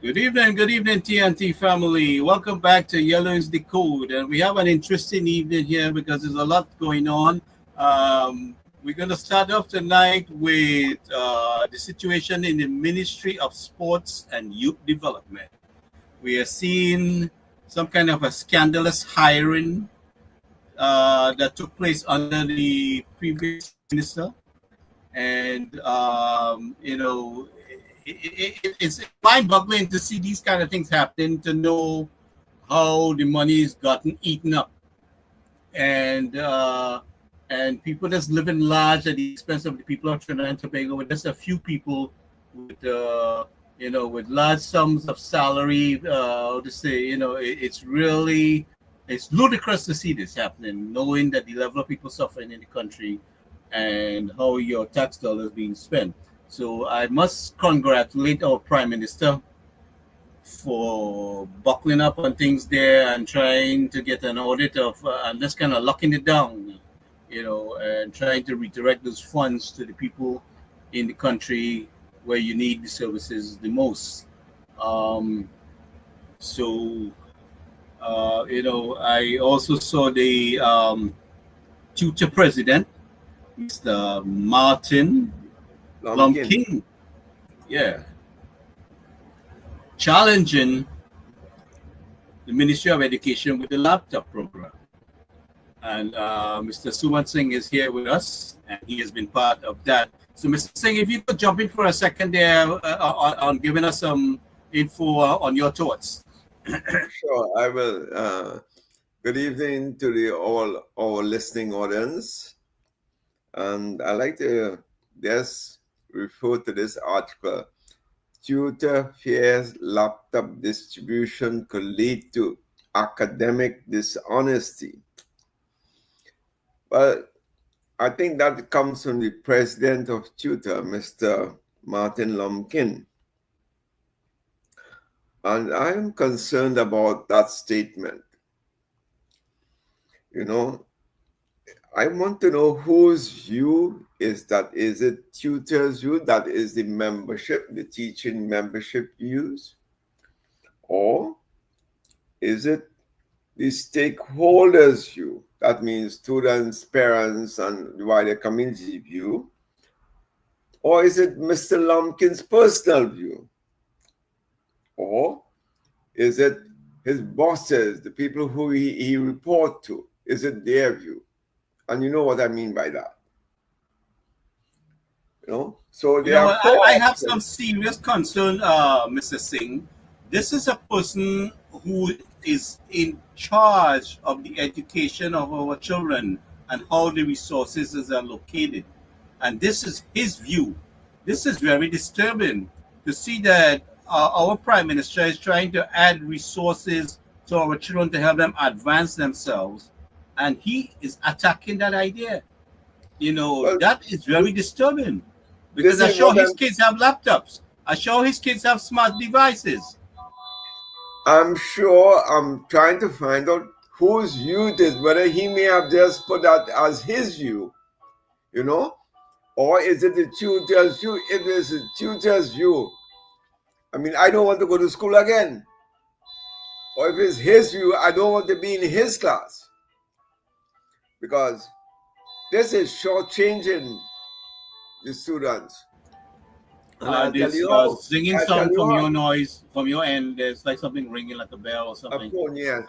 Good evening, TNT family. Welcome back to Yellow is the Code. And we have an interesting evening here because there's a lot going on. We're going to start off tonight with the situation in the Ministry of Sports and Youth Development. We are seeing some kind of a scandalous hiring that took place under the previous minister. And, it's mind-boggling to see these kind of things happening, to know how the money is gotten eaten up, and people just living large at the expense of the people of Trinidad and Tobago, with just a few people with with large sums of salary. To say, it's ludicrous to see this happening, knowing that the level of people suffering in the country and how your tax dollars being spent. So I must congratulate our Prime Minister for buckling up on things there and trying to get an audit of and just kind of locking it down, and trying to redirect those funds to the people in the country where you need the services the most. Um, I also saw the future president, Mr. Martin Lumpkin. Lumpkin, yeah, challenging the Ministry of Education with the laptop program. And Mr. Suman Singh is here with us, and he has been part of that. So, Mr. Singh, if you could jump in for a second there on giving us some info on your thoughts. Sure, I will. Good evening to all our listening audience. And I like to just refer to this article. Tutor fears laptop distribution could lead to academic dishonesty. Well, I think that comes from the president of Tutor, Mr. Martin Lumpkin. And I'm concerned about that statement. I want to know whose view is that. Is it Tutor's view? That is the membership, the teaching membership views? Or is it the stakeholders' view? That means students, parents, and the wider community view. Or is it Mr. Lumpkin's personal view? Or is it his bosses, the people who he report to? Is it their view? And you know what I mean by that. So I have some serious concern, Mr. Singh. This is a person who is in charge of the education of our children and how the resources are located. And this is his view. This is very disturbing to see that our Prime Minister is trying to add resources to our children to help them advance themselves. And he is attacking that idea. That is very disturbing. Because I sure his kids have laptops. I sure his kids have smart devices. I'm sure I'm trying to find out whose view it is, whether he may have just put that as his view, or is it the tutor's view? If it's the tutor's view, I don't want to go to school again. Or if it's his view, I don't want to be in his class. Because this is shortchanging the students. This singing sound from your noise, from your end, there's like something ringing like a bell or something. A phone, yeah.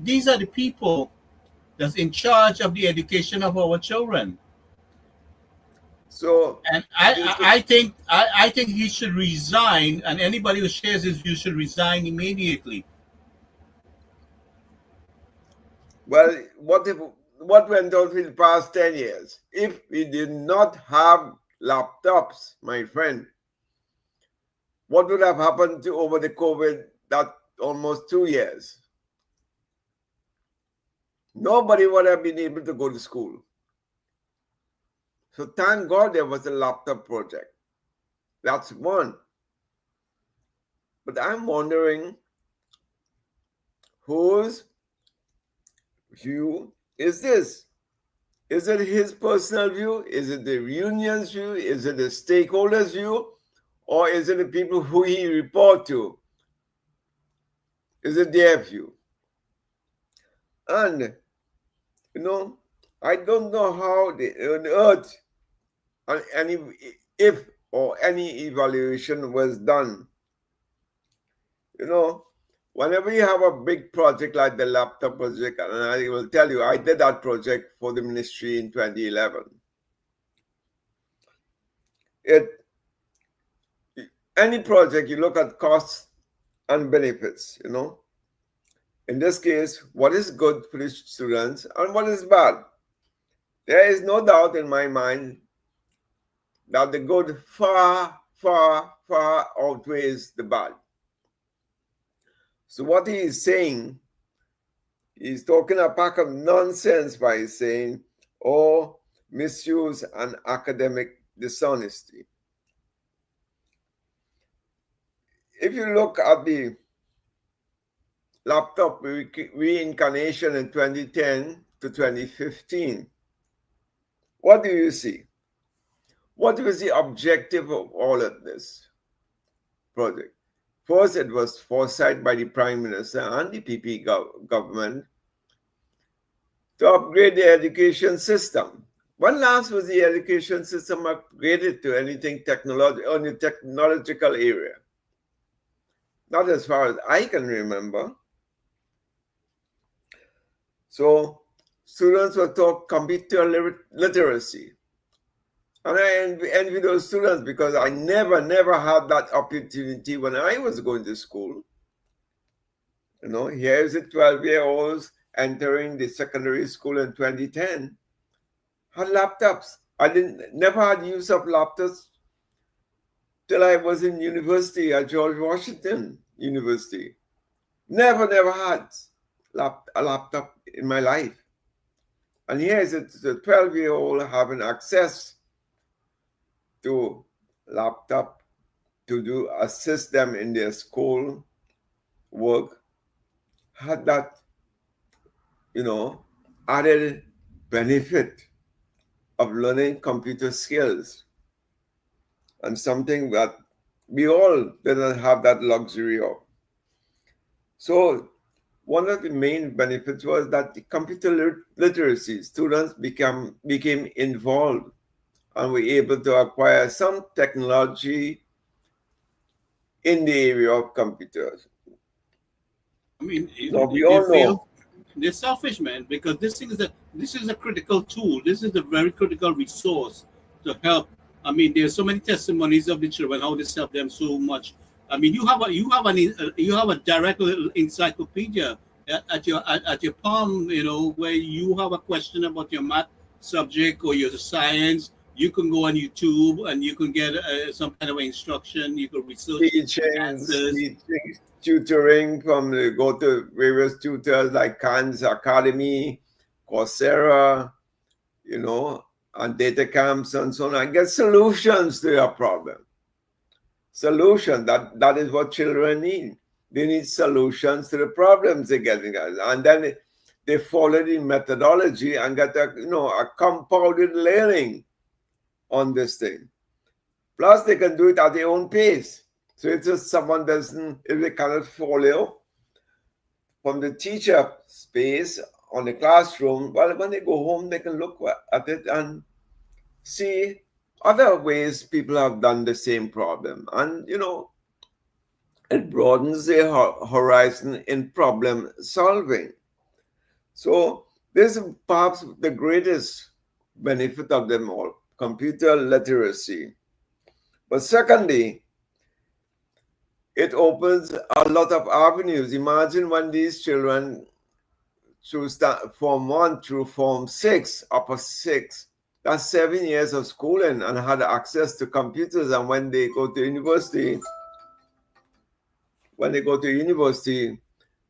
These are the people that's in charge of the education of our children. So, and I think he should resign, and anybody who shares his view should resign immediately. Well, what went on for the past 10 years? If we did not have laptops, my friend, what would have happened to over the COVID, that almost 2 years? Nobody would have been able to go to school. So thank God there was a laptop project. That's one. But I'm wondering whose view is this? Is it his personal view? Is it the union's view? Is it the stakeholders' view? Or is it the people who he report to? Is it their view? And, I don't know how on earth any if or any evaluation was done. Whenever you have a big project like the laptop project, and I will tell you, I did that project for the ministry in 2011. Any project, you look at costs and benefits, In this case, what is good for the students and what is bad? There is no doubt in my mind that the good far, far, far outweighs the bad. So what he is saying, he's talking a pack of nonsense by saying, misuse and academic dishonesty. If you look at the laptop reincarnation in 2010 to 2015, what do you see? What was the objective of all of this project? First, it was foresight by the Prime Minister and the PP government to upgrade the education system. When last was the education system upgraded to anything on the technological area? Not as far as I can remember. So students were taught computer literacy. And I envy those students because I never had that opportunity when I was going to school. Here's the 12-year-olds entering the secondary school in 2010, had laptops. I never had use of laptops till I was in university at George Washington University. Never had a laptop in my life. And here is a 12-year-old having access to laptop to assist them in their school work, had that, added benefit of learning computer skills, and something that we all didn't have that luxury of. So one of the main benefits was that the computer literacy students became involved and were able to acquire some technology in the area of computers. I mean, we all know they're selfish, man, because this is a critical tool. This is a very critical resource to help. I mean, there's so many testimonies of the children how this helped them so much. I mean, you have a direct little encyclopedia at your palm, where you have a question about your math subject or your science. You can go on YouTube and you can get some kind of instruction. You can research answers. Tutoring go to various tutors like Khan's Academy, Coursera, and data camps and so on, and get solutions to your problem. Solution, that is what children need. They need solutions to the problems they're getting at. And then they follow the methodology and get a compounded learning on this thing. Plus, they can do it at their own pace. So it's just someone if they cannot follow from the teacher space on the classroom, well, when they go home, they can look at it and see other ways people have done the same problem. And, it broadens their horizon in problem solving. So this is perhaps the greatest benefit of them all, computer literacy. But secondly, it opens a lot of avenues. Imagine when these children through Form 1 through Form 6, upper 6, that's 7 years of schooling and had access to computers. And when they go to university,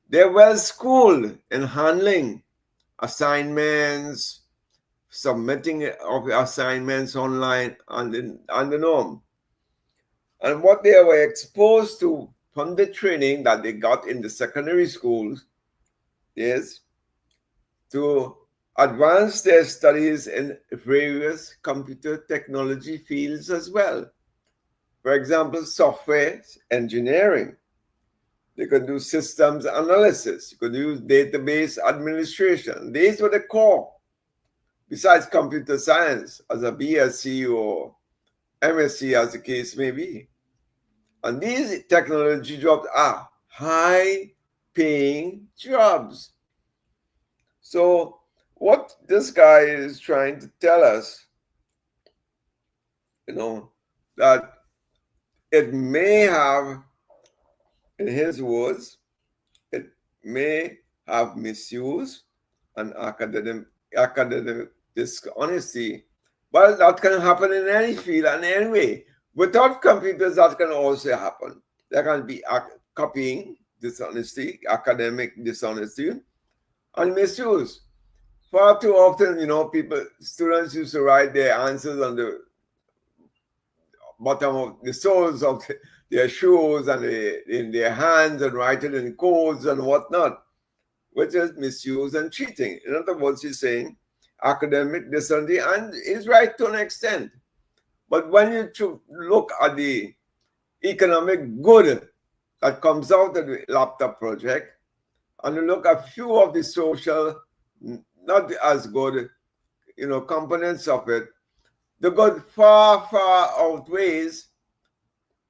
they're well schooled in handling assignments, submitting of assignments online and the norm. And what they were exposed to from the training that they got in the secondary schools is to advance their studies in various computer technology fields as well. For example, software engineering. They could do systems analysis. You could use database administration. These were the core, besides computer science, as a BSc or MSc, as the case may be. And these technology jobs are high-paying jobs. So what this guy is trying to tell us, that it may have, in his words, it may have misuse and academic dishonesty. Well, that can happen in any field and any way. Without computers, that can also happen. There can be copying dishonesty, academic dishonesty, and misuse. Far too often, students used to write their answers on the bottom of the soles of their shoes and in their hands and write it in codes and whatnot, which is misuse and cheating. In other words, he's saying academic dishonesty, and is right to an extent. But when you look at the economic good that comes out of the laptop project, and you look at few of the social, not as good, components of it, the good far, far outweighs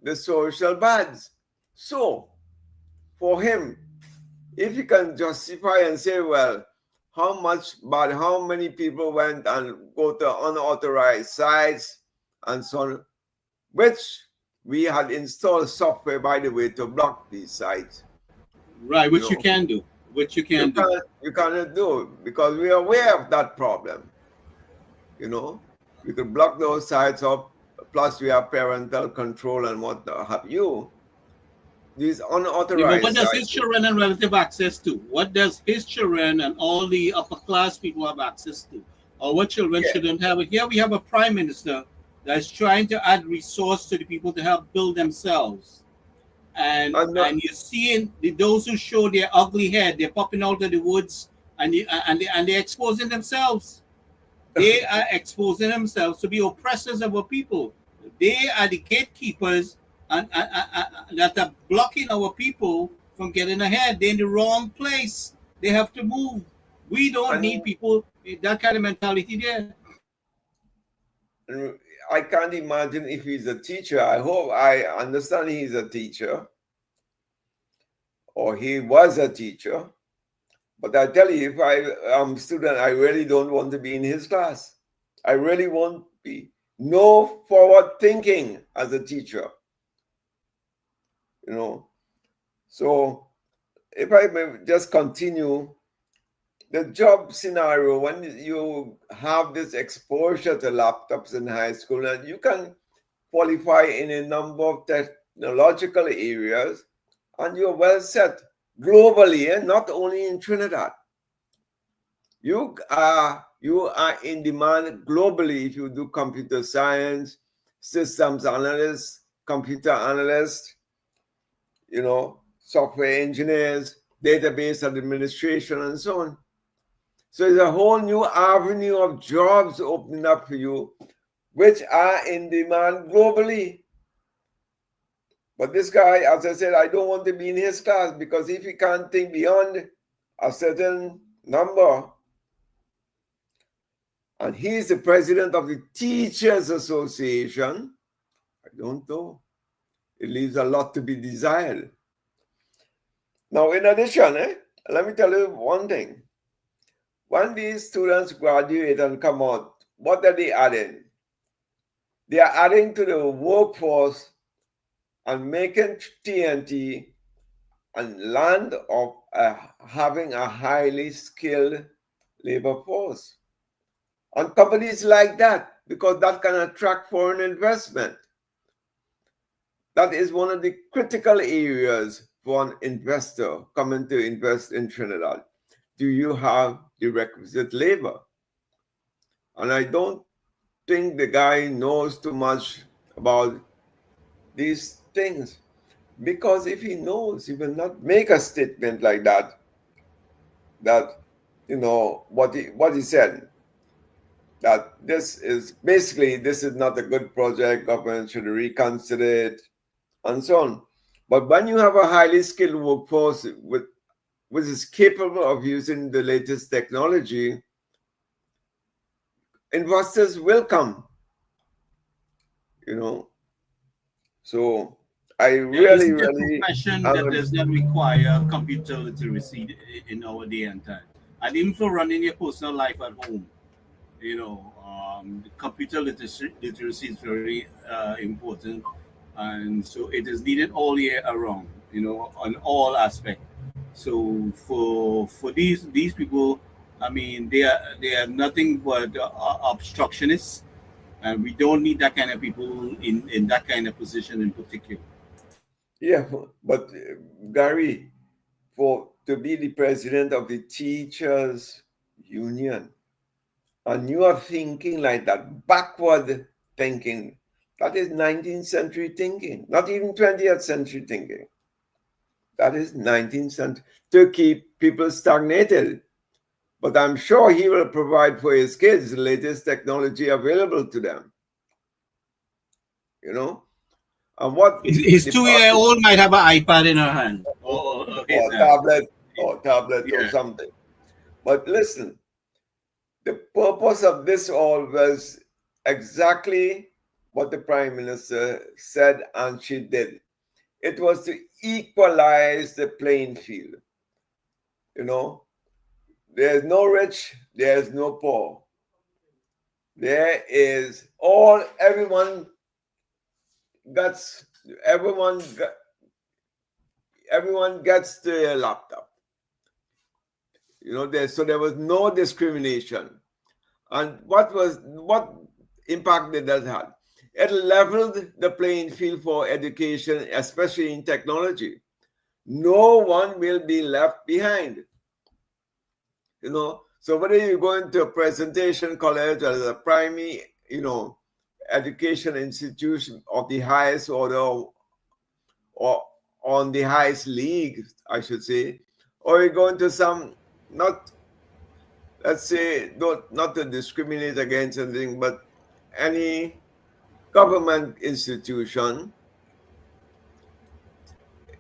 the social bads. So, for him, if he can justify and say, well, how many people went and go to unauthorized sites and so on, which we had installed software, by the way, to block these sites. Right, which you can do. You cannot do, because we are aware of that problem. We could block those sites up, plus we have parental control and what have you. These unauthorized what does his children and relative access to? What does his children and all the upper class people have access to? Or what children shouldn't have? Here we have a prime minister that's trying to add resource to the people to help build themselves. And you're seeing those who show their ugly head, they're popping out of the woods and they're exposing themselves. They are exposing themselves to be oppressors of our people. They are the gatekeepers and that are blocking our people from getting ahead. They're in the wrong place. They have to move. We don't need people with that kind of mentality there. I can't imagine if he's a teacher. I understand he's a teacher, or he was a teacher. But I tell you, if I am a student, I really don't want to be in his class. I really won't be. No forward thinking as a teacher. So if I may just continue, the job scenario, when you have this exposure to laptops in high school, and you can qualify in a number of technological areas, and you're well set globally, and not only in Trinidad. You are in demand globally if you do computer science, systems analysts, computer analysts, software engineers, database administration, and so on. So there's a whole new avenue of jobs opening up for you, which are in demand globally. But this guy, as I said, I don't want to be in his class, because if he can't think beyond a certain number, and he's the president of the Teachers Association, I don't know. It leaves a lot to be desired. Now, in addition, let me tell you one thing. When these students graduate and come out, what are they adding? They are adding to the workforce and making TNT and land of having a highly skilled labor force. And companies like that, because that can attract foreign investment. That is one of the critical areas for an investor coming to invest in Trinidad. Do you have the requisite labor? And I don't think the guy knows too much about these things, because if he knows, he will not make a statement like that what he said, that this is not a good project, government should reconsider it, and so on. But when you have a highly skilled workforce which is capable of using the latest technology, investors will come, So I really, Isn't there a really, profession that does not require computer literacy in our day and time? And even for running your personal life at home, computer literacy is very important, and so it is needed all year around. On all aspects. So for these people, I mean, they are nothing but obstructionists, and we don't need that kind of people in that kind of position in particular. yeah, but Gary, to be the president of the teachers union, and you are thinking like that, backward thinking, that is 19th century thinking, not even 20th century thinking. That is 19th century, to keep people stagnated. But I'm sure he will provide for his kids the latest technology available to them. And what His the 2-year-old might have an iPad in her hand, or his or hand. tablet or Yeah. something. But listen, the purpose of this all was exactly what the Prime Minister said and she did. It was to equalize the playing field. There's no rich, there's no poor. There is gets everyone everyone gets their laptop. There was no discrimination. And what impact did that have? It leveled the playing field for education, especially in technology. No one will be left behind. So whether you go into a presentation college or a primary, education institution of the highest order, or on the highest league, I should say, or you go into some, let's say, not to discriminate against anything, but any government institution,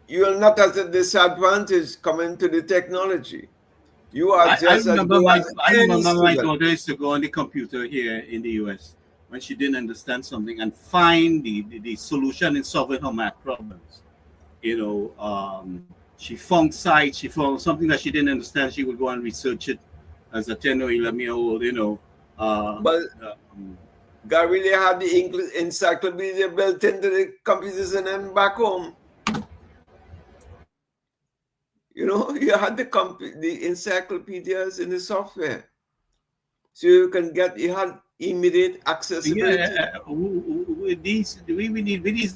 you are not at a disadvantage coming to the technology. You are I just as remember good my as I any remember my student. daughter used to go on the computer here in the US when she didn't understand something and find the solution in solving her math problems. She found sites, she found something that she didn't understand. She would go and research it as a 10 or 11-year old. But Um, Gary, they had the English encyclopedia built into the computers and then back home. You had the encyclopedias in the software. So you had immediate accessibility. yeah, with these, we need these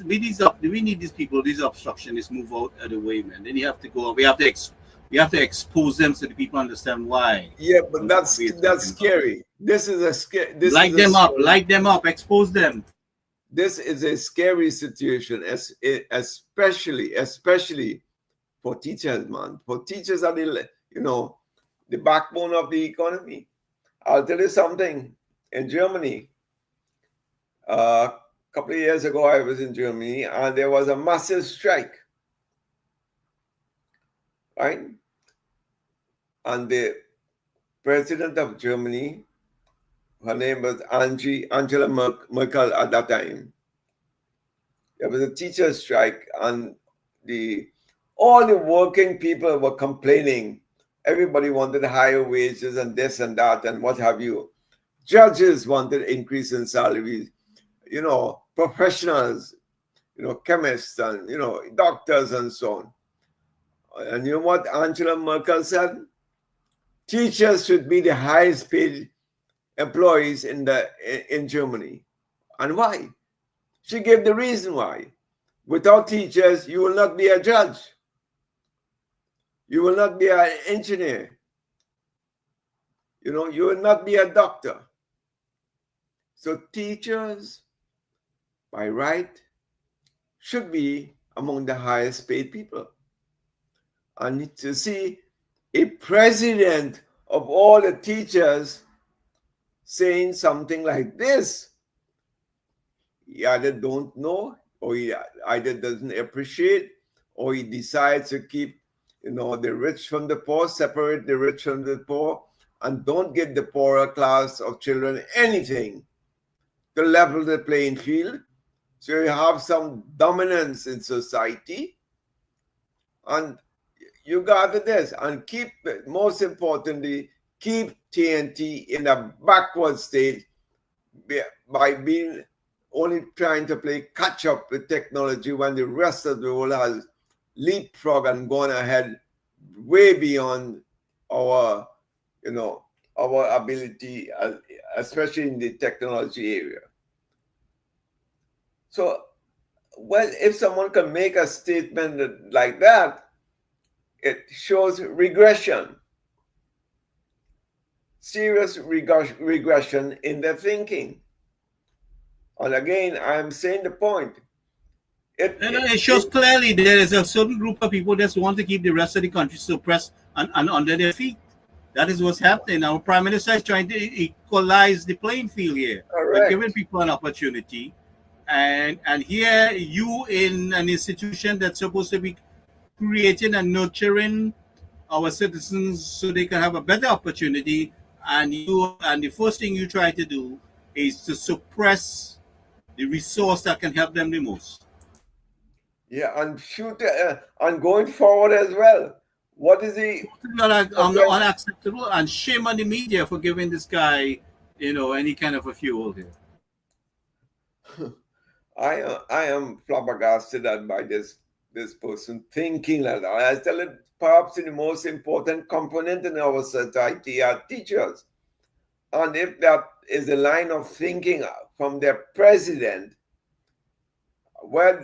people, these obstructionists, move out of the way, man. Then you have to go. We have to expose them so the people understand why. Yeah, but What that's we're talking about. scary. This is a scary. Light them up, expose them. This is a scary situation, especially for teachers, man. For teachers are the backbone of the economy. I'll tell you something. In Germany, a couple of years ago, I was in Germany, and there was a massive strike, right? And the president of Germany, her name was Angela Merkel at that time. There was a teacher strike, and all the working people were complaining. Everybody wanted higher wages and this and that and what have you. Judges wanted increase in salaries. Professionals, chemists and doctors and so on. And you know what Angela Merkel said? Teachers should be the highest paid employees in Germany. And why? She gave the reason why. Without teachers, you will not be a judge. You will not be an engineer. You will not be a doctor. So teachers, by right, should be among the highest paid people. And to see a president of all the teachers saying something like this. He either don't know, or he either doesn't appreciate, or he decides to keep, the rich from the poor, separate the rich from the poor, and don't give the poorer class of children anything to level the playing field. So you have some dominance in society, and you gather this, and keep, most importantly, keep TNT in a backward state by being only trying to play catch up with technology when the rest of the world has leapfrog and gone ahead way beyond our, our ability, especially in the technology area. So, well, if someone can make a statement like that, it shows regression, serious regression in their thinking. And again, I'm saying the point. It shows clearly there is a certain group of people that want to keep the rest of the country suppressed and under their feet. That is what's happening. Our Prime Minister is trying to equalize the playing field here by giving people an opportunity. And here you in an institution that's supposed to be creating and nurturing our citizens so they can have a better opportunity, and the first thing you try to do is to suppress the resource that can help them the most. Yeah, and going forward as well. What is the unacceptable, and shame on the media for giving this guy, any kind of a fuel here. I am flabbergasted by this person thinking like that. I tell it, perhaps the most important component in our society are teachers. And if that is the line of thinking from their president, well,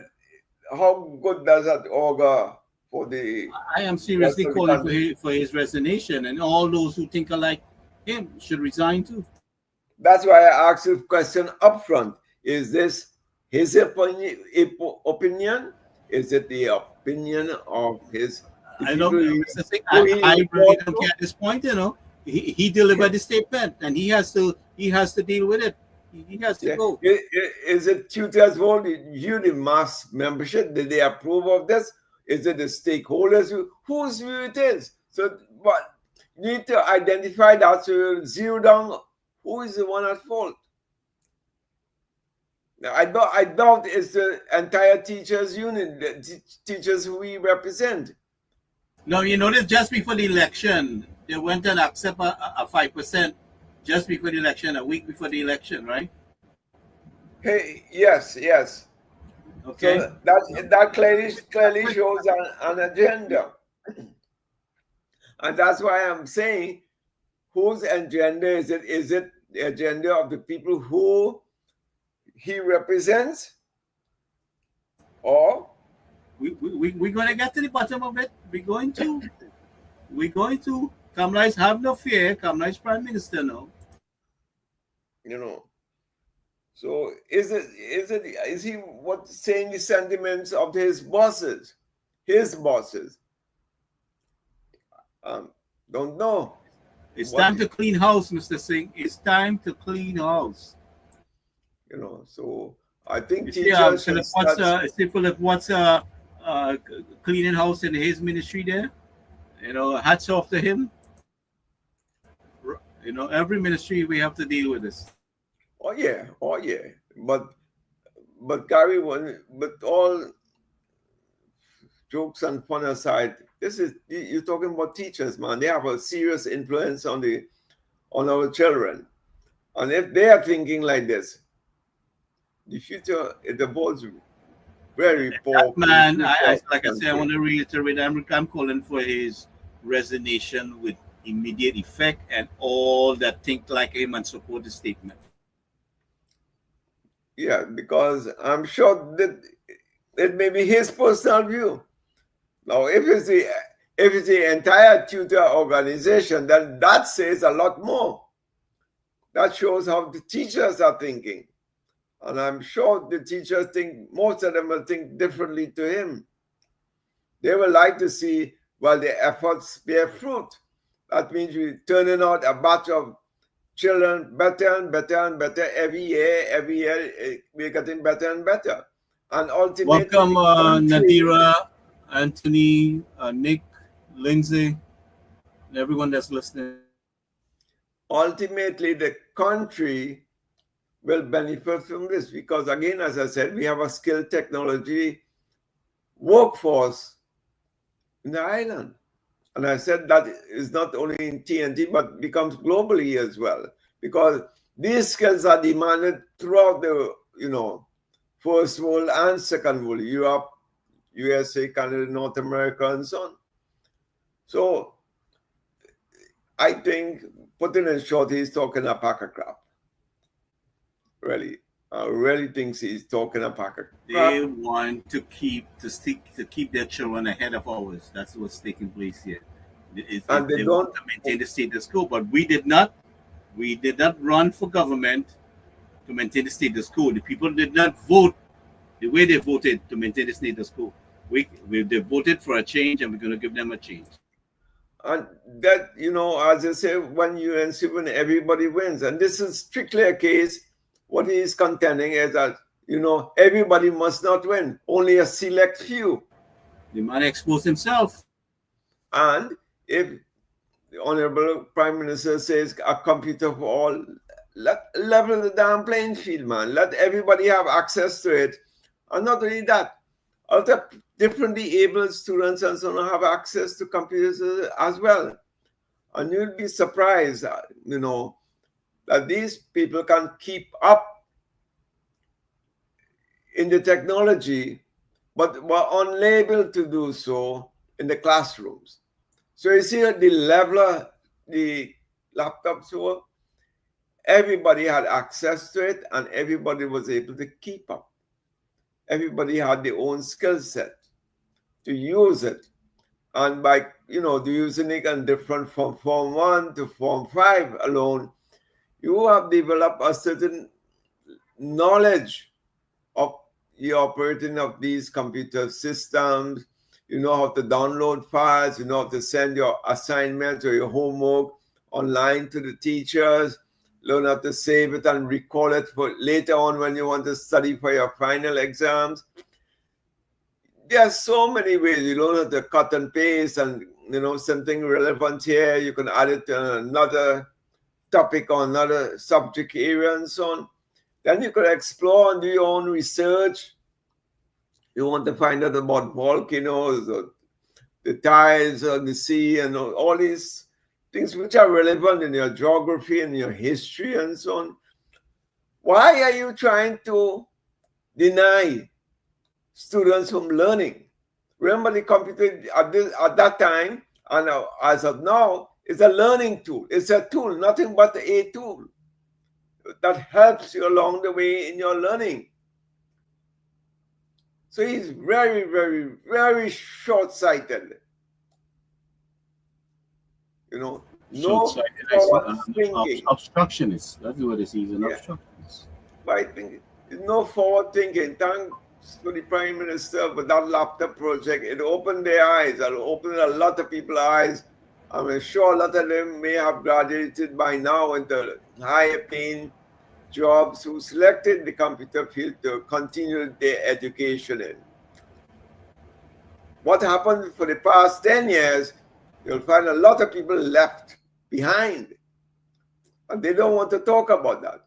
how good does that augur for the... I am seriously calling for his resignation, and all those who think alike him should resign too. That's why I asked you the question up front. Is this his opinion? Is it the opinion of his... I know. I really don't care at this point. He delivered the statement, and he has to deal with it. He has to go. Is it tutors' role? You, the mass membership, did they approve of this? Is it the stakeholders whose view it is? So, but you need to identify that, so you zero down who is the one at fault. Now, I doubt it's the entire teachers' union, the teachers who we represent. No, you notice just before the election, they went and accept a 5% just before the election, a week before the election, right? Hey, yes. Okay. So that clearly shows an agenda. And that's why I'm saying, whose agenda is it? Is it the agenda of the people who he represents? Or we're going to get to the bottom of it. We're going to. Kamala is, have no fear. Kamala is Prime Minister now. So is he saying the sentiments of his bosses? Don't know. It's time to clean house, Mr. Singh. It's time to clean house. So I think teachers... Philip, what's cleaning house in his ministry there? Hats off to him. Every ministry we have to deal with this. Oh yeah. But Gary, but all jokes and fun aside, you're talking about teachers, man. They have a serious influence on our children, and if they are thinking like this, the future, it evolves very poor. Man, like I said, I want to reiterate. I'm calling for his resignation with immediate effect, and all that think like him and support the statement. Yeah, because I'm sure that it may be his personal view. Now, if it's the entire tutor organization, then that says a lot more. That shows how the teachers are thinking. And I'm sure the teachers most of them will think differently to him. They would like to see, their efforts bear fruit. That means we're turning out a batch of children better and better and better every year. Every year, we're getting better and better. And ultimately, Welcome, the country, Nadira, Anthony, Nick, Lindsay, and everyone that's listening. ultimately, the country will benefit from this because, again, as I said, we have a skilled technology workforce in the island. And I said that is not only in TNT, but becomes globally as well, because these skills are demanded throughout the, first world and second world, Europe, USA, Canada, North America, and so on. So I think, putting it short, he's talking a pack of crap. Really. I really think he's talking a pack of crap. They want to keep their children ahead of ours. That's what's taking place here. They want to maintain the status quo, but we did not run for government to maintain the status quo. The people did not vote the way they voted to maintain the status quo. They voted for a change, and we're going to give them a change. And that, as I say, when everybody wins. And this is strictly a case, what he is contending is that, everybody must not win. Only a select few. The man exposed himself. And if the Honorable Prime Minister says a computer for all, level the damn playing field, man. Let everybody have access to it. And not only that, other differently abled students and so on have access to computers as well. And you'll be surprised, that these people can keep up in the technology, but were unable to do so in the classrooms. So you see at the level of the laptops were, everybody had access to it and everybody was able to keep up. Everybody had their own skill set to use it. And by, using it and different from Form 1 to Form 5 alone, you have developed a certain knowledge of the operating of these computer systems. You know how to download files, you know how to send your assignments or your homework online to the teachers, learn how to save it and recall it for later on when you want to study for your final exams. There are so many ways. You learn how to cut and paste and, something relevant here, you can add it to another topic or another subject area and so on. Then you could explore and do your own research. You want to find out about volcanoes, or the tides on the sea, and all these things which are relevant in your geography and your history and so on. Why are you trying to deny students from learning? Remember, the computer at that time and as of now is a learning tool. It's a tool, nothing but a tool that helps you along the way in your learning. So he's very, very, very short-sighted. No forward thinking. Obstructionist. That's what it is. He's an obstructionist. But I think no forward thinking. Thanks to the Prime Minister for that laptop project. It opened their eyes. It opened a lot of people's eyes. I'm sure a lot of them may have graduated by now into higher paying jobs who selected the computer field to continue their education in. What happened for the past 10 years, you'll find a lot of people left behind. And they don't want to talk about that.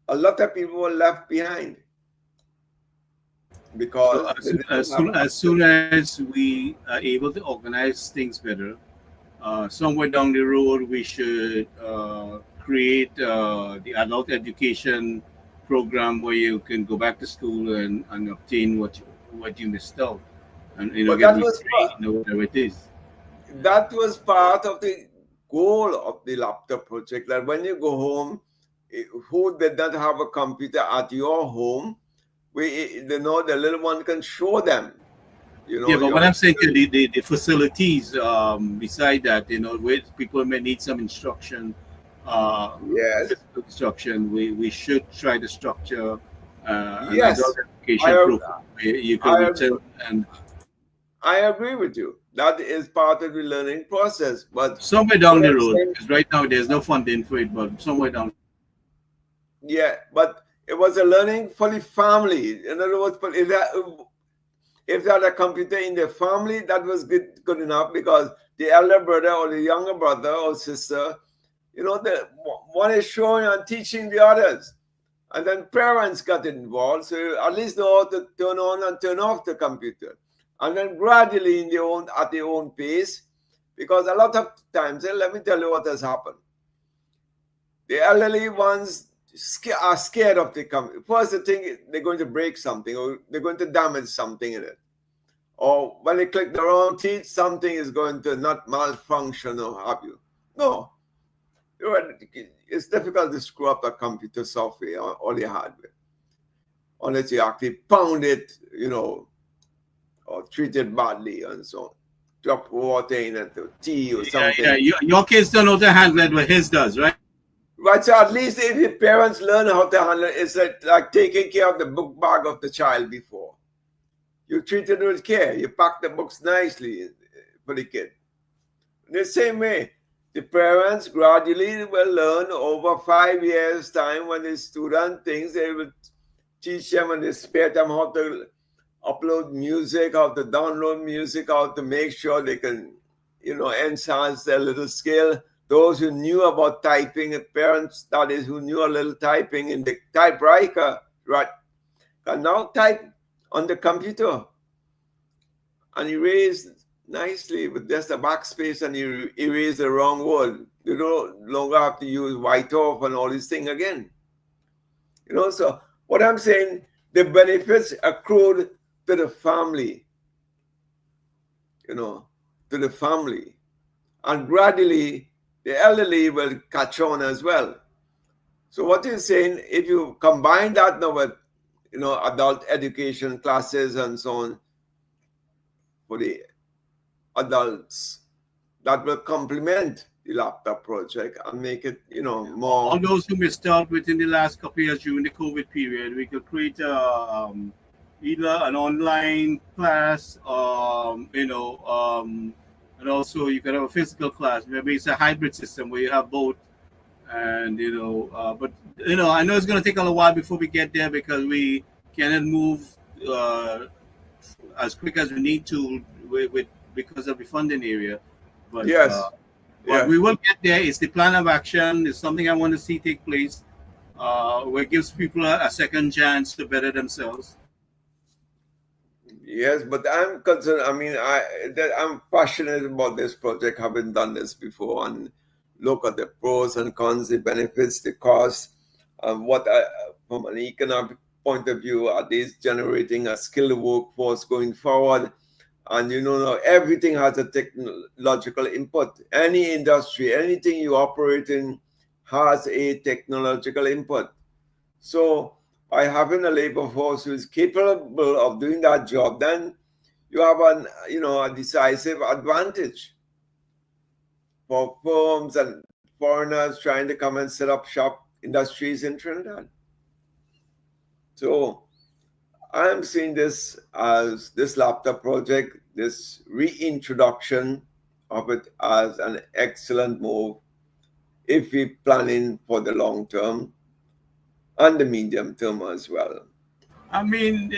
A lot of people were left behind. Because as soon as we are able to organize things better, somewhere down the road we should create the adult education program where you can go back to school and obtain what you missed out, and get retrained, whatever it is. That was part of the goal of the laptop project. That when you go home, who did not have a computer at your home, the little one can show them. But what I'm saying is the facilities beside that, where people may need some instruction, physical instruction, we should try to structure an adult education program where you can return and I agree with you. That is part of the learning process. But somewhere down what the I'm road, saying, because right now there's no funding for it, but somewhere down. yeah, but it was a learning for the family. In other words, but if they had a computer in their family, that was good enough, because the elder brother or the younger brother or sister, the one is showing and teaching the others. And then parents got involved, so at least know how to turn on and turn off the computer. And then gradually at their own pace, because a lot of times, let me tell you what has happened. The elderly ones are scared of the computer. First, they think they're going to break something, or they're going to damage something in it. Or when they click the wrong key, something is going to not malfunction or have you. No. It's difficult to screw up a computer software or the hardware, unless you actually pound it, or treat it badly and so on. Drop water in it, or tea or something. Yeah. Your kids don't know how to handle it, but his does, right? Right, so at least if the parents learn how to handle it, it's like taking care of the book bag of the child before. You treat it with care. You pack the books nicely for the kid. In the same way, the parents gradually will learn over 5 years' time. When the student thinks, they will teach them and they spare them how to upload music, how to download music, how to make sure they can, enhance their little skill. Those who knew about typing, parents, that is, who knew a little typing in the typewriter, right, can now type on the computer and erase nicely with just a backspace, and you erase the wrong word. You no longer have to use white off and all these things again. So what I'm saying, the benefits accrued to the family, to the family. And gradually, the elderly will catch on as well. So what you're saying, if you combine that now with, adult education classes and so on for the adults, that will complement the laptop project and make it, more. All those who missed out within the last couple of years during the COVID period, we could create either an online class, and also you could have a physical class. Maybe it's a hybrid system where you have both. And but I know it's going to take a little while before we get there, because we cannot move as quick as we need to with because of the funding area. But Yes. but we will get there. It's the plan of action. It's something I want to see take place, where it gives people a second chance to better themselves. Yes, but I'm concerned. I mean, I'm passionate about this project, having done this before, and look at the pros and cons, the benefits, the costs, what from an economic point of view, are these generating a skilled workforce going forward? And now everything has a technological input. Any industry, anything you operate in has a technological input. So by having a labor force who is capable of doing that job, then you have a decisive advantage for firms and foreigners trying to come and set up shop industries in Trinidad. So I'm seeing this as this laptop project, this reintroduction of it, as an excellent move if we're planning for the long term and the medium term as well. I mean,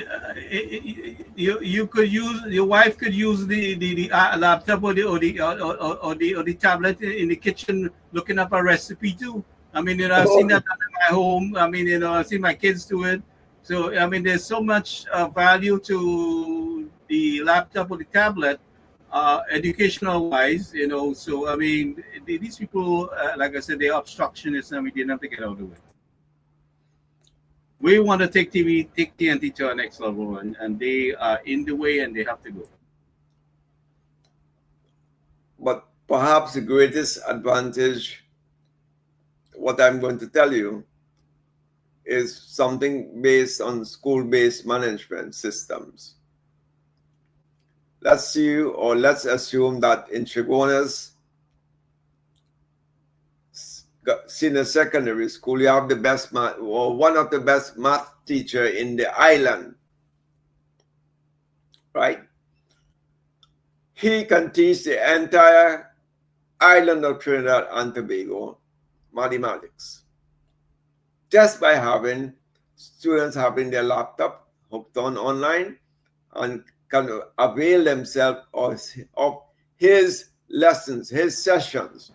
you could use, your wife could use the laptop or the tablet in the kitchen, looking up a recipe too. I mean, I've seen that in my home. I mean, I've seen my kids do it. So I mean, there's so much value to the laptop or the tablet, educational wise. So I mean, these people, like I said, they're obstructionists, and we didn't have to get out of the way. We want to take TNT to our next level, and they are in the way, and they have to go. But perhaps the greatest advantage, what I'm going to tell you, is something based on school-based management systems. Let's assume that in Chaguanas senior secondary school, you have the best math, or one of the best math teacher in the island, right? he can teach the entire island of Trinidad and Tobago mathematics just by having students having their laptop hooked on online and can avail themselves of his lessons, his sessions.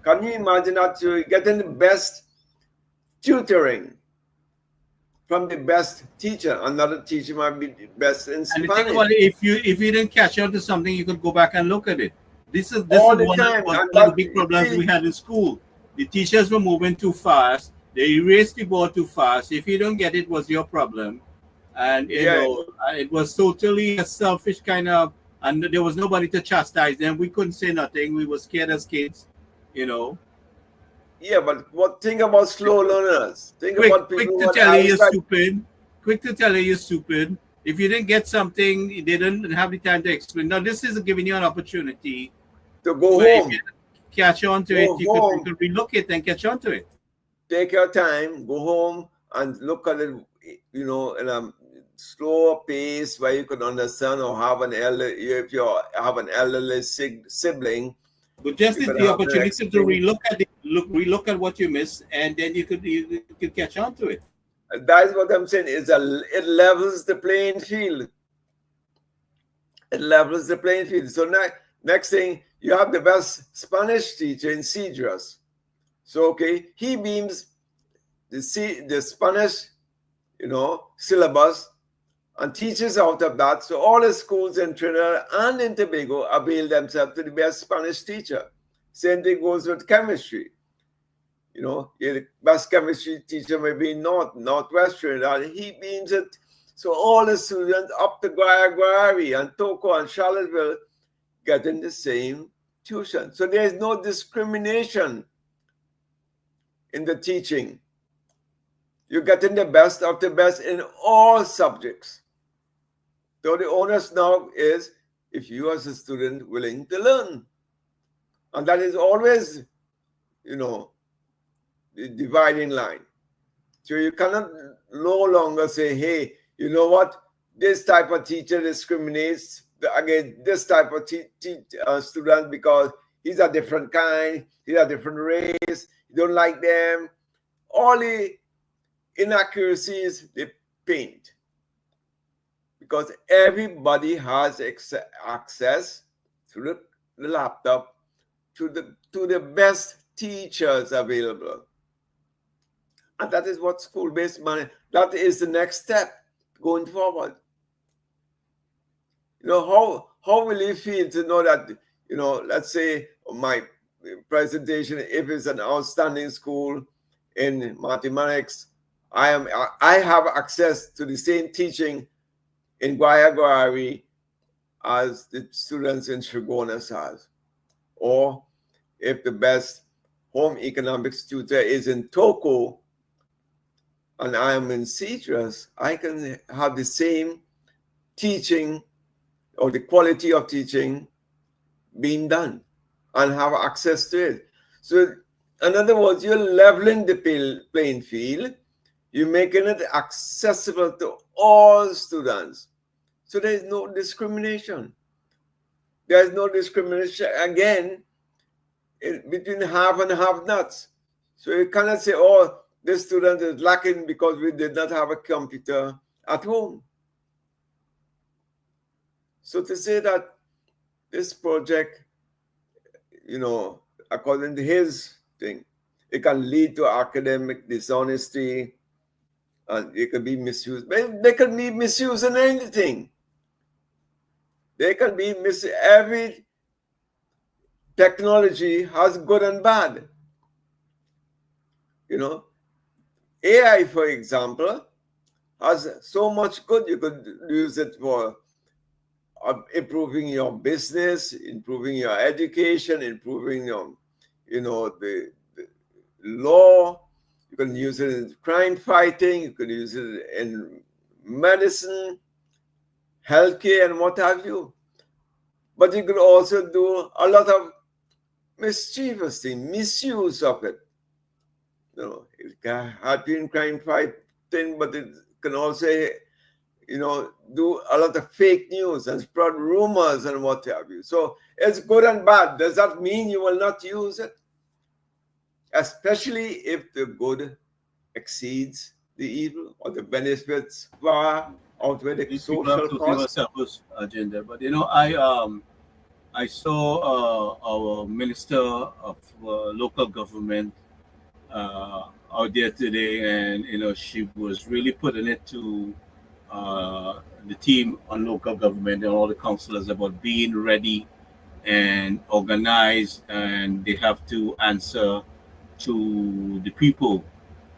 Can you imagine that you're getting the best tutoring from the best teacher? Another teacher might be the best in And the thing Spanish. about it, if you didn't catch on to something, you could go back and look at it. This is All the one time. one And of the that- big problems we had in school. The teachers were moving too fast. They erased the board too fast. If you don't get it, was your problem. And you Yeah. know, it was totally a selfish kind of, and there was nobody to chastise them. We couldn't say nothing. We were scared as kids, you know. Yeah, but what think about slow learners? Think about Quick people to who tell you you're eyesight. stupid. Quick to tell you you're stupid. If you didn't get something, they didn't have the time to explain. Now this is giving you an opportunity To go where home, if you catch on to Go it, you home. could relook it and catch on to it. take your time, go home and look at it, you know, in a slower pace where you can understand, or have an elder, if you have an elderly sibling. But just You the could have to opportunity to explain. relook at what you missed, and then you could catch on to it. That is what I'm saying. It levels the playing field. It levels the playing field. So next thing, you have the best Spanish teacher in Cedros. So okay, he beams the Spanish, you know, syllabus and teaches out of that. So all the schools in Trinidad and in Tobago avail themselves to the best Spanish teacher. Same thing goes with chemistry. You know, the best chemistry teacher may be in Northwest Trinidad. He beams it. So all the students up to Guayagüari and Toco and Charlottesville getting the same tuition. So there is no discrimination in the teaching. You're getting the best of the best in all subjects. So the onus now is if you as a student willing to learn. And that is always, you know, the dividing line. So you cannot no longer say, hey, you know what, this type of teacher discriminates against this type of student because he's a different kind, he's a different race, you don't like them. All the inaccuracies they paint. Because everybody has access to the laptop, to the best teachers available. And that is what school-based money, that is the next step going forward. You know, how will you feel to know that, you know, let's say my presentation, if it's an outstanding school in mathematics, I have access to the same teaching in Guayagüari as the students in Shogunas has. Or if the best home economics tutor is in Toco and I am in Cedros, I can have the same teaching or the quality of teaching being done and have access to it. So in other words, you're leveling the playing field, you're making it accessible to all students. So there is no discrimination. There is no discrimination, again, between have and have-nots. So you cannot say, oh, this student is lacking because we did not have a computer at home. So to say that this project, you know, according to his thing, it can lead to academic dishonesty and it can be misused. But they can be misused in anything. They can be every technology has good and bad. You know, AI, for example, has so much good. You could use it for improving your business, improving your education, improving your, you know, the law. You can use it in crime fighting. You can use it in medicine, healthcare, and what have you. But you could also do a lot of mischievous thing, misuse of it. You know, it can help you in crime fighting, but it can also do a lot of fake news and spread rumors and what have you. So it's good and bad. Does that mean you will not use it? Especially if the good exceeds the evil or the benefits far outweigh the These people have social to give cost. us selfish agenda. But I saw our minister of local government out there today, and she was really putting it to the team on local government and all the councillors about being ready and organized, and they have to answer to the people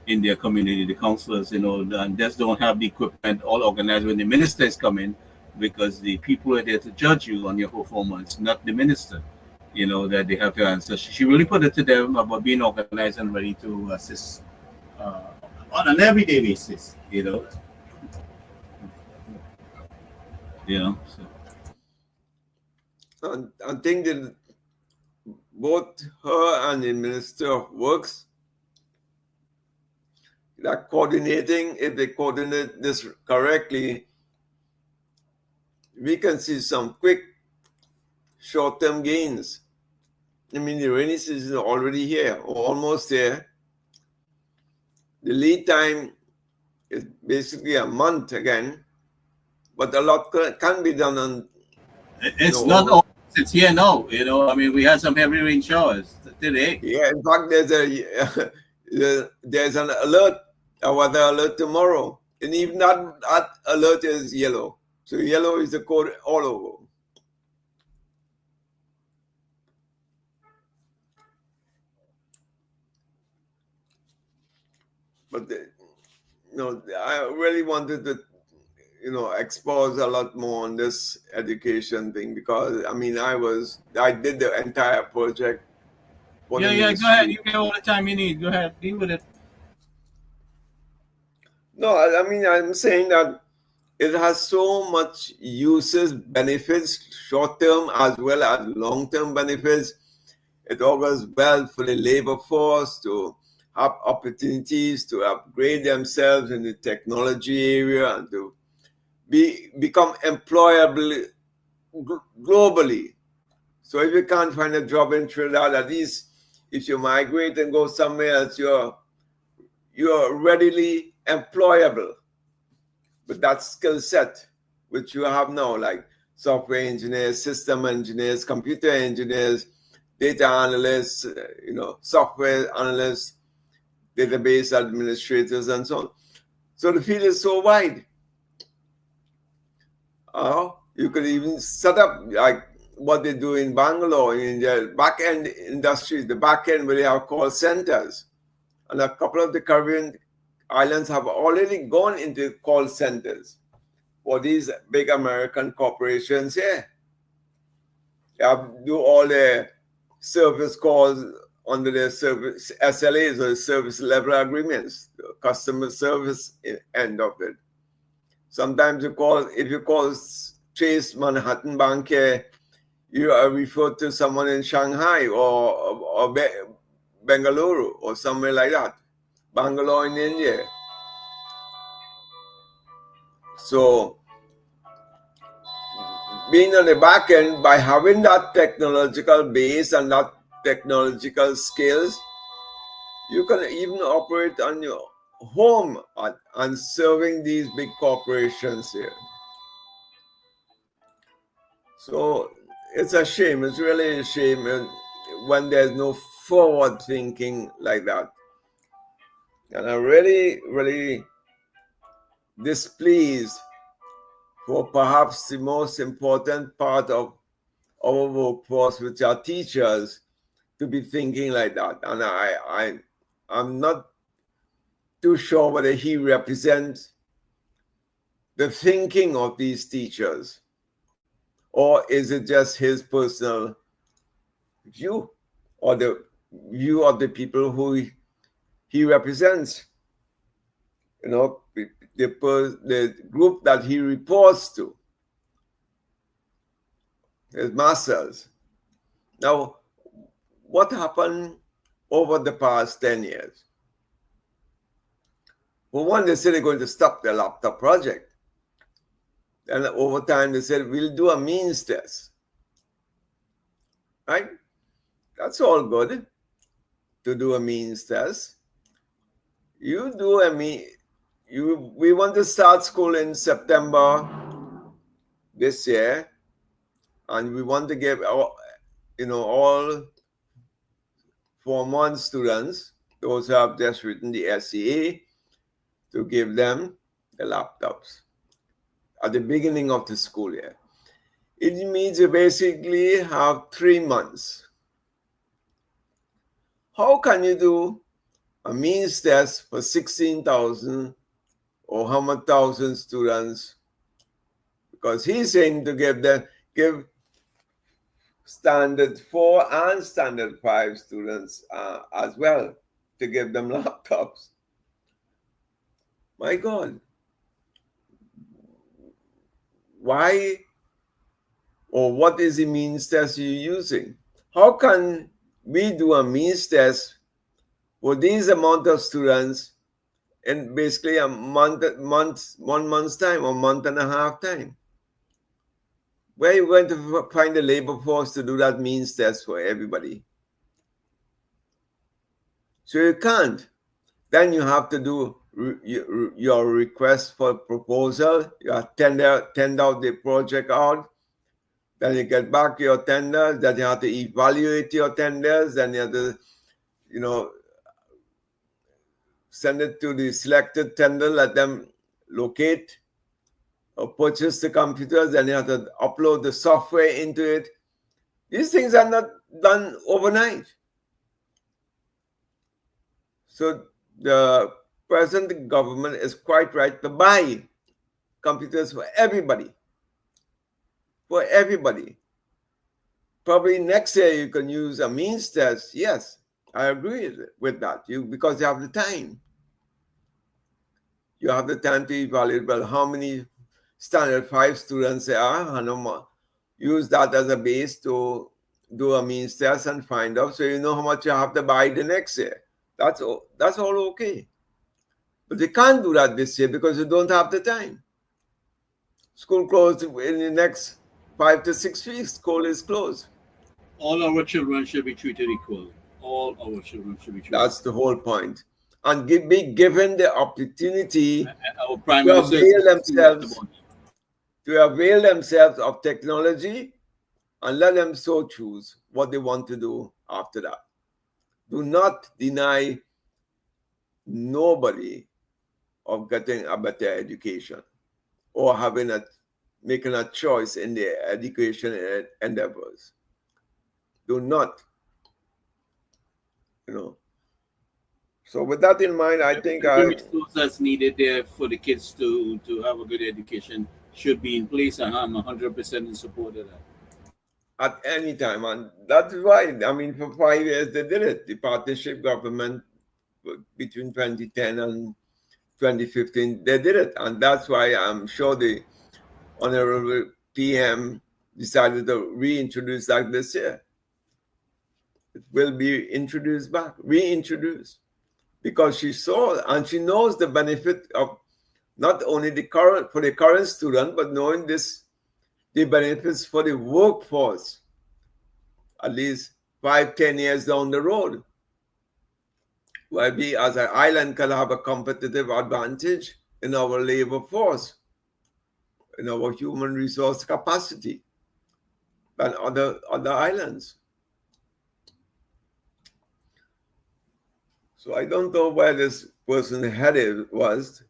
in their community, the councillors, and just don't have the equipment all organized when the minister is coming, because the people are there to judge you on your performance, not the minister. That they have to answer. She really put it to them about being organized and ready to assist uh, on an everyday basis. So. And I think that both her and the Minister of Works, that coordinating, if they coordinate this correctly, we can see some quick short-term gains. I mean, the rainy season is already here, or almost there. The lead time is basically a month again, but a lot can be done on. It's not all. It's here now. We had some heavy rain showers today. Yeah, in fact, there's an alert, a weather alert tomorrow, and even that alert is yellow. So yellow is the code all over. But I really wanted to expose a lot more on this education thing, because I did the entire project. Go ahead. You get all the time you need. Go ahead, deal with it. No, I'm saying that it has so much uses, benefits, short-term as well as long-term benefits. It augurs well for the labor force to have opportunities to upgrade themselves in the technology area and to become employable globally. So if you can't find a job in Trinidad, at least if you migrate and go somewhere else, you're readily employable with that skill set which you have now, like software engineers, system engineers, computer engineers, data analysts, software analysts, database administrators, and so on. So the field is so wide. You could even set up like what they do in Bangalore in their back-end industries, the back-end where they have call centers. And a couple of the Caribbean islands have already gone into call centers for these big American corporations here. They do all their service calls under their service SLAs, or service level agreements, the customer service end of it. Sometimes if you call Chase Manhattan Bank here, you are referred to someone in Shanghai or Bengaluru or somewhere like that, Bangalore in India. So being on the back end, by having that technological base and that technological skills, you can even operate on your home and serving these big corporations here. So it's a shame. It's really a shame when there's no forward thinking like that. And I'm really, really displeased for perhaps the most important part of our workforce, which are teachers, to be thinking like that. And I'm not too sure whether he represents the thinking of these teachers, or is it just his personal view or the view of the people who he represents, the group that he reports to, his masters. Now, what happened over the past 10 years? For one, they said they're going to stop the laptop project. And over time, they said, we'll do a means test. Right? That's all good to do a means test. You do a we want to start school in September this year, and we want to give all 4 month students, those who have just written the SEA, to give them the laptops at the beginning of the school year. It means you basically have 3 months. How can you do a means test for 16,000 or how much thousand students? Because he's saying to give standard 4 and standard 5 students as well, to give them laptops. My God. Why or what is the means test you're using? How can we do a means test for these amount of students in basically a month, 1 month's time or month and a half time? Where are you going to find the labor force to do that means test for everybody? So you can't. Then you have to do your request for proposal. You tender out the project out. Then you get back your tenders. Then you have to evaluate your tenders. Then you have to, send it to the selected tender, let them locate or purchase the computers. Then you have to upload the software into it. These things are not done overnight. So the present government is quite right to buy computers for everybody. For everybody. Probably next year you can use a means test. Yes, I agree with that. Because you have the time. You have the time to evaluate, well, how many standard 5 students there are, and use that as a base to do a means test and find out, so you know how much you have to buy the next year. That's all okay. But you can't do that this year because you don't have the time. School closed in the next 5 to 6 weeks. School is closed. All our children should be treated equal. All our children should be treated. That's the whole point. And be given the opportunity to avail themselves of technology, and let them so choose what they want to do after that. Do not deny nobody of getting a better education or making a choice in their education endeavors. Do not, So with that in mind, I think the resources that's needed there for the kids to have a good education should be in place, and I'm 100% in support of that. At any time, and that's why, for 5 years they did it. The partnership government between 2010 and 2015, they did it, and that's why I'm sure the Honorable PM decided to reintroduce that this year. It will be reintroduced, because she saw and she knows the benefit of not only the current student, but knowing the benefits for the workforce, at least 5-10 years down the road, where we as an island can have a competitive advantage in our labor force, in our human resource capacity than other islands. So I don't know where this person headed was,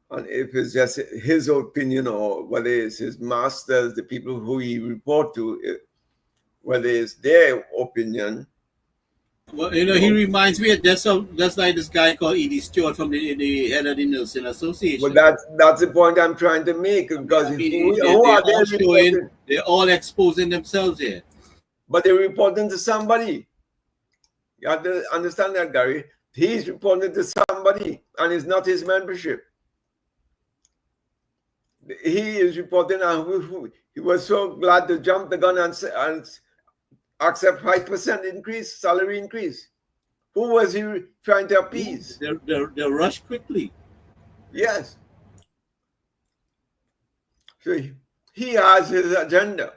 and if it's just his opinion or whether it's his masters, the people who he report to, whether it's their opinion. Well, he reminds me of just like this guy called Edie Stewart from the head of the Nursing Association. Well, that's the point I'm trying to make, because they're all exposing themselves here. But they're reporting to somebody. You have to understand that, Gary. He's reporting to somebody, and it's not his membership. He is reporting, and he was so glad to jump the gun and accept 5% salary increase. Who was he trying to appease? They rush quickly. Yes. So he has his agenda.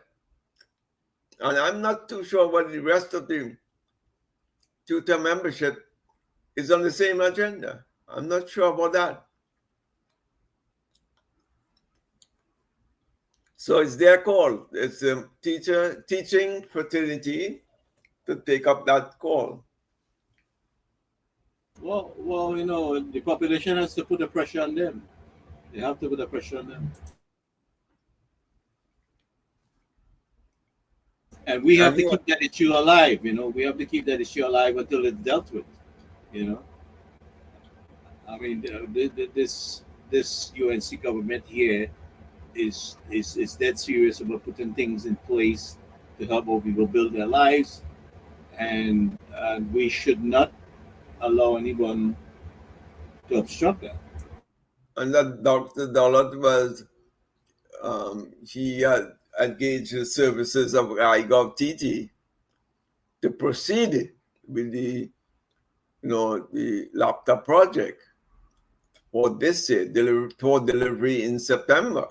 And I'm not too sure what the rest of the tutor membership is on the same agenda. I'm not sure about that. So it's their call. It's a teaching fraternity to take up that call. Well, you know, the population has to put the pressure on them. They have to put the pressure on them. And we have And to keep that issue alive, you know. We have to keep that issue alive until it's dealt with, you know. I mean, this UNC government here is dead serious about putting things in place to help our people build their lives, and we should not allow anyone to obstruct that. and that Dr. Dollard was he had engaged the services of iGovTT to proceed with the the laptop project for this year, for delivery in September.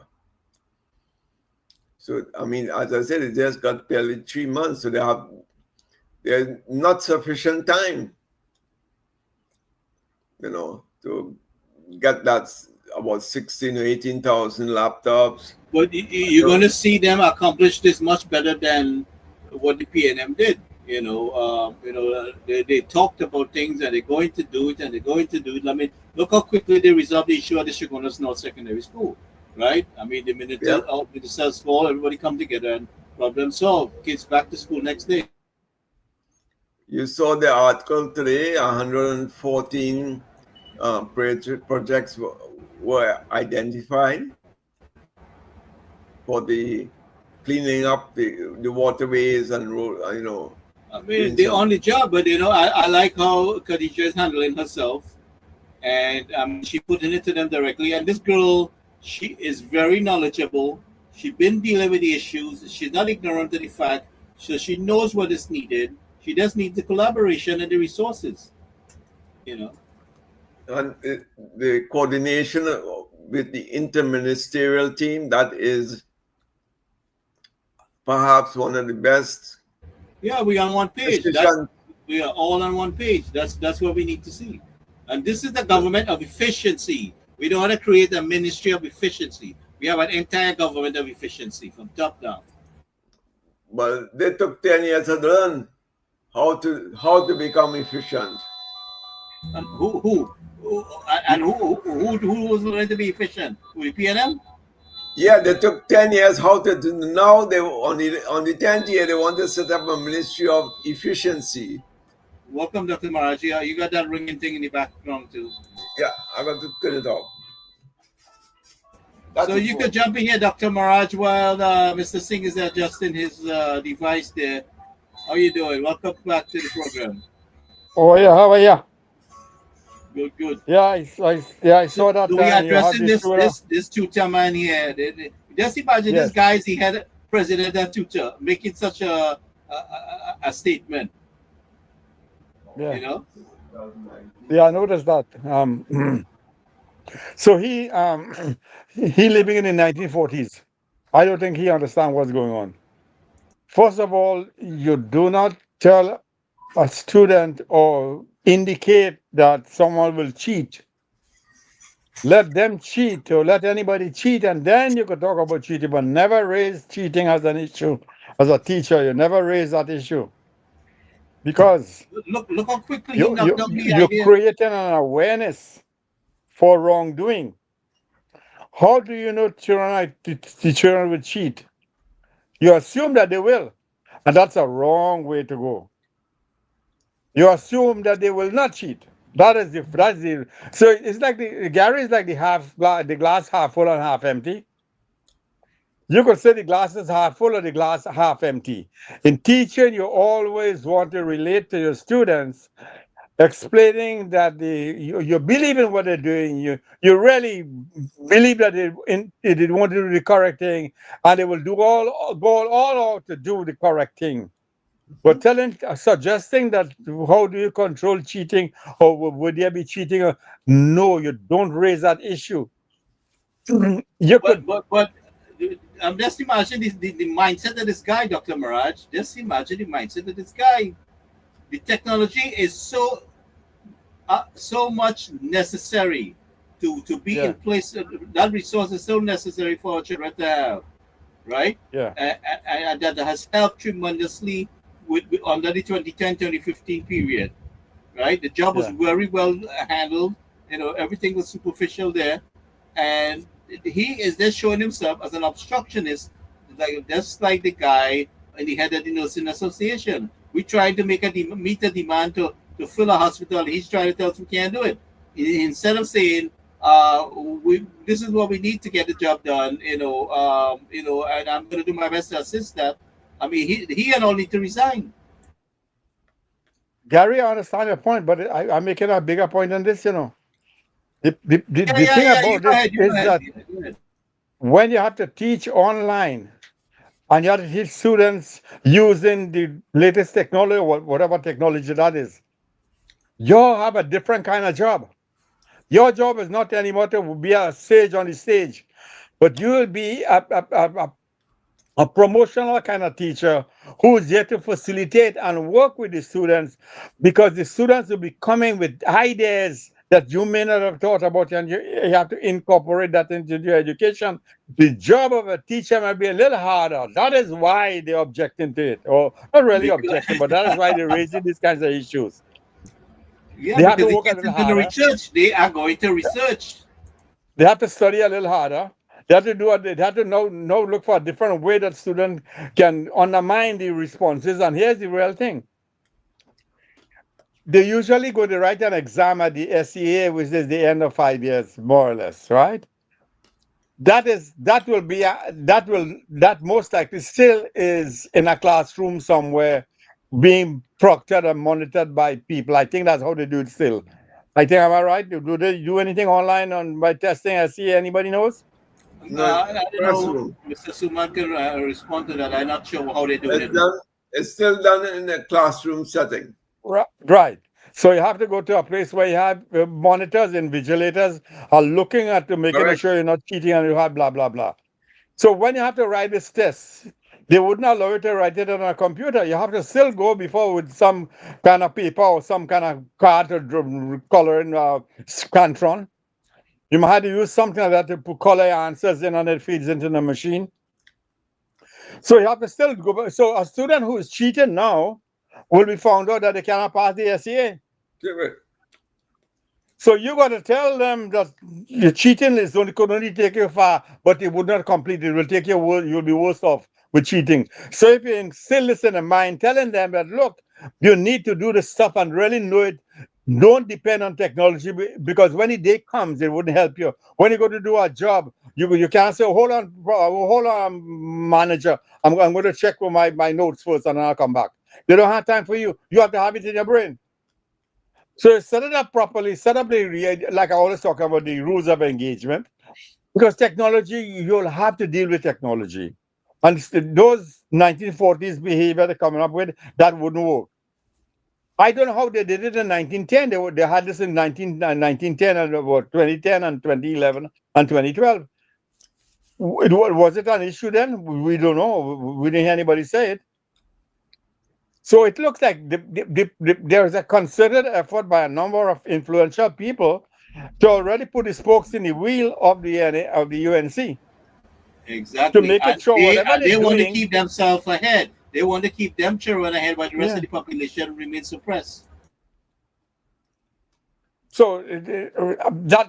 So I mean, as I said, it just got barely 3 months, so there's not sufficient time, to get that about 16 or 18,000 laptops. But you're going to see them accomplish this much better than what the PNM did. They talked about things and they're going to do it and they're going to do it. I mean, look how quickly they resolved the issue at the Chaguanas North Secondary School, right? I mean, the minute the cells fall, everybody come together and problem solved. Kids back to school next day. You saw the article today. 114 projects were identified for the cleaning up the waterways and road. I mean, they're on the job, but I like how Khadija is handling herself, and she putting it to them directly. And this girl, she is very knowledgeable. She's been dealing with the issues. She's not ignorant of the fact, so she knows what is needed. She just needs the collaboration and the resources, And the coordination with the interministerial team, that is perhaps one of the best. Yeah, we're on one page. We are all on one page. That's what we need to see. And this is the government of efficiency. We don't want to create a ministry of efficiency. We have an entire government of efficiency from top down. Well, they took 10 years to learn how to become efficient. And who was going to be efficient? With PNM? Yeah, they took 10 years how to do. Now they on the 10th year they want to set up a ministry of efficiency. Welcome, Dr. Maraji. You got that ringing thing in the background too. Yeah, I got to turn it off. So you could jump in here, Dr. Maraj, while Mr. Singh is adjusting his device there. How you doing? Welcome back to the program. Oh yeah, how are you? Good. Yeah, I saw that. So we are addressing this tutor man here. Just imagine this guy is the head president and tutor making such a statement. Yeah. Yeah, I noticed that. So he living in the 1940s. I don't think he understands what's going on. First of all, you do not tell a student or indicate that someone will cheat. Let them cheat or let anybody cheat, and then you could talk about cheating, but never raise cheating as an issue. As a teacher, you never raise that issue. Because look how quickly you're creating an awareness for wrongdoing. How do you know the children will cheat? You assume that they will, and that's a wrong way to go. You assume that they will not cheat. That's the so it's like Gary is like the glass half full and half empty. You could say the glass is half full or the glass half empty. In teaching, you always want to relate to your students, explaining that you believe in what they're doing. You really believe that they want to do the correct thing, and they will go all out to do the correct thing. But suggesting that how do you control cheating, or would there be cheating? No, you don't raise that issue. But just imagine the mindset of this guy, Dr. Mirage. Just imagine the mindset of this guy. The technology is so much necessary to be in Yeah, place. That resource is so necessary for our children to have, right? yeah, And that has helped tremendously with under the 2010-2015 period, right? The job was yeah. very well handled. Everything was superficial there, and he is just showing himself as an obstructionist, like just like the guy in the head of the nursing association. We tried to meet a demand to fill a hospital. He's trying to tell us we can't do it. Instead of saying, this is what we need to get the job done, and I'm going to do my best to assist that. I mean, he and all need to resign. Gary, I understand your point, but I'm making a bigger point than this. Yeah, The yeah, thing yeah. You about go this ahead. You go is ahead. that Yeah, go ahead. when you have to teach online and you have to teach students using the latest technology, or whatever technology that is, you have a different kind of job. Your job is not anymore to be a sage on the stage, but you will be a promotional kind of teacher who is there to facilitate and work with the students, because the students will be coming with ideas that you may not have thought about, and you have to incorporate that into your education. The job of a teacher might be a little harder. That is why they're objecting to it, or not really objecting, Because, but that is why they're raising these kinds of issues. yeah, They have to because the work a kids little is going to harder. research. They are going to research. They have to study a little harder. They have to they have to now look for a different way that student can undermine the responses. And here's the real thing. They usually go to write an exam at the SEA, which is the end of 5 years, more or less, right? That will be that most likely still is in a classroom somewhere, being proctored and monitored by people. I think that's how they do it still. I think, am I right? Do they do anything online on by testing SEA? Anybody knows? No, in I the don't know. classroom. Mr. Suman can respond to that. I'm not sure how they're doing It's it now. done. It's still done in a classroom setting. Right. So you have to go to a place where you have monitors and vigilators are looking at to making Correct. sure you're not cheating and you have blah blah blah. So when you have to write this test, they wouldn't allow you to write it on a computer. You have to still go before with some kind of paper or some kind of card or coloring scantron. You might have to use something like that to put color your answers in and it feeds into the machine. So you have to still go. So a student who is cheating now will be found out that they cannot pass the SEA. Correct. So you got to tell them that your cheating could only take you far, but it would not complete. It will take you. You'll be worse off with cheating. So if you still listen in mind, telling them that look, you need to do the stuff and really know it. Don't depend on technology, because when the day comes, it wouldn't help you. When you go to do a job, you can't say, hold on, manager. I'm going to check with my notes first, and then I'll come back. They don't have time for you. You have to have it in your brain. So set it up properly, set up like I always talk about the rules of engagement, because technology, you'll have to deal with technology. And those 1940s behavior they're coming up with, that wouldn't work. I don't know how they did it in 1910. They had this in 1910 and about 2010 and 2011 and 2012. Was it an issue then? We don't know. We didn't hear anybody say it. So it looks like there's a concerted effort by a number of influential people to already put the spokes in the wheel of the UNC to Exactly. make And it sure whatever they they're want to doing. keep themselves ahead. They want to keep them children ahead while the rest of Yeah. the population remains suppressed. So that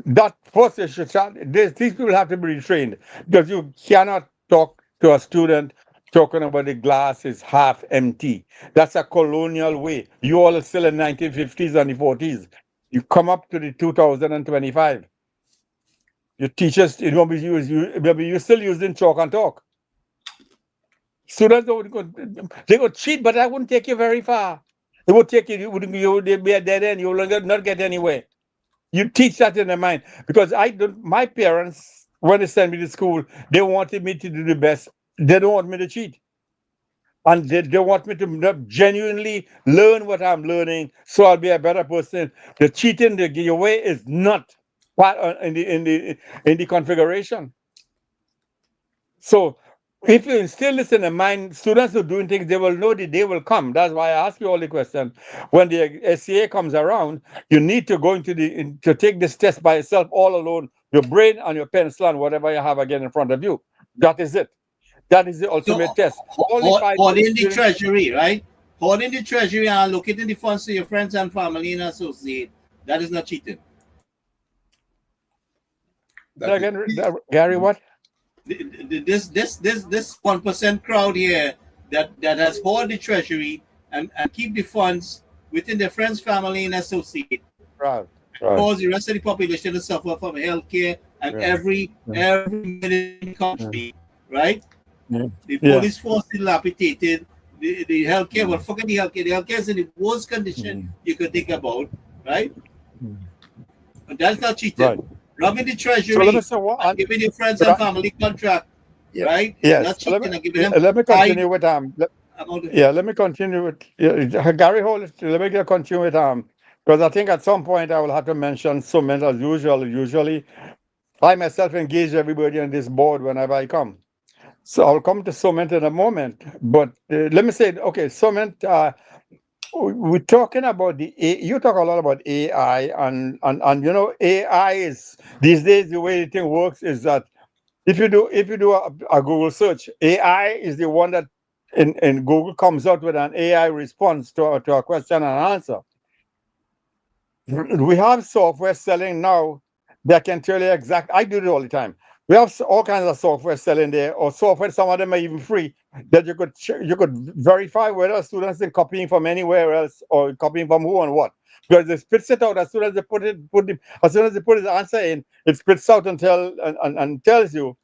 that first they should start. These people have to be retrained, because you cannot talk to a student talking about the glass is half empty. That's a colonial way. You all are still in 1950s and the 40s. You come up to the 2025. Your teachers, maybe you're still using chalk and talk. Students don't go, they would cheat, but that wouldn't take you very far. It would take you, would be a dead end. You will not get anywhere. You teach that in their mind, because my parents, when they sent me to school, they wanted me to do the best. They don't want me to cheat. And they want me to genuinely learn what I'm learning, so I'll be a better person. The cheating they give away is not part in the configuration. So if you instill this in the mind, students who are doing things, they will know the day will come. That's why I ask you all the question. When the SCA comes around, you need to go to take this test by yourself all alone, your brain and your pencil and whatever you have again in front of you. That is it. That is the So, ultimate test. Only 5 holding the students. treasury, right? Holding the treasury and allocating the funds to your friends and family and associate. That is not cheating. That is Again, Gary, what? This 1% crowd here that has hold the treasury and keep the funds within their friends, family, and associate, Right. cause the rest of the population to suffer from healthcare and Yeah. every minute in the country, right? Yeah. The Yeah. police force dilapidated, the healthcare, well, forget the healthcare. The healthcare is in the worst condition you could think about, right? And that's not cheating. Right. Robbing the So let treasury me say what. and giving your friends and family contract, Yeah. right? Yes. Not cheating and giving them Let me high continue with amount of let me continue with Gary. Hold it. Let me continue with because I think at some point I will have to mention Summit as usual. Usually, I myself engage everybody on this board whenever I come. So I'll come to Summit in a moment. But let me say, okay, Summit. We're talking about you talk a lot about AI and you know AI is these days the way the thing works is that if you do a Google search, AI is the one that in Google comes out with an AI response to a question and answer. We have software selling now that can tell you exact. I do it all the time. We have all kinds of software selling there, or software. Some of them are even free that you could verify whether a students are copying from anywhere else or copying from who and what. Because it spits it out as soon as they as soon as they put the answer in, it spits out and tells you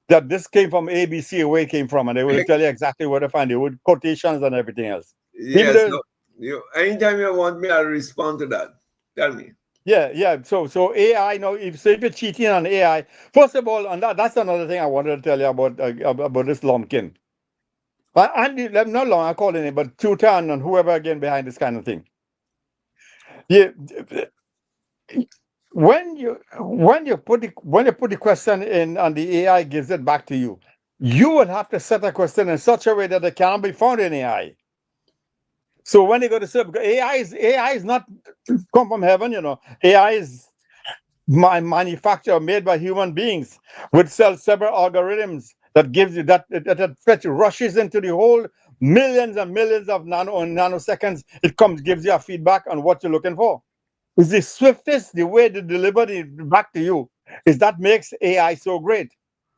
that this came from ABC, where it came from, and they will tell you exactly where to find it with quotations and everything else. Even yes. though, No, anytime you want me, I'll respond to that. Tell me. yeah. So AI, if you're cheating on AI, first of all, and that's another thing I wanted to tell you about this Lumpkin. Not long, I call it, but Tutan and whoever again behind this kind of thing. Yeah, when you put the question in and the AI gives it back to you, you will have to set a question in such a way that it cannot be found in AI. So when they go to serve, because AI is not come from heaven, AI is manufactured, made by human beings with several algorithms that gives you that fetch rushes into the whole millions and millions of nanoseconds. It gives you a feedback on what you're looking for. It's the swiftest, the way they deliver it back to you is that makes AI so great.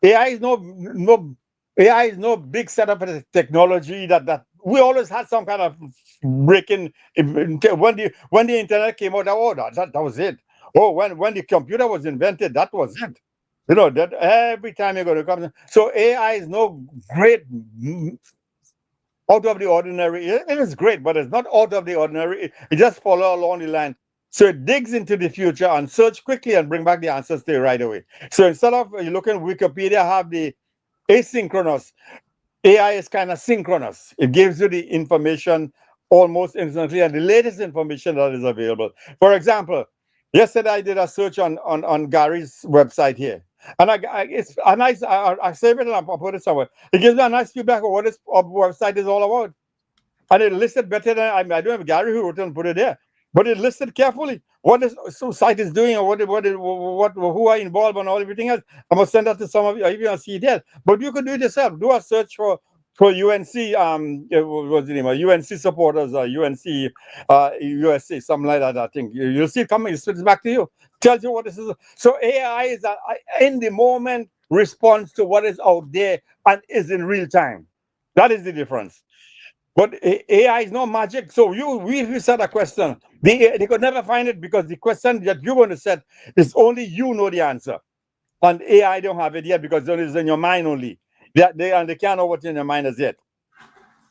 AI is no AI is no big setup of technology that we always had some kind of breaking when the internet came out. Oh, that was it. Oh, when the computer was invented, that was it. That every time you're going to come. So AI is no great out of the ordinary. It is great, but it's not out of the ordinary. It just follow along the line. So it digs into the future and search quickly and bring back the answers to you right away. So instead of you looking at Wikipedia, have the asynchronous. AI is kind of synchronous. It gives you the information almost instantly and the latest information that is available. For example, yesterday I did a search on Gary's website here. And it's a nice, I save it and I put it somewhere. It gives me a nice feedback of what this website is all about. And it listed better than I don't have Gary who wrote it and put it there, but it listed carefully what this site is doing or what who are involved and all everything else. I must send that to some of you if you don't see it yet. But you could do it yourself. Do a search for UNC what's the name? UNC supporters or UNC USA, something like that. I think you'll see it coming. It switches back to you. Tells you what this is. So AI is in the moment response to what is out there and is in real time. That is the difference. But AI is no magic. So if you set a question, they could never find it because the question that you're going to set is only you know the answer. And AI don't have it yet because it is in your mind only. They can't know what's in your mind as yet.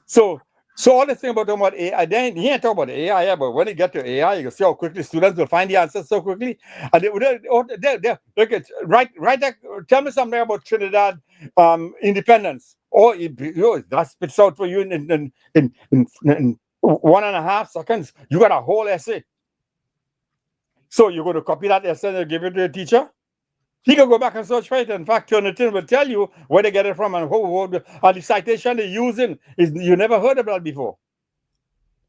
So all this thing about AI, then he ain't talk about AI, yeah, but when you get to AI, you can see how quickly students will find the answers so quickly. And they look at right there, tell me something about Trinidad independence. Or that spits out for you in 1.5 seconds. You got a whole essay. So you're going to copy that essay and give it to the teacher? He can go back and search for it. In fact, Turnitin will tell you where they get it from and and the citation they're using is you never heard of that before.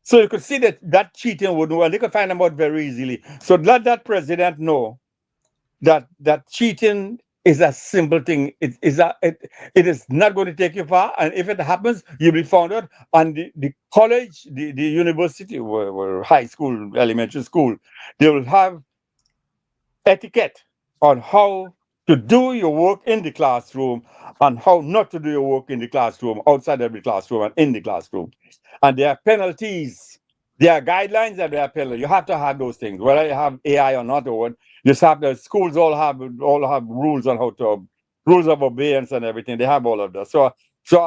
So you could see that cheating would well, they could find them out very easily. So let that president know that cheating is a simple thing. It is not going to take you far, and if it happens, you'll be found out. And the college, the university, or high school, elementary school, they will have etiquette on how to do your work in the classroom and how not to do your work in the classroom, outside of the classroom and in the classroom. And there are penalties. There are guidelines and there are penalties. You have to have those things, whether you have AI or not, or you just have the schools all have rules on how to rules of obedience and everything. They have all of that. So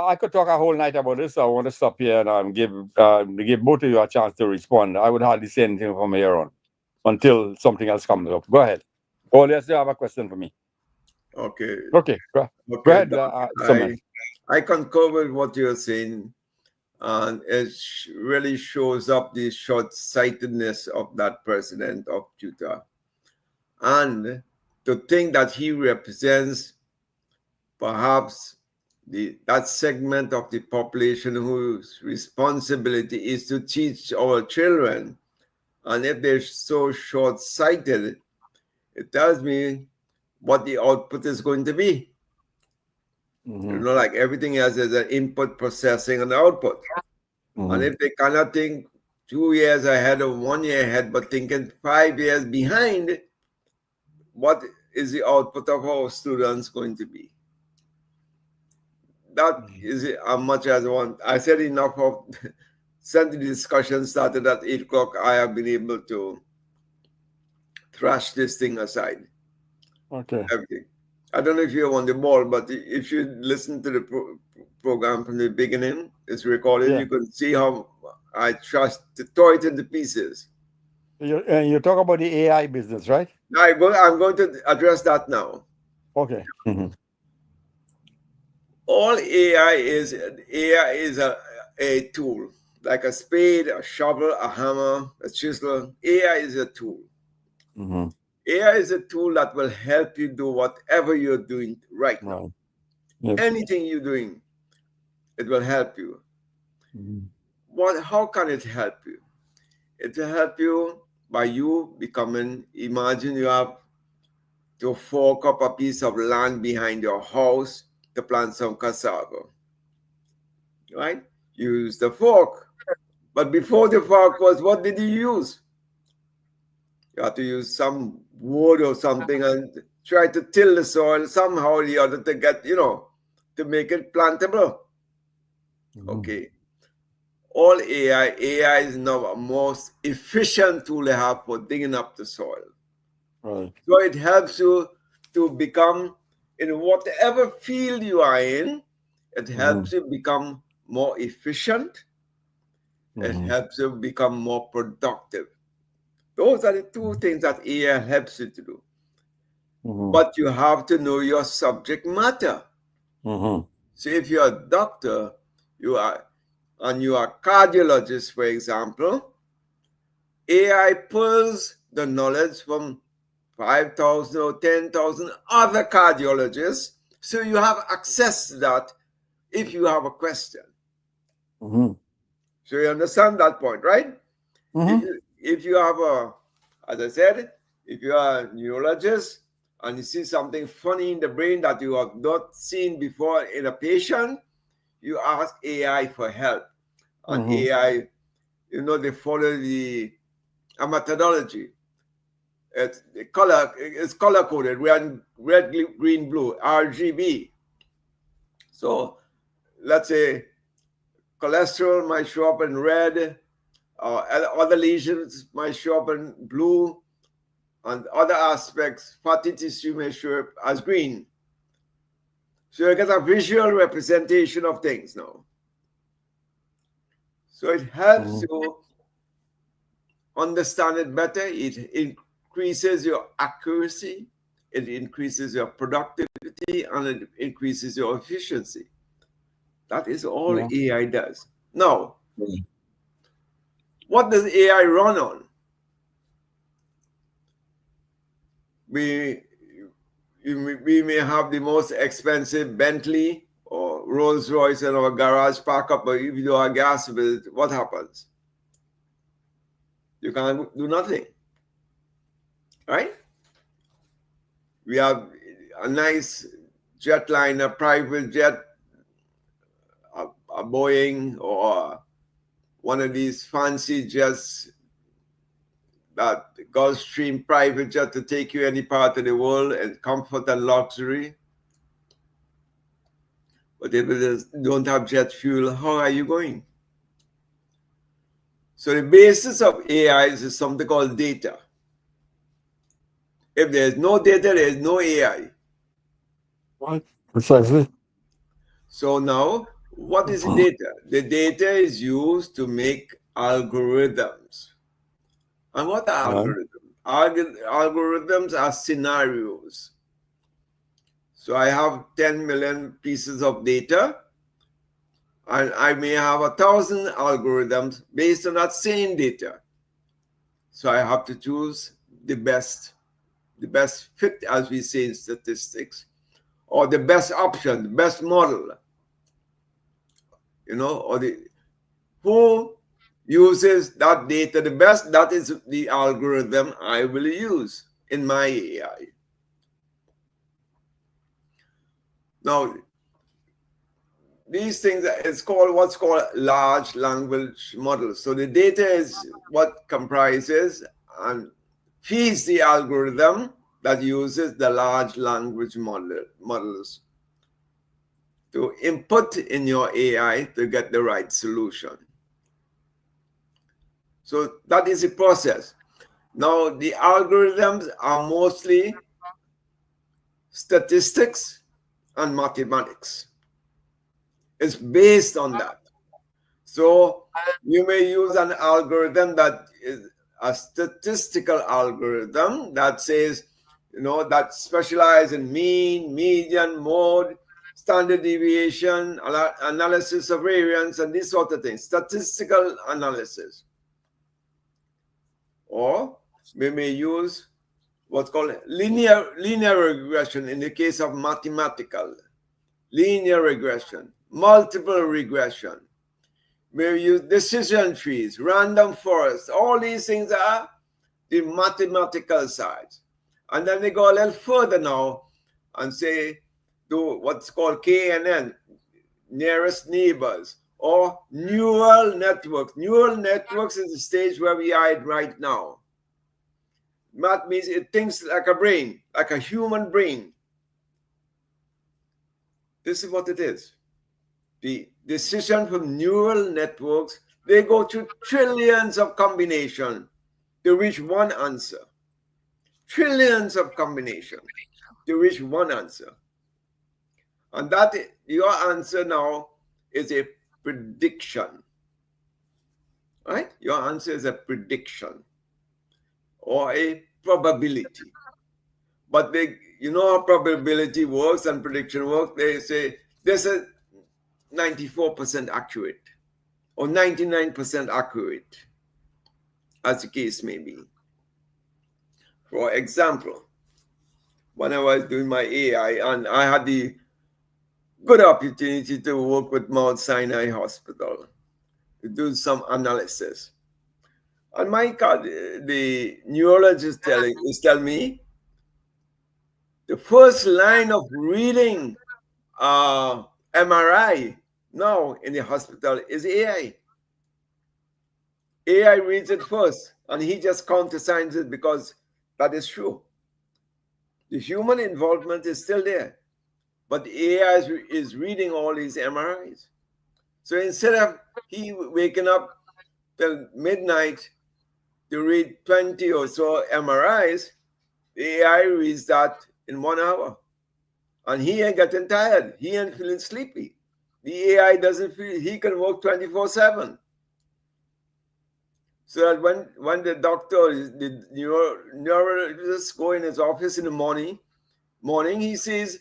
I could talk a whole night about this. So I want to stop here and give both of you a chance to respond. I would hardly say anything from here on until something else comes up. Go ahead. Oh, yes, you have a question for me. Okay. Okay, go ahead. I concur with what you're saying, and it really shows up the short-sightedness of that president of Utah, and to think that he represents perhaps that segment of the population whose responsibility is to teach our children, and if they're so short-sighted, it tells me what the output is going to be. You know, like everything else, there's an input, processing, and output. And if they cannot think 2 years ahead or 1 year ahead, but thinking 5 years behind, what is the output of our students going to be? That is how much as I want. I said enough of since the discussion started at 8 o'clock. I have been able to thrash this thing aside. Okay. Everything. I don't know if you're on the ball, but if you listen to the program from the beginning, it's recorded. You can see how I tore it into pieces. You talk about the AI business, right? I'm going to address that now. Okay. All AI is a tool, like a spade, a shovel, a hammer, a chisel. AI is a tool. AI is a tool that will help you do whatever you're doing right now. Yes. Anything you're doing, it will help you. How can it help you? It will help you by you imagine you have to fork up a piece of land behind your house to plant some cassava. Right? You use the fork. But before the fork was, what did you use? You have to use some wood or something and try to till the soil somehow or the other to get, to make it plantable. Okay. All AI is now a most efficient tool to have for digging up the soil. Right. So it helps you to become, in whatever field you are in, it helps you become more efficient. It helps you become more productive. Those are the two things that AI helps you to do. But you have to know your subject matter. So if you're a doctor, you are a cardiologist, for example, AI pulls the knowledge from 5,000 or 10,000 other cardiologists. So you have access to that if you have a question. So you understand that point, right? If you have as I said, if you are a neurologist and you see something funny in the brain that you have not seen before in a patient, you ask AI for help. And AI, they follow a methodology. It's color coded, red, green, blue, RGB. So let's say cholesterol might show up in red, other lesions might show up in blue, and other aspects, fatty tissue may show up as green. So you get a visual representation of things now. So it helps you understand it better. It increases your accuracy, it increases your productivity, and it increases your efficiency. That is all AI does. Now, what does AI run on? we may have the most expensive Bentley or Rolls Royce in our garage park up, but if you do a gas bill, what happens? You can't do nothing, right? We have a nice jetliner, private jet, a Boeing or one of these fancy jets, that Gulfstream private jet to take you any part of the world in comfort and luxury. But if you don't have jet fuel, how are you going? So the basis of AI is something called data. If there's no data, there's no AI. Right. Precisely. So now, what is the data? The data is used to make algorithms. And what are algorithms? Algorithms are scenarios. So I have 10 million pieces of data, and I may have 1,000 algorithms based on that same data. So I have to choose the best fit, as we say in statistics, or the best option, the best model, or who uses that data the best. That is the algorithm I will use in my AI. Now, these things is called what's called large language models. So the data is what comprises and feeds the algorithm that uses the large language models to input in your AI to get the right solution. So that is the process. Now, the algorithms are mostly statistics and mathematics. It's based on that. So you may use an algorithm that is a statistical algorithm that says, that specializes in mean, median, mode, standard deviation, analysis of variance, and these sort of things, statistical analysis. Or we may use what's called linear regression in the case of mathematical, linear regression, multiple regression. We use decision trees, random forests. All these things are the mathematical side. And then they go a little further now and say, do what's called KNN, nearest neighbors, or neural networks. Neural networks is the stage where we are at right now. Math means it thinks like a brain, like a human brain. This is what it is. The decision from neural networks, they go through trillions of combinations to reach one answer. Trillions of combinations to reach one answer. And that your answer now is a prediction. Right? Your answer is a prediction or a probability. But how probability works and prediction works. They say this is 94% accurate or 99% accurate, as the case may be. For example, when I was doing my AI, and I had the good opportunity to work with Mount Sinai Hospital to do some analysis. And the neurologist telling me the first line of reading MRI now in the hospital is AI. AI reads it first, and he just countersigns it because that is true. The human involvement is still there, but the AI is reading all these MRIs. So instead of he waking up till midnight to read 20 or so MRIs, the AI reads that in 1 hour. And he ain't getting tired. He ain't feeling sleepy. The AI doesn't feel, he can work 24/7. So that when the doctor, the neurologist go in his office in the morning, he sees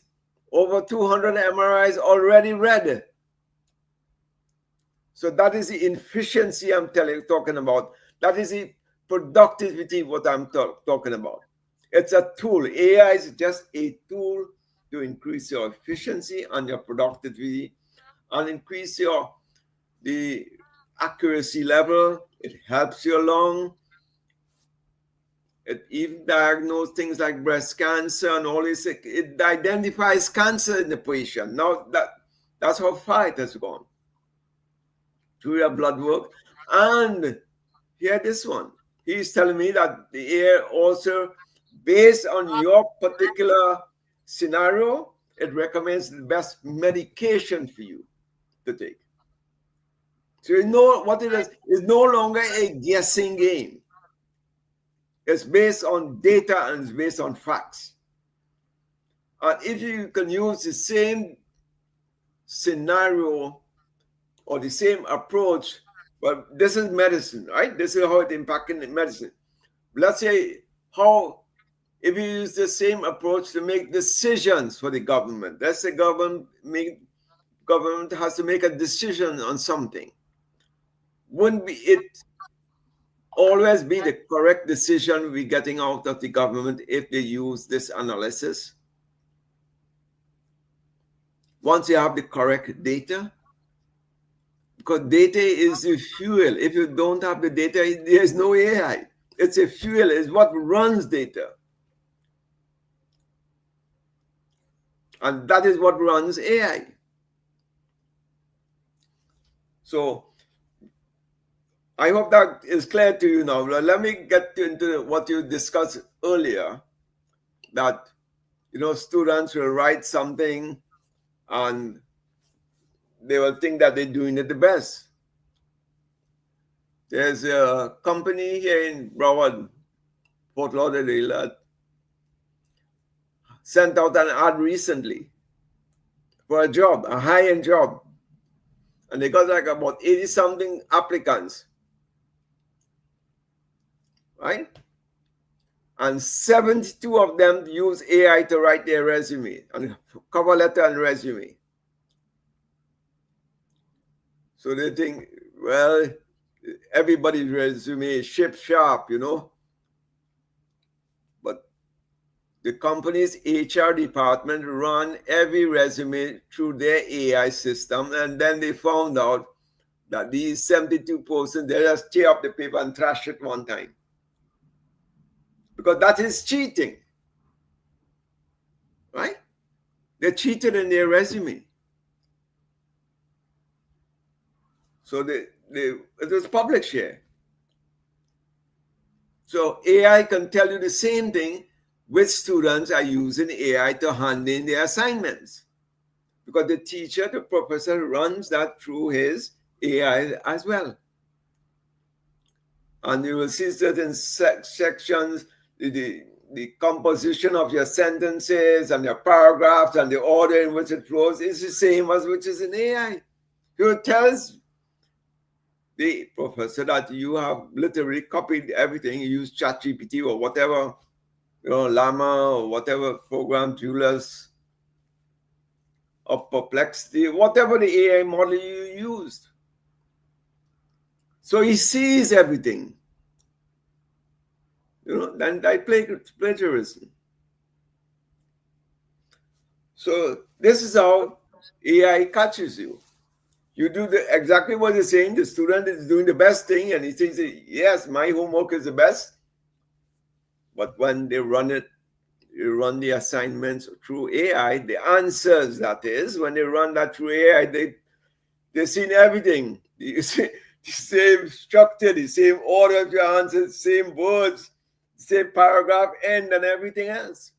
over 200 MRIs already read. So that is the efficiency I'm talking about. That is the productivity what I'm talking about. It's a tool. AI is just a tool to increase your efficiency and your productivity and increase the accuracy level. It helps you along. It even diagnoses things like breast cancer and all this. It identifies cancer in the patient. Now that's how far it has gone through your blood work. And here, this one, he's telling me that the AI also, based on your particular scenario, it recommends the best medication for you to take. So you know what it is. It's no longer a guessing game. It's based on data and it's based on facts. And if you can use the same scenario or the same approach, but this is medicine, right? This is how it impacts medicine. Let's say if you use the same approach to make decisions for the government. Let's say government has to make a decision on something. Wouldn't it always be the correct decision we're getting out of the government if they use this analysis? Once you have the correct data, because data is the fuel. If you don't have the data, there's no AI. It's a fuel, it's what runs data. And that is what runs AI. So I hope that is clear to you now. Let me get into what you discussed earlier, that students will write something and they will think that they're doing it the best. There's a company here in Broward, Fort Lauderdale, that sent out an ad recently for a job, a high-end job. And they got like about 80-something applicants, right? And 72 of them use AI to write their resume, and cover letter and resume. So they think, well, everybody's resume is ship sharp, But the company's HR department run every resume through their AI system, and then they found out that these 72 persons, they just tear up the paper and trash it one time. Because that is cheating, right? They cheated in their resume. So it was public share. So AI can tell you the same thing which students are using AI to hand in their assignments. Because the teacher, the professor, runs that through his AI as well. And you will see certain sections, the composition of your sentences and your paragraphs and the order in which it flows is the same as which is in AI. It tells the professor that you have literally copied everything. You use ChatGPT or whatever, Llama or whatever program, Julius or Perplexity, whatever the AI model you used. So he sees everything. Then I plagiarism. So this is how AI catches you. You do exactly what you're saying. The student is doing the best thing, and he thinks, yes, my homework is the best. But when they run the assignments through AI, the answers, that is, when they run that through AI, they've seen everything. The same structure, the same order of your answers, same words, same paragraph end, and everything else.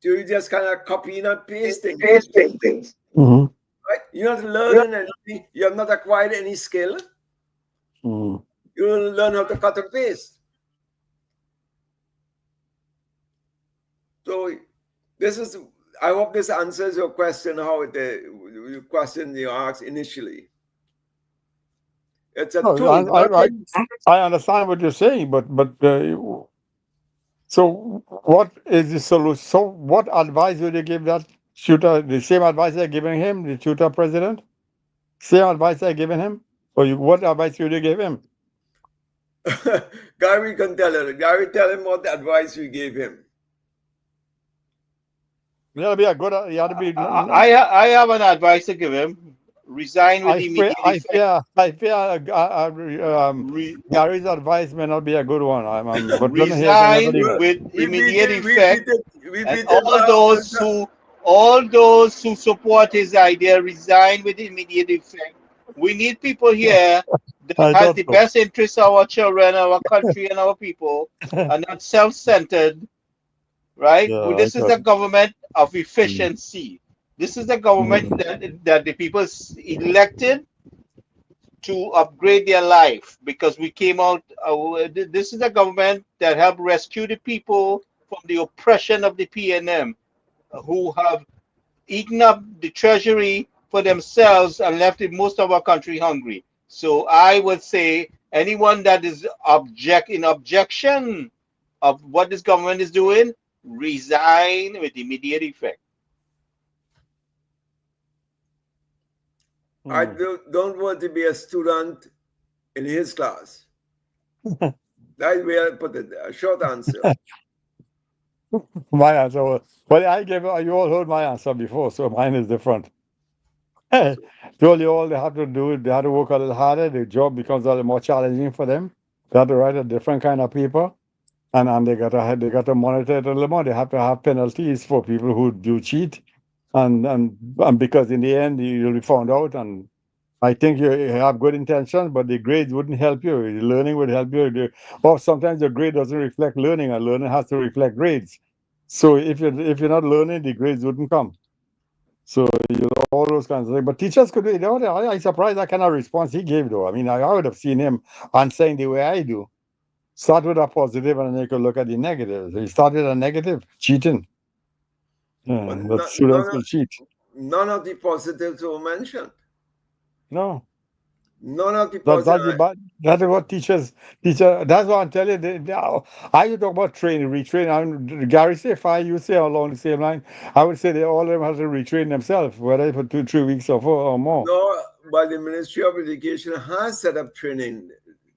So you just kind of copying and pasting things. Mm-hmm. Right? You're not learning anything. You have not acquired any skill. Mm-hmm. You will learn how to cut and paste. So I hope this answers your question, your question you asked initially. It's a tool. I understand what you're saying, but so what is the solution? So what advice would you give that tutor? The same advice they're giving him, the tutor president? Same advice they're giving him? Or what advice would you give him? Gary can tell him. Gary, tell him what advice you gave him. That'll be a good. You ought to be. I have an advice to give him. Resign with immediate effect. I fear. Re- Gary's advice may not be a good one. But let me hear resign it. with We beat immediate it, we effect. beat it, we And beat it all those who support his idea resign with immediate effect. We need people here that I has thought the so. best interests of our children, our country, and our people, and not self-centered. Right? Yeah, This I is thought. a government of efficiency. This is the government that the people elected to upgrade their life because we came out. This is a government that helped rescue the people from the oppression of the PNM, who have eaten up the treasury for themselves and left most of our country hungry. So I would say anyone that is in objection of what this government is doing, resign with immediate effect. I don't want to be a student in his class. That's where I put it. A short answer. My answer was, well, I gave you all heard my answer before, so mine is different. Told you all they have to do, they have to work a little harder. The job becomes a little more challenging for them. They have to write a different kind of paper, and they got to monitor it a little more. They have to have penalties for people who do cheat, and because in the end you'll be found out. And I think you have good intentions, but the grades wouldn't help you. The learning would help you. Or sometimes your grade doesn't reflect learning, and learning has to reflect grades. So if you're not learning, the grades wouldn't come. So all those kinds of things. But teachers could do it. I'm surprised that kind of response he gave, though. I mean, I would have seen him answering the way I do. Start with a positive, and then you could look at the negatives. He started a negative, cheating. Yeah, that students will cheat. None of the positives were mentioned. No. None of the positives. That's what teachers. That's what I'm telling you. I talk about training, retraining. Gary say 5, you say along the same line. I would say they all of them have to retrain themselves, whether for 2-3 weeks or 4 or more. No, but the Ministry of Education has set up training.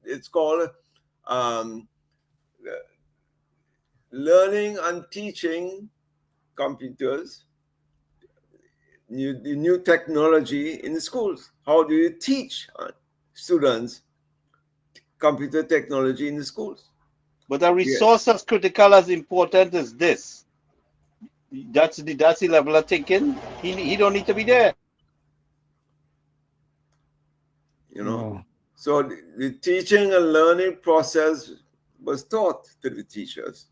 It's called learning and teaching computers, new technology in the schools. How do you teach students computer technology in the schools? But a resource as critical as important as this, that's the level of thinking. He don't need to be there. So the teaching and learning process was taught to the teachers.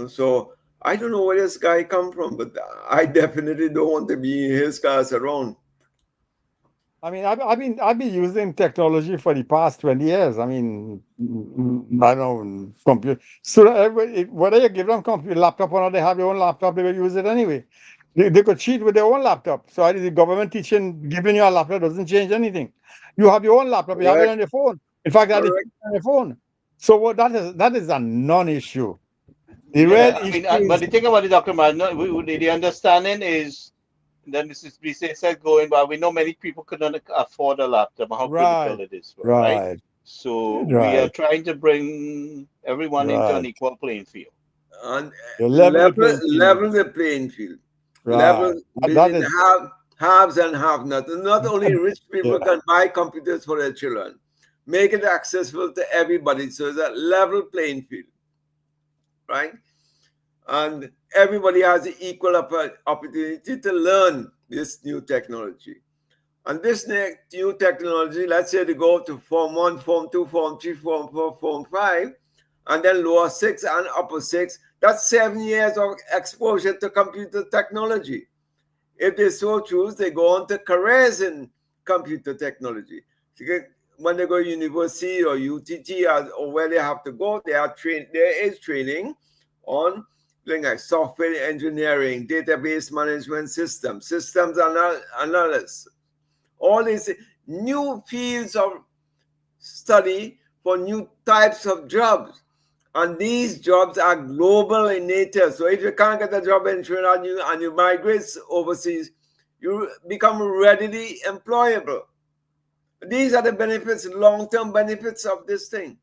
So I don't know where this guy come from, but I definitely don't want to be in his class around. I mean, I've been using technology for the past 20 years. I mean, I don't computer. So whether you give them computer laptop or not, they have their own laptop. They will use it anyway. They could cheat with their own laptop. So the government giving you a laptop doesn't change anything. You have your own laptop. You have it on your phone. In fact, that is on your phone. So that is a non-issue. But the thing about it, Dr. Man, the understanding is, then this is going, but we know many people cannot afford a laptop, how critical it is. Right? So we are trying to bring everyone into an equal playing field. And level the playing field. Level between haves and have-nots. Not only rich people can buy computers for their children. Make it accessible to everybody. So it's a level playing field. Right? And everybody has the equal opportunity to learn this new technology. And this new technology, let's say they go to Form 1, Form 2, Form 3, Form 4, Form 5, and then lower 6 and upper 6, that's 7 years of exposure to computer technology. If they so choose, they go on to careers in computer technology. When they go to university or UTT or where they have to go, there is training on like software engineering, database management systems analysis, all these new fields of study for new types of jobs. And these jobs are global in nature. So if you can't get a job in Trinidad and you migrate overseas, you become readily employable. These are the benefits, long-term benefits of this thing.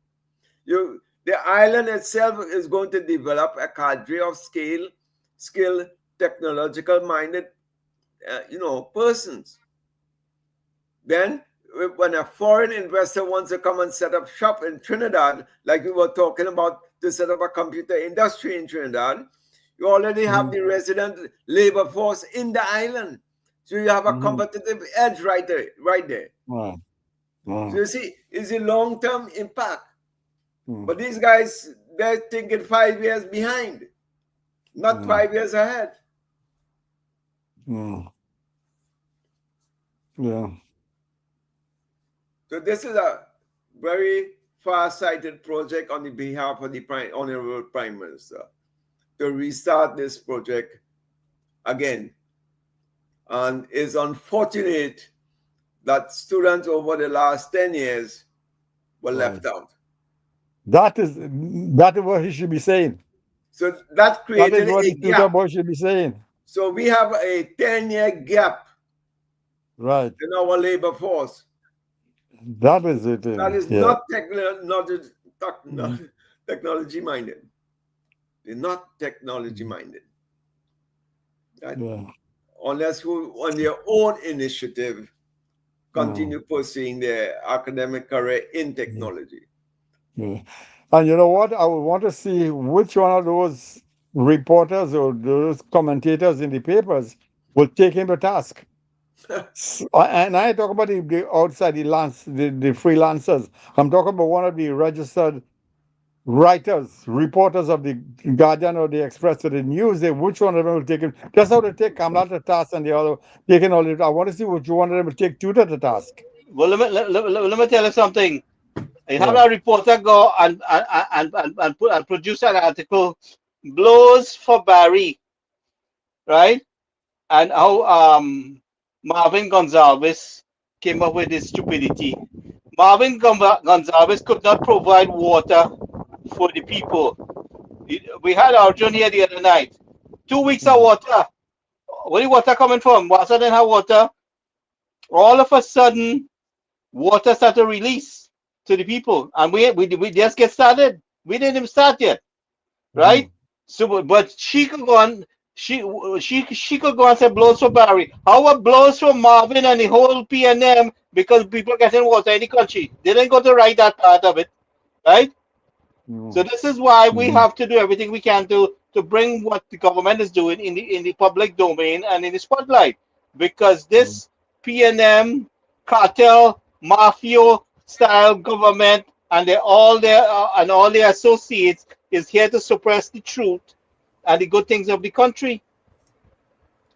The island itself is going to develop a cadre of skilled, technological-minded, persons. Then, when a foreign investor wants to come and set up shop in Trinidad, like we were talking about, to set up a computer industry in Trinidad, you already have the resident labor force in the island. So you have a competitive edge right there. Wow. So you see, it's a long-term impact. But these guys, they're thinking 5 years behind, not 5 years ahead. Yeah. So this is a very far-sighted project on the behalf of the Honorable Prime Minister to restart this project again. And it's unfortunate that students over the last 10 years were left out. That is what he should be saying. So that created That is what a the tutor gap. boy should be saying. So we have a 10-year gap Right. in our labor force. That is it. That is not technology minded. They're not technology minded. Right? Yeah. Unless who, on their own initiative, continue pursuing their academic career in technology. Yeah. And you know what? I would want to see which one of those reporters or those commentators in the papers will take him to task. And I talk about the outside, the freelancers. I'm talking about one of the registered writers, reporters of the Guardian or the Express or the News. Which one of them will take him? That's how they take Kamla to task and the other taking all it. I want to see which one of them will take Tutor to task. Well, let me tell you something. I have a reporter go and produce an article, blows for Barry, right? And how Marvin Gonzalez came up with this stupidity. Marvin Gonzalez could not provide water for the people. We had our journey here the other night. 2 weeks of water. Where the water coming from? Wasa didn't have water. All of a sudden, water started to release to the people, and we just get started. We didn't even start yet, right? So, but she could go on. She could go and say blows for Barry. How about blows for Marvin and the whole PNM because people getting water in the country? They didn't go to write that part of it, right? So this is why we have to do everything we can to bring what the government is doing in the public domain and in the spotlight, because this PNM cartel mafia style government and all their associates is here to suppress the truth and the good things of the country.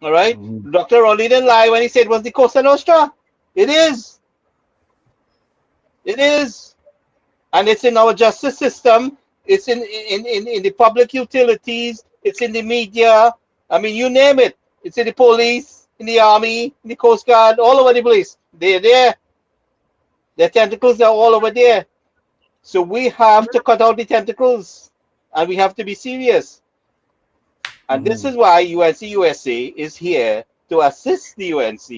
All right. Dr. Rowley didn't lie when he said it was the Cosa Nostra. It is. It is. And it's in our justice system. It's in the public utilities. It's in the media. I mean, you name it. It's in the police, in the army, in the Coast Guard, all over the place. They're there. Their tentacles are all over there. So we have to cut out the tentacles, and we have to be serious. And this is why UNC USA is here to assist the UNC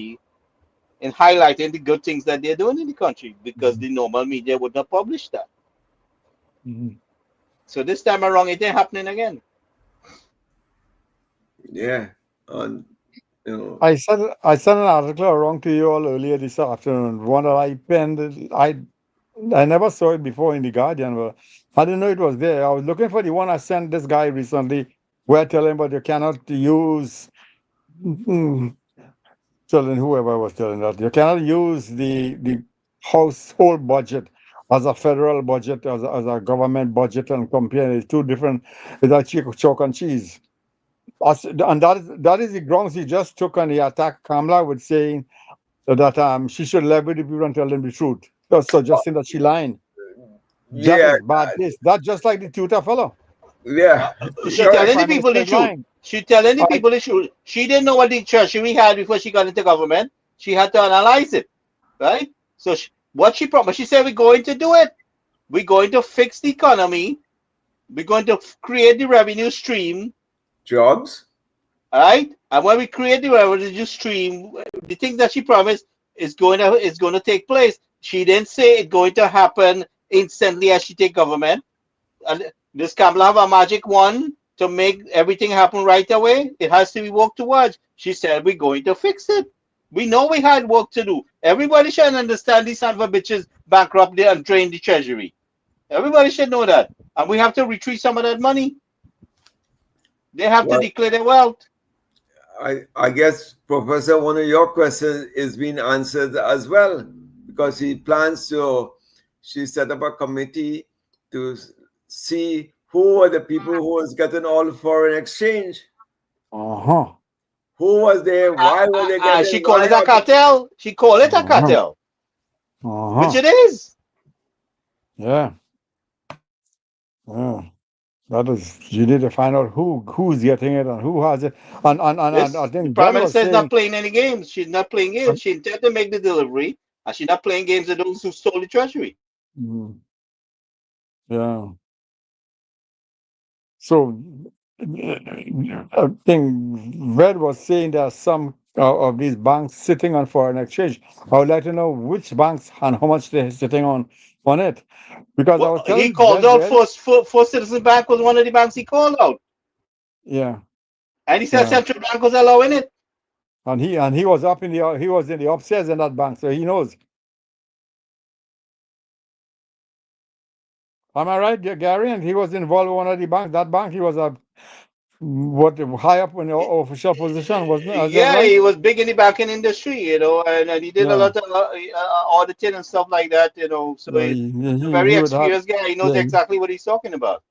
in highlighting the good things that they're doing in the country, because the normal media would not publish that. So this time around, it ain't happening again. Yeah. And I sent an article around to you all earlier this afternoon. One that I penned. I never saw it before in the Guardian, but I didn't know it was there. I was looking for the one I sent this guy recently, where I tell him, but you cannot use. Telling whoever I was telling that you cannot use the household budget as a federal budget, as a government budget, and compare it. Two different. It's like chalk and cheese. And that is the grounds he just took on the attack Kamla with saying that she should level the people and tell them the truth. Just suggesting that she lying. That is bad taste. That's just like the tutor fellow. Yeah. She telling the people the truth. She telling the people the truth. She didn't know what the treasury had before she got into government. She had to analyze it, right? So what she promised, she said, we're going to do it. We're going to fix the economy. We're going to create the revenue stream. Jobs. All right. And when we create the revenue stream, the things that she promised is going to take place. She didn't say it's going to happen instantly as she take government. And does Kamala have a magic wand to make everything happen right away? It has to be worked towards. She said we're going to fix it. We know we had work to do. Everybody should understand these son of a bitches bankrupt and drain the treasury. Everybody should know that. And we have to retrieve some of that money. They have to Well, declare their wealth. I guess, Professor, one of your questions is being answered as well, because he plans to, she set up a committee to see who were the people who was getting all foreign exchange. Uh-huh. Who was there? Why were they getting? She call it a cartel. She call it a cartel, Uh-huh. which it is. Yeah. Yeah. That is, you need to find out who's getting it and who has it. And Yes, I the think prime Brad was minister is not saying, playing any games. She's not playing games. She intended to make the delivery, and she's not playing games with those who stole the treasury. yeah. So I think Red was saying there are some of these banks sitting on foreign exchange. I would like to know which banks and how much they're sitting on it. Because I was Well, he telling called out Red, First Citizen Bank was one of the banks he called out, yeah, and he said yeah. central bank was allowing it. And he was up in the he was in the upstairs in that bank, so he knows. Am I right, Gary? And he was involved in one of the banks. That bank, he was a high up in the official position, wasn't it? Is that Yeah, right? he was big in the banking industry, and he did a Yeah. lot of auditing and stuff like that, So Yeah, he's a very he would have. experienced guy. He knows Yeah, exactly what he's talking about.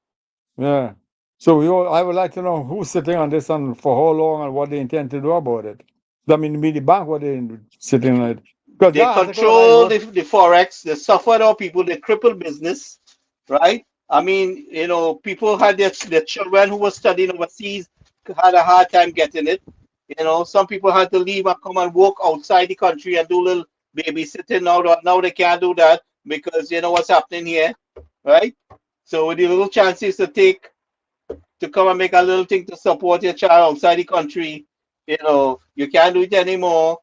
yeah. So I would like to know who's sitting on this and for how long and what they intend to do about it. I mean, the bank, what they sitting on it. Because They that article that I control wrote, the forex. They suffered our people. They crippled business, right? I mean, people had their children who were studying overseas had a hard time getting it. Some people had to leave and come and work outside the country and do little babysitting. Now they can't do that because you know what's happening here, right? So with the little chances to come and make a little thing to support your child outside the country, you can't do it anymore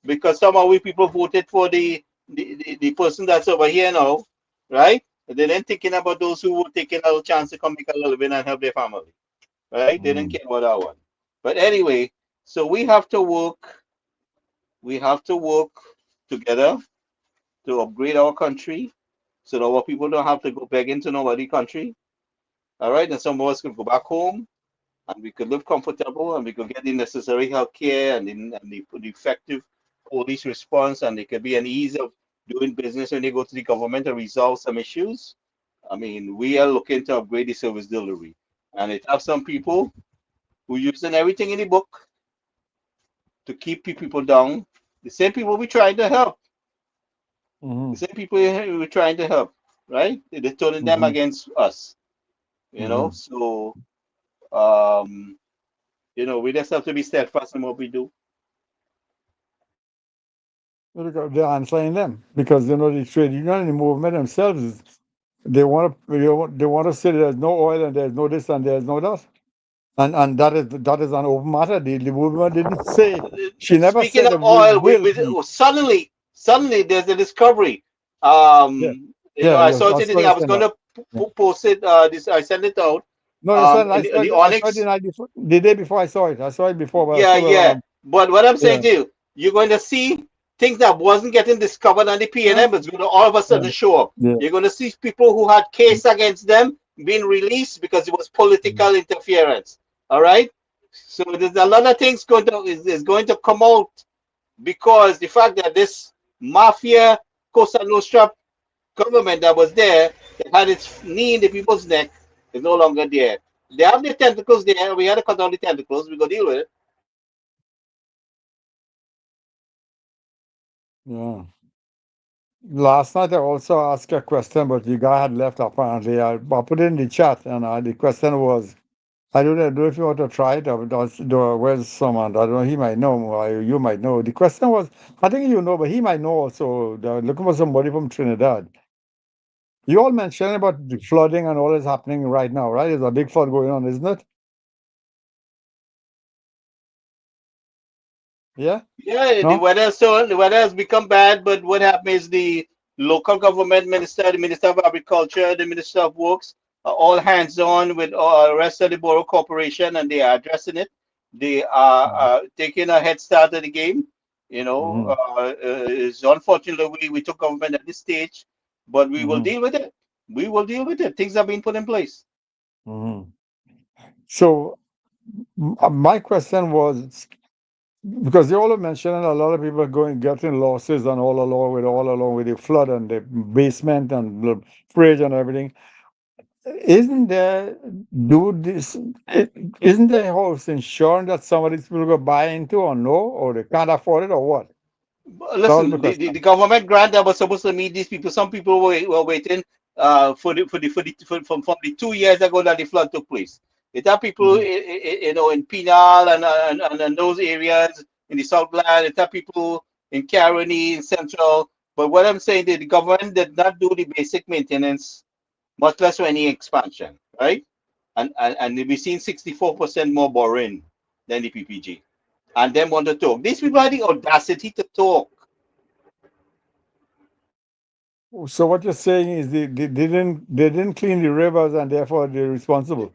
because some of we people voted for the person that's over here now, right? They didn't thinking about those who were taking a little chance to come make a little bit and help their family, right? They didn't care about that one. But anyway, so we have to work. We have to work together to upgrade our country so that our people don't have to go begging to nobody country. All right, and some of us can go back home and we could live comfortable and we could get the necessary health care and the effective police response, and there could be an ease of doing business when they go to the government and resolve some issues. I mean, we are looking to upgrade the service delivery, and it have some people who using everything in the book to keep people down. The same people we trying to help. The same people we're trying to help, right? They're turning them against us. So we just have to be steadfast in what we do. they're answering them because the trade union and the movement themselves, they want to say there's no oil and there's no this and there's no that. And that is an open matter. The movement didn't say, she never Speaking said of it oil, will be. suddenly there's a discovery. Yeah, I yes, saw I it saw today. you I was saying going that. to Yeah. post it. I sent it out. No, you said In the I saw it Onyx. the day before I saw it. I saw it before, but I Yeah, still yeah. But what I'm yeah, saying to you, you're going to see things that wasn't getting discovered on the yeah, PNM. It's going to all of a yeah, sudden show up. yeah. You're going to see people who had case against them being released because it was political interference. All right. So there's a lot of things is going to come out because the fact that this mafia Cosa Nostra government that was there, that had its knee in the people's neck, is no longer there. They have the tentacles there. We had to cut down the tentacles. We go deal with it. Yeah. Last night I also asked a question, but the guy had left apparently. I put it in the chat, and the question was, I don't know if you want to try it. Where's someone? I don't know. He might know, or you might know. The question was, I think you know, but he might know also. They're looking for somebody from Trinidad. You all mentioned about the flooding and all that's happening right now, right? There's a big flood going on, isn't it? Yeah. Yeah, No. the weather has become bad, but what happened is the local government minister, the Minister of Agriculture, the Minister of Works, are all hands on with the rest of the borough corporation, and they are addressing it. They are taking a head start of the game. You know, Mm-hmm. it's unfortunate we took government at this stage, but we will Mm-hmm. deal with it. We will deal with it. Things are being put in place. Mm-hmm. So my question was, because you all mentioned a lot of people going getting losses and all along with the flood and the basement and the fridge and everything. Isn't there do this? Isn't there house insurance that some of these people go buy into or no, or they can't afford it or what? That was my Listen, the question. government grant that was supposed to meet these people. Some people were waiting from the 2 years ago that the flood took place. It had people Mhm. you know, in Penal and those areas in the Southland. It had people in Caroni, in Central. But what I'm saying, the government did not do the basic maintenance, much less any expansion, right? And we've seen 64% more borrowing than the PPG. And them want to talk. These people had the audacity to talk. So what you're saying is they didn't clean the rivers and therefore they're responsible.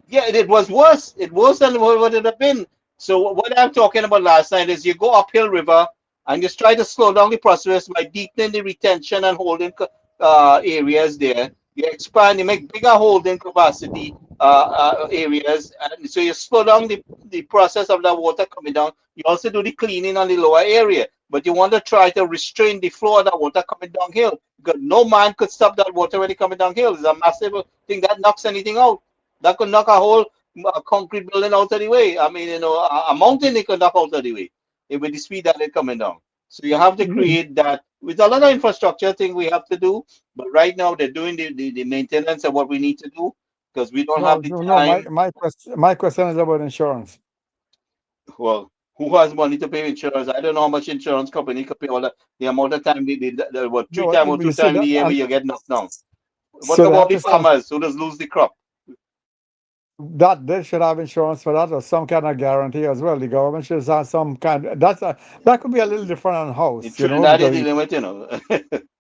Yeah, it was worse. It worse than what it had been. So what I'm talking about last night is you go uphill river and just try to slow down the process by deepening the retention and holding areas there. You expand, you make bigger holding capacity areas, and so you slow down the process of that water coming down. You also do the cleaning on the lower area, but you want to try to restrain the flow of that water coming downhill because no man could stop that water when it coming downhill. It's a massive thing that knocks anything out. That could knock a whole concrete building out of the way. I mean, you know, a mountain they could knock out of the way with the speed that it's coming down. So you have to Mhm. create that with a lot of infrastructure thing we have to do. But right now they're doing the maintenance of what we need to do because we don't No, have the no, no. My time. question is about insurance. Well, who has money to pay insurance? I don't know how much insurance company could pay all the amount of time what three No, time or you two see time in that, the year where you get knocked down. What so they about have the to start farmers who just lose the crop? that they should have insurance for that or some kind of guarantee as well. The government should have some kind. That could be a little different on In house, Trinidad they're dealing with, you know.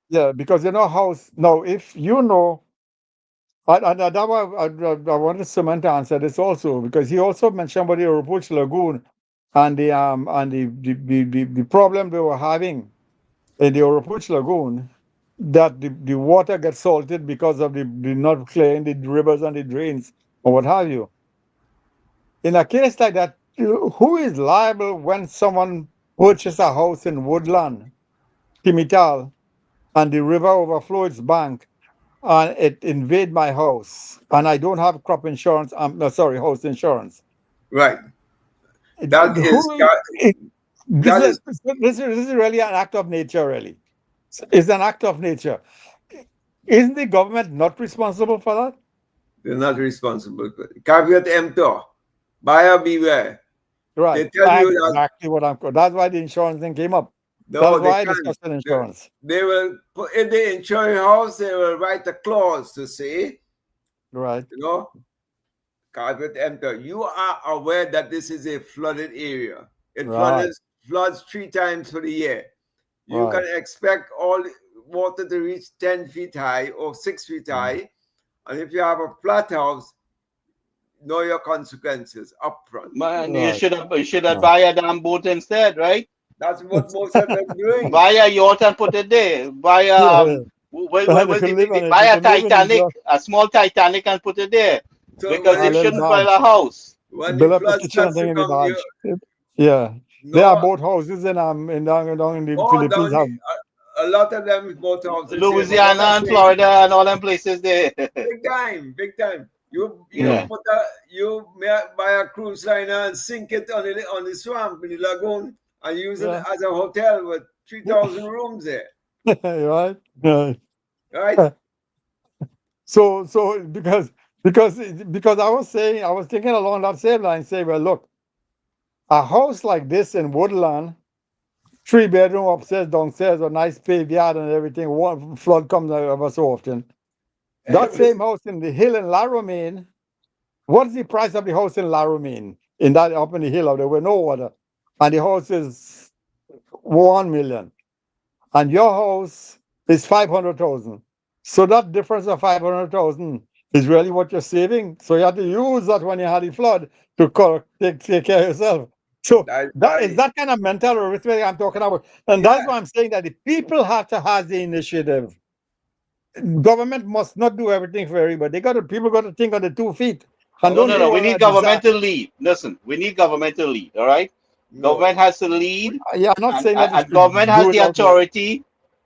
yeah, because house. Now, if that why I wanted Cement to answer this also because he also mentioned about the Oropouche Lagoon and the problem they were having in the Oropouche Lagoon that the water gets salted because of the not clearing the rivers and the drains or what have you. In a case like that, who is liable when someone purchases a house in Woodland, Timital, and the river overflows its bank and it invade my house and I don't have crop insurance, no, sorry, house insurance. Right. That is Who, this that is is this is really an act of nature, really. It's an act of nature. Isn't the government not responsible for that? they're not responsible. Caveat emptor. Buyer beware. Right. They tell you that Exactly what I'm. That's why the insurance thing came up. That no, is they why I can't. discussed insurance. They will put if they insure your house, they will write a clause to say, Right. you know, caveat emptor. You are aware that this is a flooded area. It Right. floods 3 times for the year. You Right. can expect all water to reach 10 feet high or 6 feet Mm. high. And if you have a flat house, know your consequences upfront. Man, Right. you should have Right. buy a damn boat instead, right? That's what most of them doing. Buy a yacht and put it there. Buy Yeah. They well could live on it. buy They a could live in the Titanic, a small Titanic and put it there. So Because a you little shouldn't build barge. a house. when the Build up a flood kitchen starts thing to in the come, you barge. Yeah. There are know, boat houses in down in the oh, Philippines. down the, a lot of them boat houses here. But what Louisiana I'm and saying, Florida and all them places there. big time. You Yeah. Yeah. put a you buy a cruise liner and sink it on the swamp in the lagoon and use it Yeah. as a hotel with 3,000 rooms there, Right. Right. right? So because I was thinking along that same line, say, well, look, a house like this in Woodland, 3 bedroom upstairs, downstairs, a nice paved yard and everything, one flood comes ever so often. That Every, same house in the hill in La Romaine, what's the price of the house in La Romaine? In that up in the hill out there where no water? and the house is 1 million, and your house is 500,000. So that difference of 500,000 is really what you're saving. So you have to use that when you had the flood to take care of yourself. So That's that is right. that kind of mental arithmetic I'm talking about. And Yeah. that's why I'm saying that the people have to have the initiative. Government must not do everything for everybody. People got to think on the 2 feet. And No, don't no, do no. We all need that disaster. governmental lead. Listen, we need governmental lead. All right. Government No. has to lead, Yeah, I'm not saying that they and should government has do the it out there. authority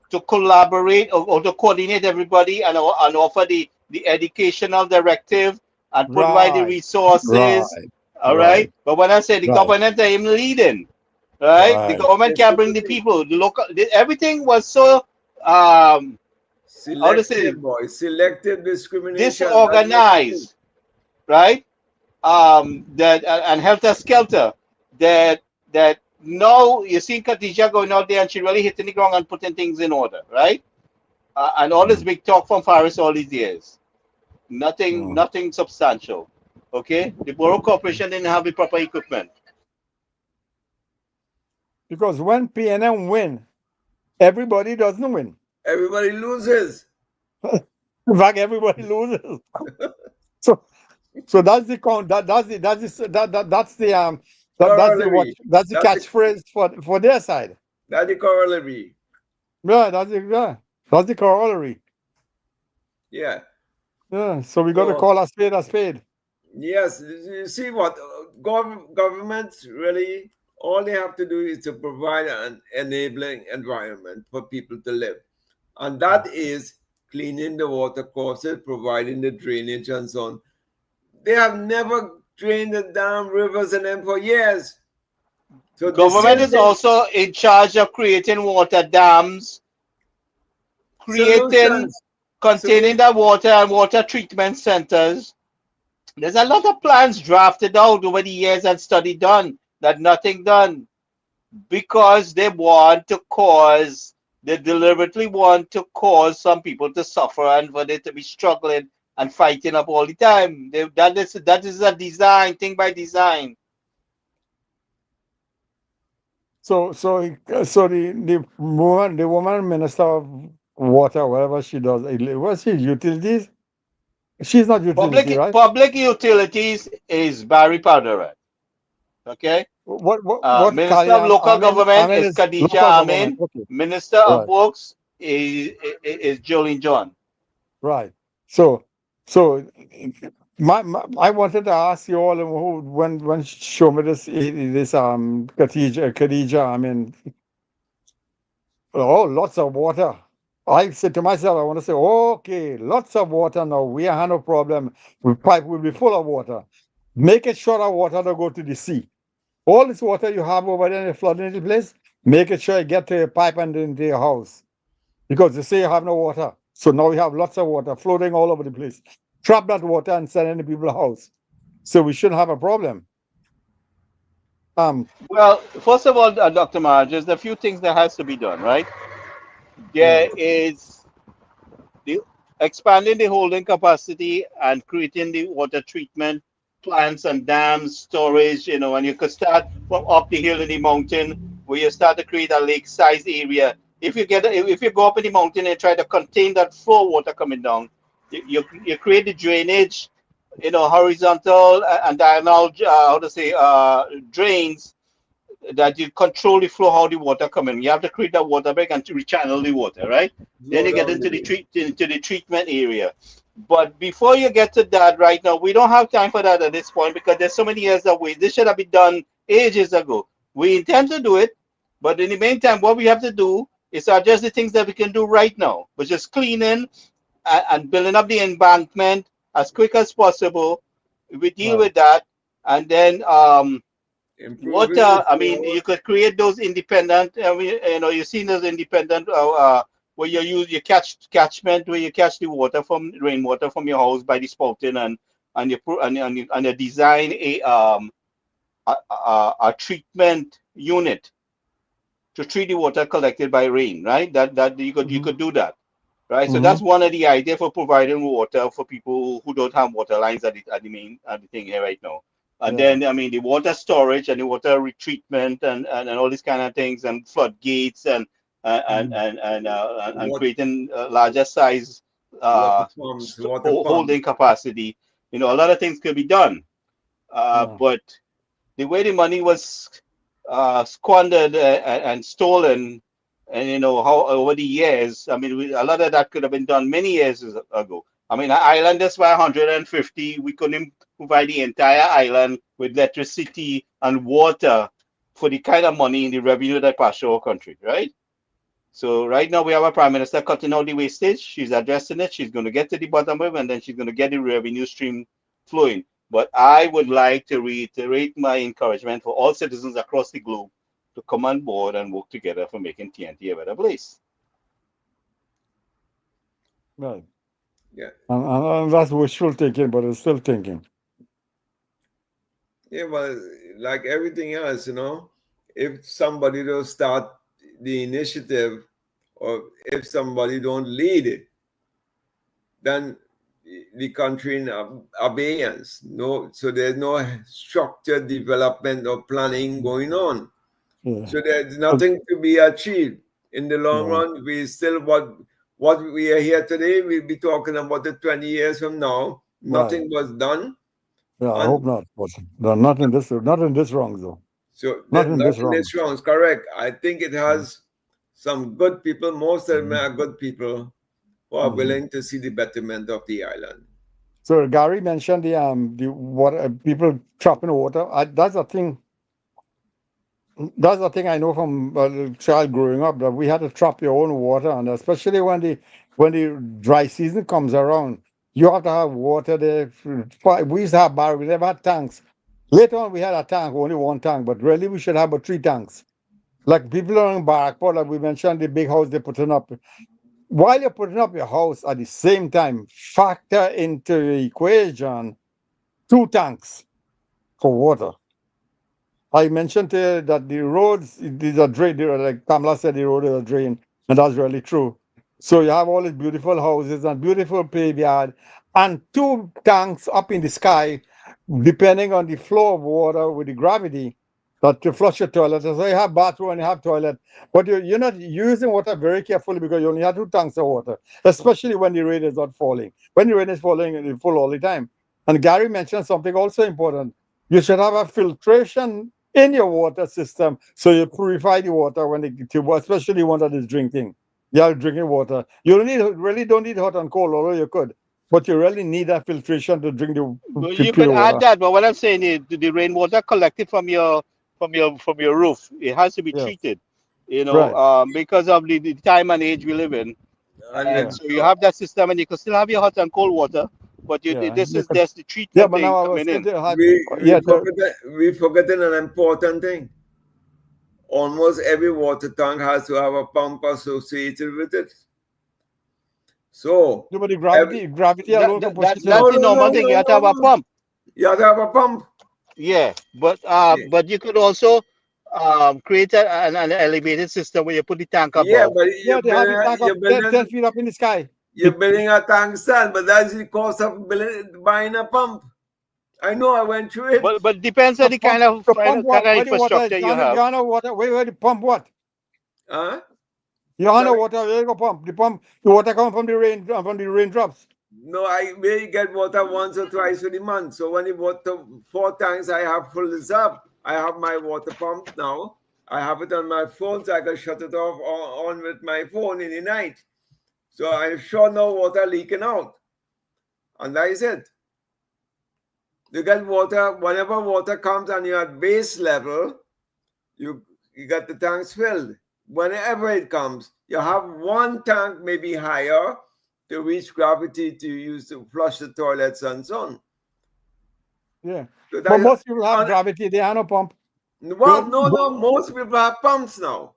to collaborate or to coordinate everybody and offer the educational directive and provide the Right, resources. right, All right, right. But when I say the right, government are even leading, right? The right. government Listen can't bring to the me. people. Everything was so um how to say Selective, boy. Selective discrimination. That's what it is. disorganized, right? That and helter skelter. That now you see Khadija going out there and she really hitting the ground and putting things in order, right? And all this Mm, big talk from Faris all these years, nothing, mm. nothing substantial. Okay, the Borough Corporation didn't have the proper equipment. Because when PNM win, everybody doesn't win. Everybody loses. In fact, everybody loses. So, so that's the count. That's the Corollary. that's the That's the, catchphrase for their side. that's the corollary. That's the corollary. Yeah. Yeah. So we got to So, call a spade a spade. yes, you see what governments really, all they have to do is to provide an enabling environment for people to live. And that is cleaning the water courses, providing the drainage and so on. They have never drained the damn rivers and them for years. So the Government same is thing, also in charge of creating water dams, creating, solutions, containing solutions. the water and water treatment centers. There's a lot of plans drafted out over the years and study done that nothing done because they deliberately want to cause some people to suffer and for they to be struggling and fighting up all the time. That is a design thing by design. So the woman minister of water, whatever she does, what's she, utilities? She's not utility, right? Public utilities is Barry Powderer. Okay. What Minister of Kalyan local government Amin is is Khadija local government. Amin. Okay, Minister of right, works is Jolene John. right. So I wanted to ask you all who when show me this Khadija. I mean, oh, lots of water. I said to myself, I want to say, okay, lots of water now. We have no problem. The pipe will be full of water. Make it short of water to go to the sea. All this water you have over there in the flooding the place, make it sure it get to your pipe and into your house. Because they say you have no water. So now we have lots of water floating all over the place. Trap that water and send it to people's house. So we shouldn't have a problem. Um, Well, first of all, Dr. Marge, there's a few things that has to be done, right? There right, is the expanding the holding capacity and creating the water treatment plants and dams, storage, and you could start from up the hill in the mountain where you start to create a lake-sized area. If you go up in the mountain and try to contain that flow water coming down, you create the drainage, horizontal and diagonal, drains that you control the flow how the water coming. You have to create that water break and to rechannel the water, right? Then Slow you get down into the into the treatment area. But before you get to that, right now we don't have time for that at this point because there's so many years away. This should have been done ages ago. We intend to do it, but in the meantime, what we have to do is adjust the things that we can do right now, which is cleaning and building up the embankment as quick as possible. We deal right. with that, and then improving water. the I mean, flow. you could create those independent. You've seen those independent where you use your catchment where you catch the water from rainwater from your house by the spouting and you design a treatment unit to treat the water collected by rain. Right. That you could do that. Right. So Mm-hmm. that's one of the ideas for providing water for people who don't have water lines at the thing here right now. And Yeah. then, I mean, the water storage and the water retreatment and all these kind of things, and floodgates and What creating larger size water pumps, water pumps. holding capacity. You know, a lot of things could be done. Yeah. But the way the money was squandered and stolen, and you know how over the years, I mean, a lot of that could have been done many years ago. I mean, islanders by 150, we couldn't provide the entire island with electricity and water for the kind of money in the revenue that passed through our country, right? So right now we have a prime minister cutting out the wastage. She's addressing it. She's going to get to the bottom of it, and then she's going to get the revenue stream flowing. But I would like to reiterate my encouragement for all citizens across the globe to come on board and work together for making TNT a better place. Right. Yeah. And that's wishful thinking, but it's still thinking. Yeah, but like everything else, you know, if somebody don't start the initiative, or if somebody don't lead it, then the country in abeyance. No, so there's no structured development or planning going on. Yeah. So there's nothing to be achieved. In the long Yeah. run, we still what we are here today, we'll be talking about it 20 years from now. Nothing was done. Yeah, I And hope not. But not in this wrong though. so Not in this nothing wrong. is wrong. It's correct. I think it has some good people. Most of them are good people who are willing to see the betterment of the island. So Gary mentioned the water, people trapping water. That's a thing. That's a thing I know from a child growing up, that we had to trap your own water, and especially when the dry season comes around, you have to have water there. We used to have barrels. We never had tanks. Later on, we had a tank, only one tank, but really we should have about 3 tanks. Like people in Barakpur, like we mentioned, the big house they're putting up. While you're putting up your house, at the same time, factor into the equation 2 tanks for water. I mentioned that the roads, these are drain, like Kamla said, the road is a drain, and that's really true. So you have all these beautiful houses and beautiful paveyard, and 2 tanks up in the sky, depending on the flow of water with the gravity, that to flush your toilet. So you have bathroom and you have toilet, but you're not using water very carefully because you only have 2 tanks of water, especially when the rain is not falling. When the rain is falling, it's full all the time. And Gary mentioned something also important. You should have a filtration in your water system, so you purify the water especially one that is drinking. You are drinking water. You really don't need hot and cold, although you could, but you really need that filtration to drink Well, the you pure could add water. that, but what I'm saying is the rainwater collected from your roof, it has to be Yes. treated. You know, Right. because of the time and age we live in. And And so you have that system, and you can still have your hot and cold water, but Yeah. this You is could, just the yeah, treatment but thing now I was coming going in. to have we yeah. forgotten an important thing. Almost every water tank has to have a pump associated with it. So But the gravity alone can push it That's in. the normal thing. You have to have a pump. You have to have a pump. Yeah, but Yeah, you could also create an elevated system where you put the tank yeah, above. but Yeah, they have the tank up 10 feet up in the sky. you're building a tank stand, but that's the cost of buying a pump. I know, I went through it. But depends on the kind of What? Where the water infrastructure is? you have. You know water. Where the pump what? Huh? You know Sorry? water. Where you go pump? The water come from the raindrops. No, I may get water once or twice in a month. So when you water 4 tanks, I have full this up. I have my water pump now. I have it on my phone, so I can shut it off on with my phone in the night. So I'm sure no water leaking out. And that is it. You get water, whenever water comes and you're at base level, you get the tanks filled. Whenever it comes, you have 1 tank maybe higher to reach gravity to use to flush the toilets and so on. Yeah. So But most people have gravity. They have no pump. well, no, most people have pumps now.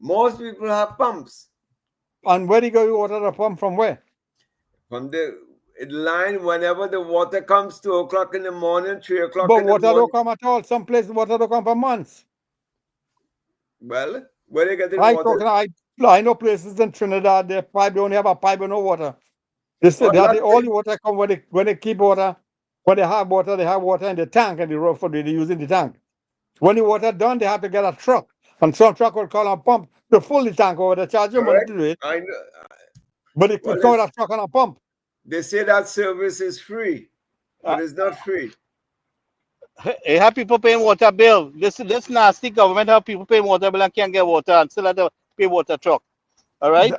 Most people have pumps. And where do you go water the pump from? Where? From the line, whenever the water comes, 2 o'clock in the morning, 3 o'clock But in the water morning. don't come at all. Some places water don't come for months. Well, where they get the I water? I know places in Trinidad, they only have a pipe and no water. They say Oh, that all the water come when they keep water. When they have water in the tank and the road for they use in the tank. When the water done, they have to get a truck. And some truck will call a pump to fill the tank over the charge you money Correct? to do it. I know. But it's Well, not a truck and a pump. they say that service is free, but Uh, it's not free. You have people paying water bill. This nasty government have people paying water bill and can't get water and still have to pay water truck. All right.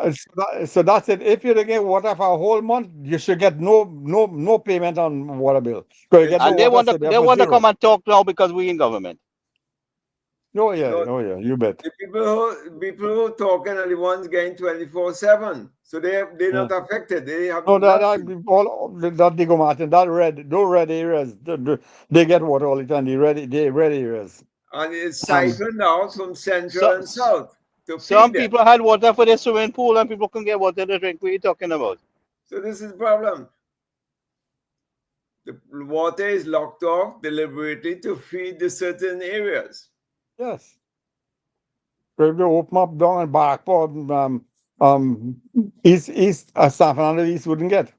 So that's it. If you don't get water for a whole month, you should get no payment on water bill. Because you get no And they water, want so to they're they for want to zero. come and talk now because we in government. Oh yeah, No, oh yeah, you bet. the people who talking are the ones getting 24/7, so they're not affected. They have No, nothing. that Diego Martin, those red areas, they get water all the time. The red areas. And it's siphoned out from central So, and south to some feed them. people had water for their swimming pool and people couldn't get water to drink. What are you talking about? So this is the problem. The water is locked off deliberately to feed the certain areas. Yes. They open up down and back for east San Fernando East wouldn't get.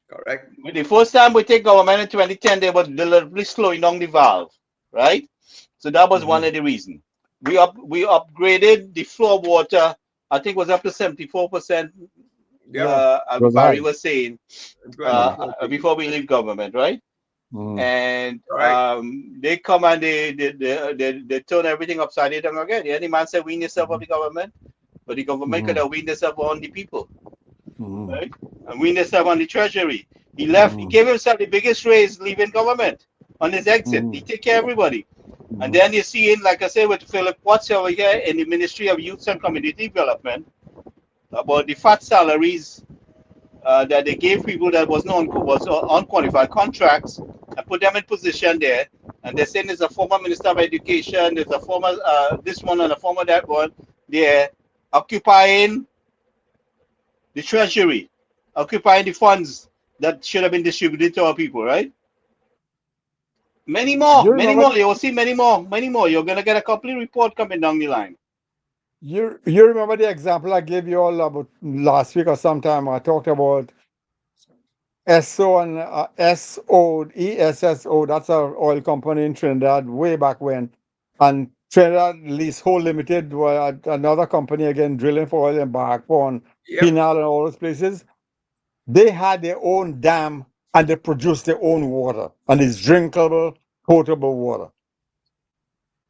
Correct? The first time we take government in 2010, they were deliberately slowing down the valve, right? So that was one of the reasons. We upgraded the flow of water. I think it was up to 74%. Yeah. Was Barry high. was saying 24 before we leave government, right? And Right. they come and they turn everything upside down again. Yeah, the man said, "Wean yourself of the government," but the government could have weaned themselves on the people, right? And weaned themselves on the treasury. He left. He gave himself the biggest raise leaving government on his exit. He take care of everybody. And then you see in, like I said, with Philip Watts over here in the Ministry of Youth and Community Development about the fat salaries that they gave people that was unqualified contracts and put them in position there. And they're saying there's a former Minister of Education, there's a former this one and a former that one. They're occupying the treasury, occupying the funds that should have been distributed to our people, right? Many more. You'll see many more. You're gonna get a complete report coming down the line. You remember the example I gave you all about last week or sometime? I talked about ESSO and ESSO. That's our oil company in Trinidad way back when. And Trinidad Leasehold Limited were another company again drilling for oil in Barkpon, Pinal, and all those places. They had their own dam and they produced their own water, and it's drinkable, potable water.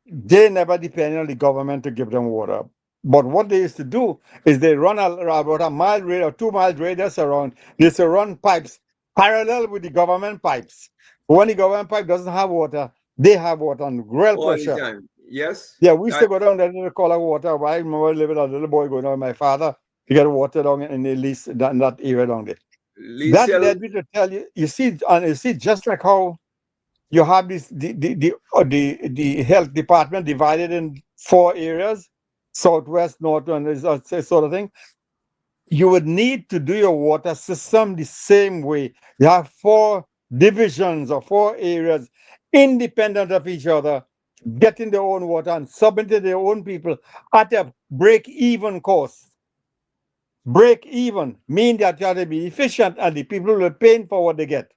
They never depended on the government to give them water. But what they used to do is they run about a mile radius or 2 mile radius around. They used to run pipes parallel with the government pipes. When the government pipe doesn't have water, they have water on real All pressure. the time. Yes. Yeah, we used to go down there to call water. I remember living a little boy going down with my father to get water down in the lease in that area down there. That led me to tell you, you see, just like how you have this the health department divided in 4 areas, southwest, north, and sort of thing. You would need to do your water system the same way. You have 4 divisions or 4 areas independent of each other, getting their own water and submitting their own people at a break-even cost. Break even means that you have to be efficient and the people will pay for what they get.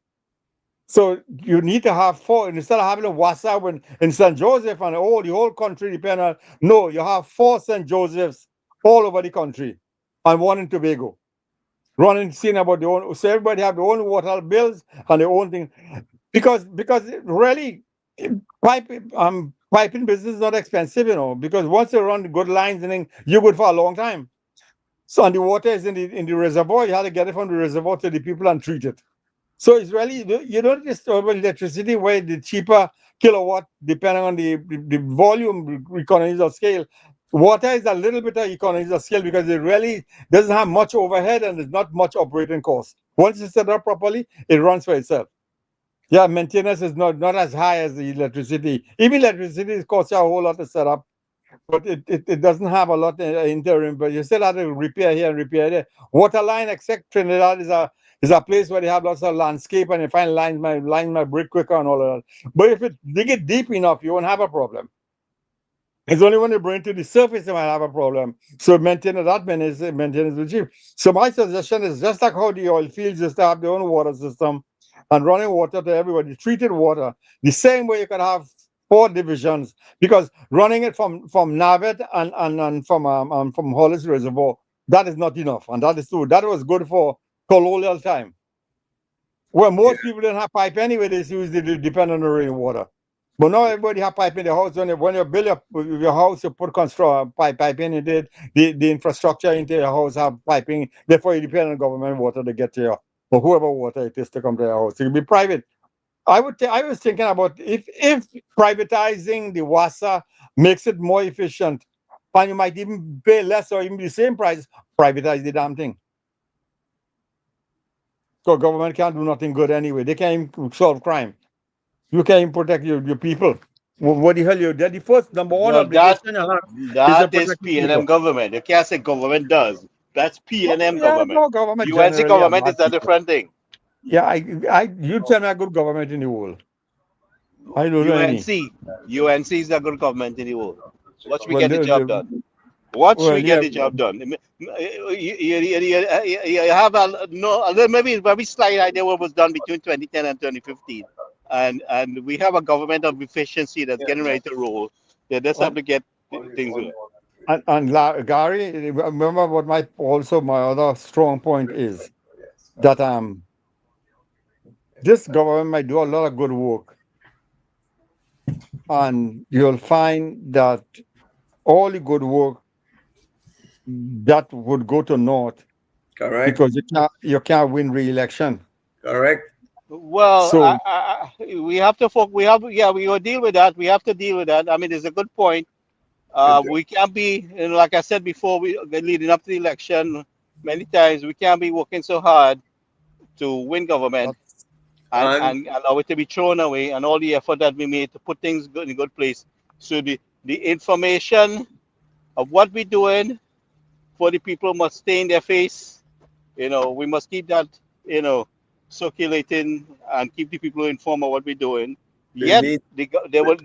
So you need to have 4 instead of having a WhatsApp in St. Joseph and the whole country depend on. No, you have 4 St. Josephs all over the country and 1 in Tobago. Running seeing about their own, so everybody have their own water bills and their own thing. Because really piping business is not expensive, because once you run good lines and then you're good for a long time. So and the water is in the reservoir, you have to get it from the reservoir to the people and treat it. So it's really, you don't disturb electricity where the cheaper kilowatt, depending on the volume economies of scale. Water is a little bit of economies of scale because it really doesn't have much overhead and there's not much operating cost. Once it's set up properly, it runs for itself. Yeah, maintenance is not as high as the electricity. Even electricity costs you a whole lot to set up, but it doesn't have a lot interim. But you still have to repair here and repair there. Water line, except Trinidad, is a place where they have lots of landscape and you find lines my break quicker and all of that. But if it dig it deep enough, you won't have a problem. It's only when you bring it to the surface you might have a problem. So maintenance will cheap. So my suggestion is just like how the oil fields used to have their own water system, and running water to everybody, treated water, the same way you could have 4 divisions, because running it from Navet and from Hollis Reservoir, that is not enough, and that is true. That was good for colonial time, where most people didn't have pipe anyway. They usually depend on the rainwater. But now everybody have pipe in the house. When you build your house, you put pipe in it. The infrastructure into your house have piping. Therefore, you depend on government water to get to you, or whoever water it is to come to your house. It can be private. I was thinking about if privatizing the WASA makes it more efficient, and you might even pay less or even the same price, privatize the damn thing. So government can't do nothing good anyway. They can't even solve crime. You can't even protect your people. What the hell you? That the first number one Well, obligation you have is to that is protect your people. PNM government. You can't say government does. That's PNM Yeah, government. no government UNC generally are government is bad a people. different thing. Yeah, you tell me a good government in the world. I don't know any. UNC is a good government in the world. Watch me Well, get the job done. Watch me get yeah, the job done. You have maybe slight idea what was done between 2010 and 2015, and we have a government of efficiency that's getting ready to roll. They just have to get things going. and Gary, remember what my other strong point is that this government might do a lot of good work, and you'll find that all the good work that would go to North Correct. because you can't win re-election. Correct. Well, So we have to we will deal with that. We have to deal with that. I mean, it's a good point. We can't be, like I said before, we leading up to the election, many times we can't be working so hard to win government And and allow it to be thrown away, and all the effort that we made to put things in a good place. So the information of what we're doing for the people must stay in their face. We must keep that, circulating and keep the people informed of what we're doing. they Yet need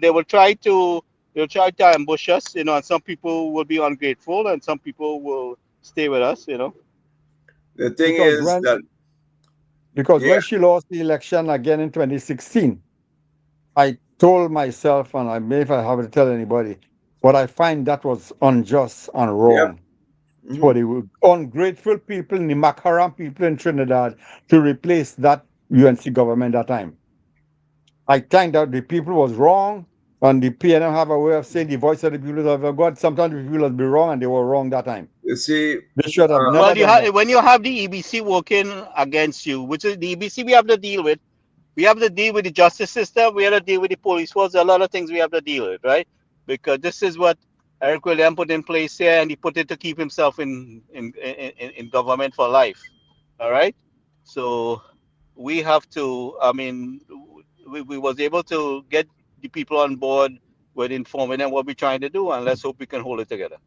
they will try to ambush us, and some people will be ungrateful and some people will stay with us. the thing because is that when yeah, she lost the election again in 2016, I told myself, and I may if I haven't tell anybody, but I find that was unjust and yep. wrong for Mhm. the ungrateful people, the Makaram people in Trinidad, to replace that UNC government that time. I think that the people was wrong, and the PNM have a way of saying the voice of the people of God. Sometimes the people will be wrong, and they were wrong that time. You see, They should have never Well, done that. when you have the EBC working against you, which is the EBC we have to deal with. We have to deal with the justice system. We have to deal with the police force. A lot of things we have to deal with, right? Because this is what Eric William put in place here, and he put it to keep himself in government for life. All right. So we have to. I mean, we was able to get the people on board with informing them what we're trying to do, and let's hope we can hold it together.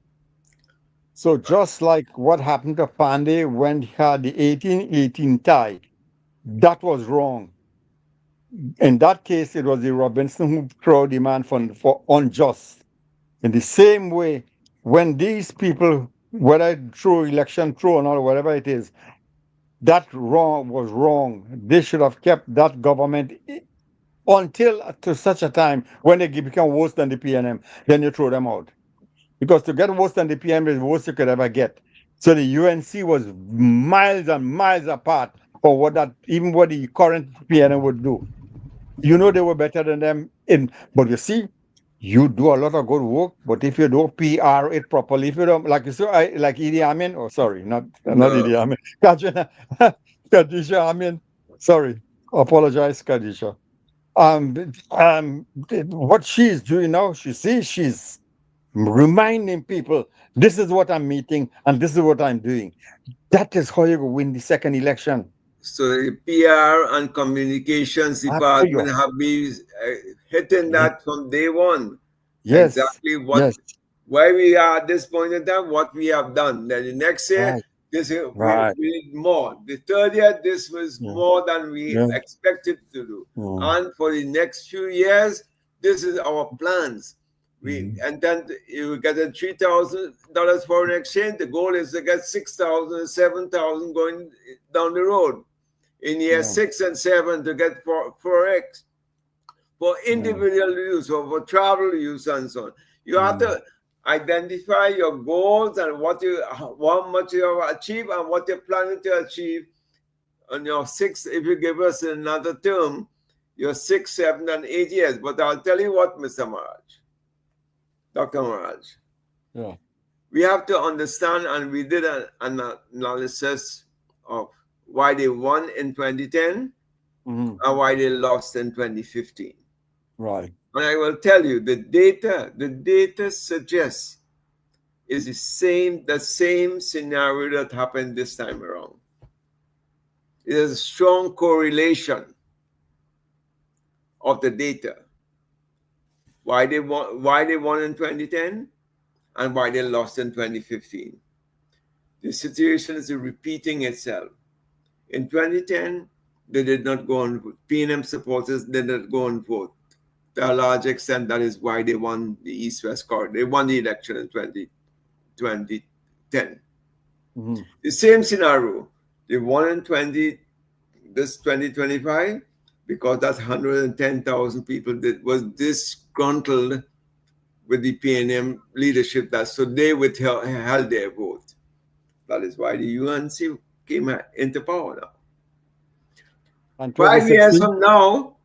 So just like what happened to Pandey when he had the 1818 tie, that was wrong. In that case, it was the Robinson who threw the man for unjust. In the same way, when these people, whether through election, through or not, whatever it is, that wrong was wrong. They should have kept that government until to such a time when they become worse than the PNM. Then you throw them out. Because to get worse than the PNM is the worst you could ever get. So the UNC was miles and miles apart from what the current PNM would do. They were better than them but you see, you do a lot of good work, but if you don't PR it properly, if you don't like like Idi Amin, not no, Idi Amin, Khadija Amin, sorry, apologize, Khadija. What she's doing now, she's reminding people this is what I'm meeting and this is what I'm doing. That is how you win the second election. so the PR and communications After department you. have been hitting Ye- that from day one. Yes, Exactly yes, why we are at this point in time, what we have done. Then the next year, right, this year, right. we need more. The third year, this was Yeah, more than we yeah, expected to do. mm, And for the next few years, this is our plans. We mm. and then you get a $3,000 foreign exchange. The goal is to get 6,000, 7,000 going down the road. in year 6 and 7 to get 4x for individual use or for travel use and so on. You have to identify your goals and how much you have achieved and what you're planning to achieve on your 6. If you give us another term, your 6, 7, and 8 years. But I'll tell you what, Mr. Maharaj, Dr. Maharaj. Yeah. We have to understand, and we did an analysis of why they won in 2010 and why they lost in 2015. Right. And I will tell you, the data suggests is the same scenario that happened this time around. There's a strong correlation of the data. Why they won in 2010 and why they lost in 2015. The situation is repeating itself. In 2010, they did not go on vote. PNM supporters did not go on vote. To a large extent, that is why they won the East-West corridor. They won the election in 2010. The same scenario. They won in 2025 because that 110,000 people was disgruntled with the PNM leadership. So they held their vote. That is why the UNC came into power now. And 5 years from now,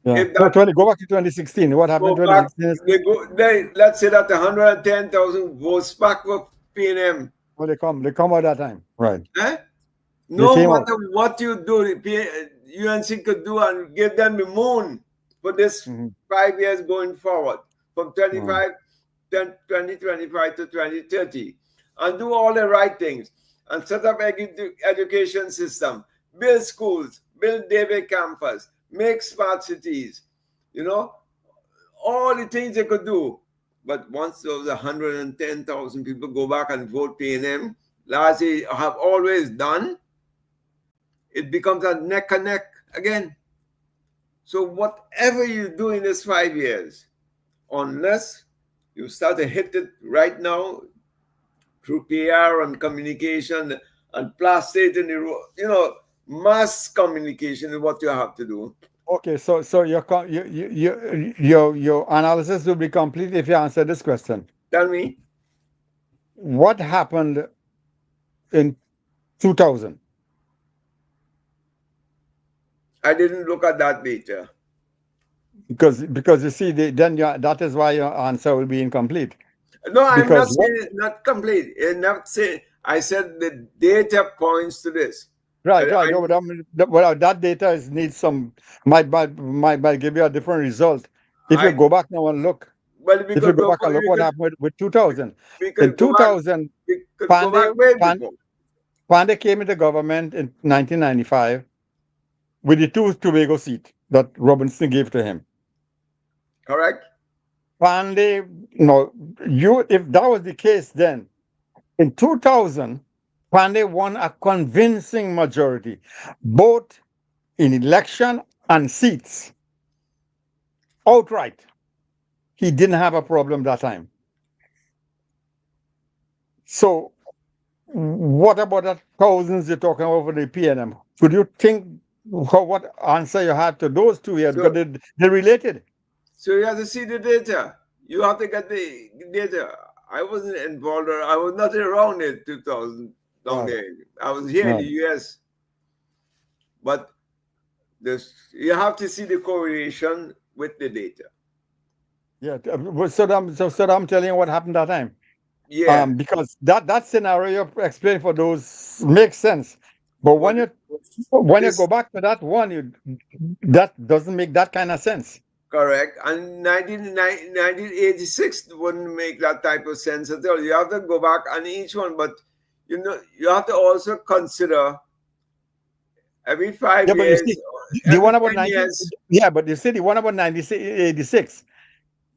if that, go back to 2016. What happened in 2016? Let's say that 110,000 votes back for PNM. Well, they come at that time. Right. No matter what you do, UNC could do and give them the moon for this 5 years going forward, from 2025 to 2030, and do all the right things, and set up education system, build schools, build David campus, make smart cities, all the things they could do. But once those 110,000 people go back and vote PNM, as they have always done, it becomes a neck and neck again. So whatever you do in this 5 years, unless you start to hit it right now through PR and communication and plaster in the mass communication is what you have to do. Okay, so your analysis will be complete if you answer this question. Tell me. What happened in 2000? I didn't look at that data. Because you see, that is why your answer will be incomplete. No, I'm not saying it's not complete. I said the data points to this. Right. Well, that data might give you a different result if you go back now and look. Well, if you go back and look what happened with 2000. In 2000, Pandey came into government in 1995 with the 2 Tobago seat that Robinson gave to him. Correct. Pandey, if that was the case then, in 2000, Pandey won a convincing majority, both in election and seats. Outright. He didn't have a problem that time. So, what about the thousands you're talking about for the PNM? Could you think what answer you had to those two here? Because they're related. So you have to see the data. You have to get the data. I wasn't involved, or I was not around in 2000. I was here in the US. But you have to see the correlation with the data. Yeah. So I'm telling you what happened that time. Yeah. Because that scenario you explained for those makes sense. But when you go back to that one, that doesn't make that kind of sense. Correct. And 1986 wouldn't make that type of sense at all. You have to go back on each one, but you have to also consider every 5 years. But you see, the one about 86. Yeah, but you see the one about 86.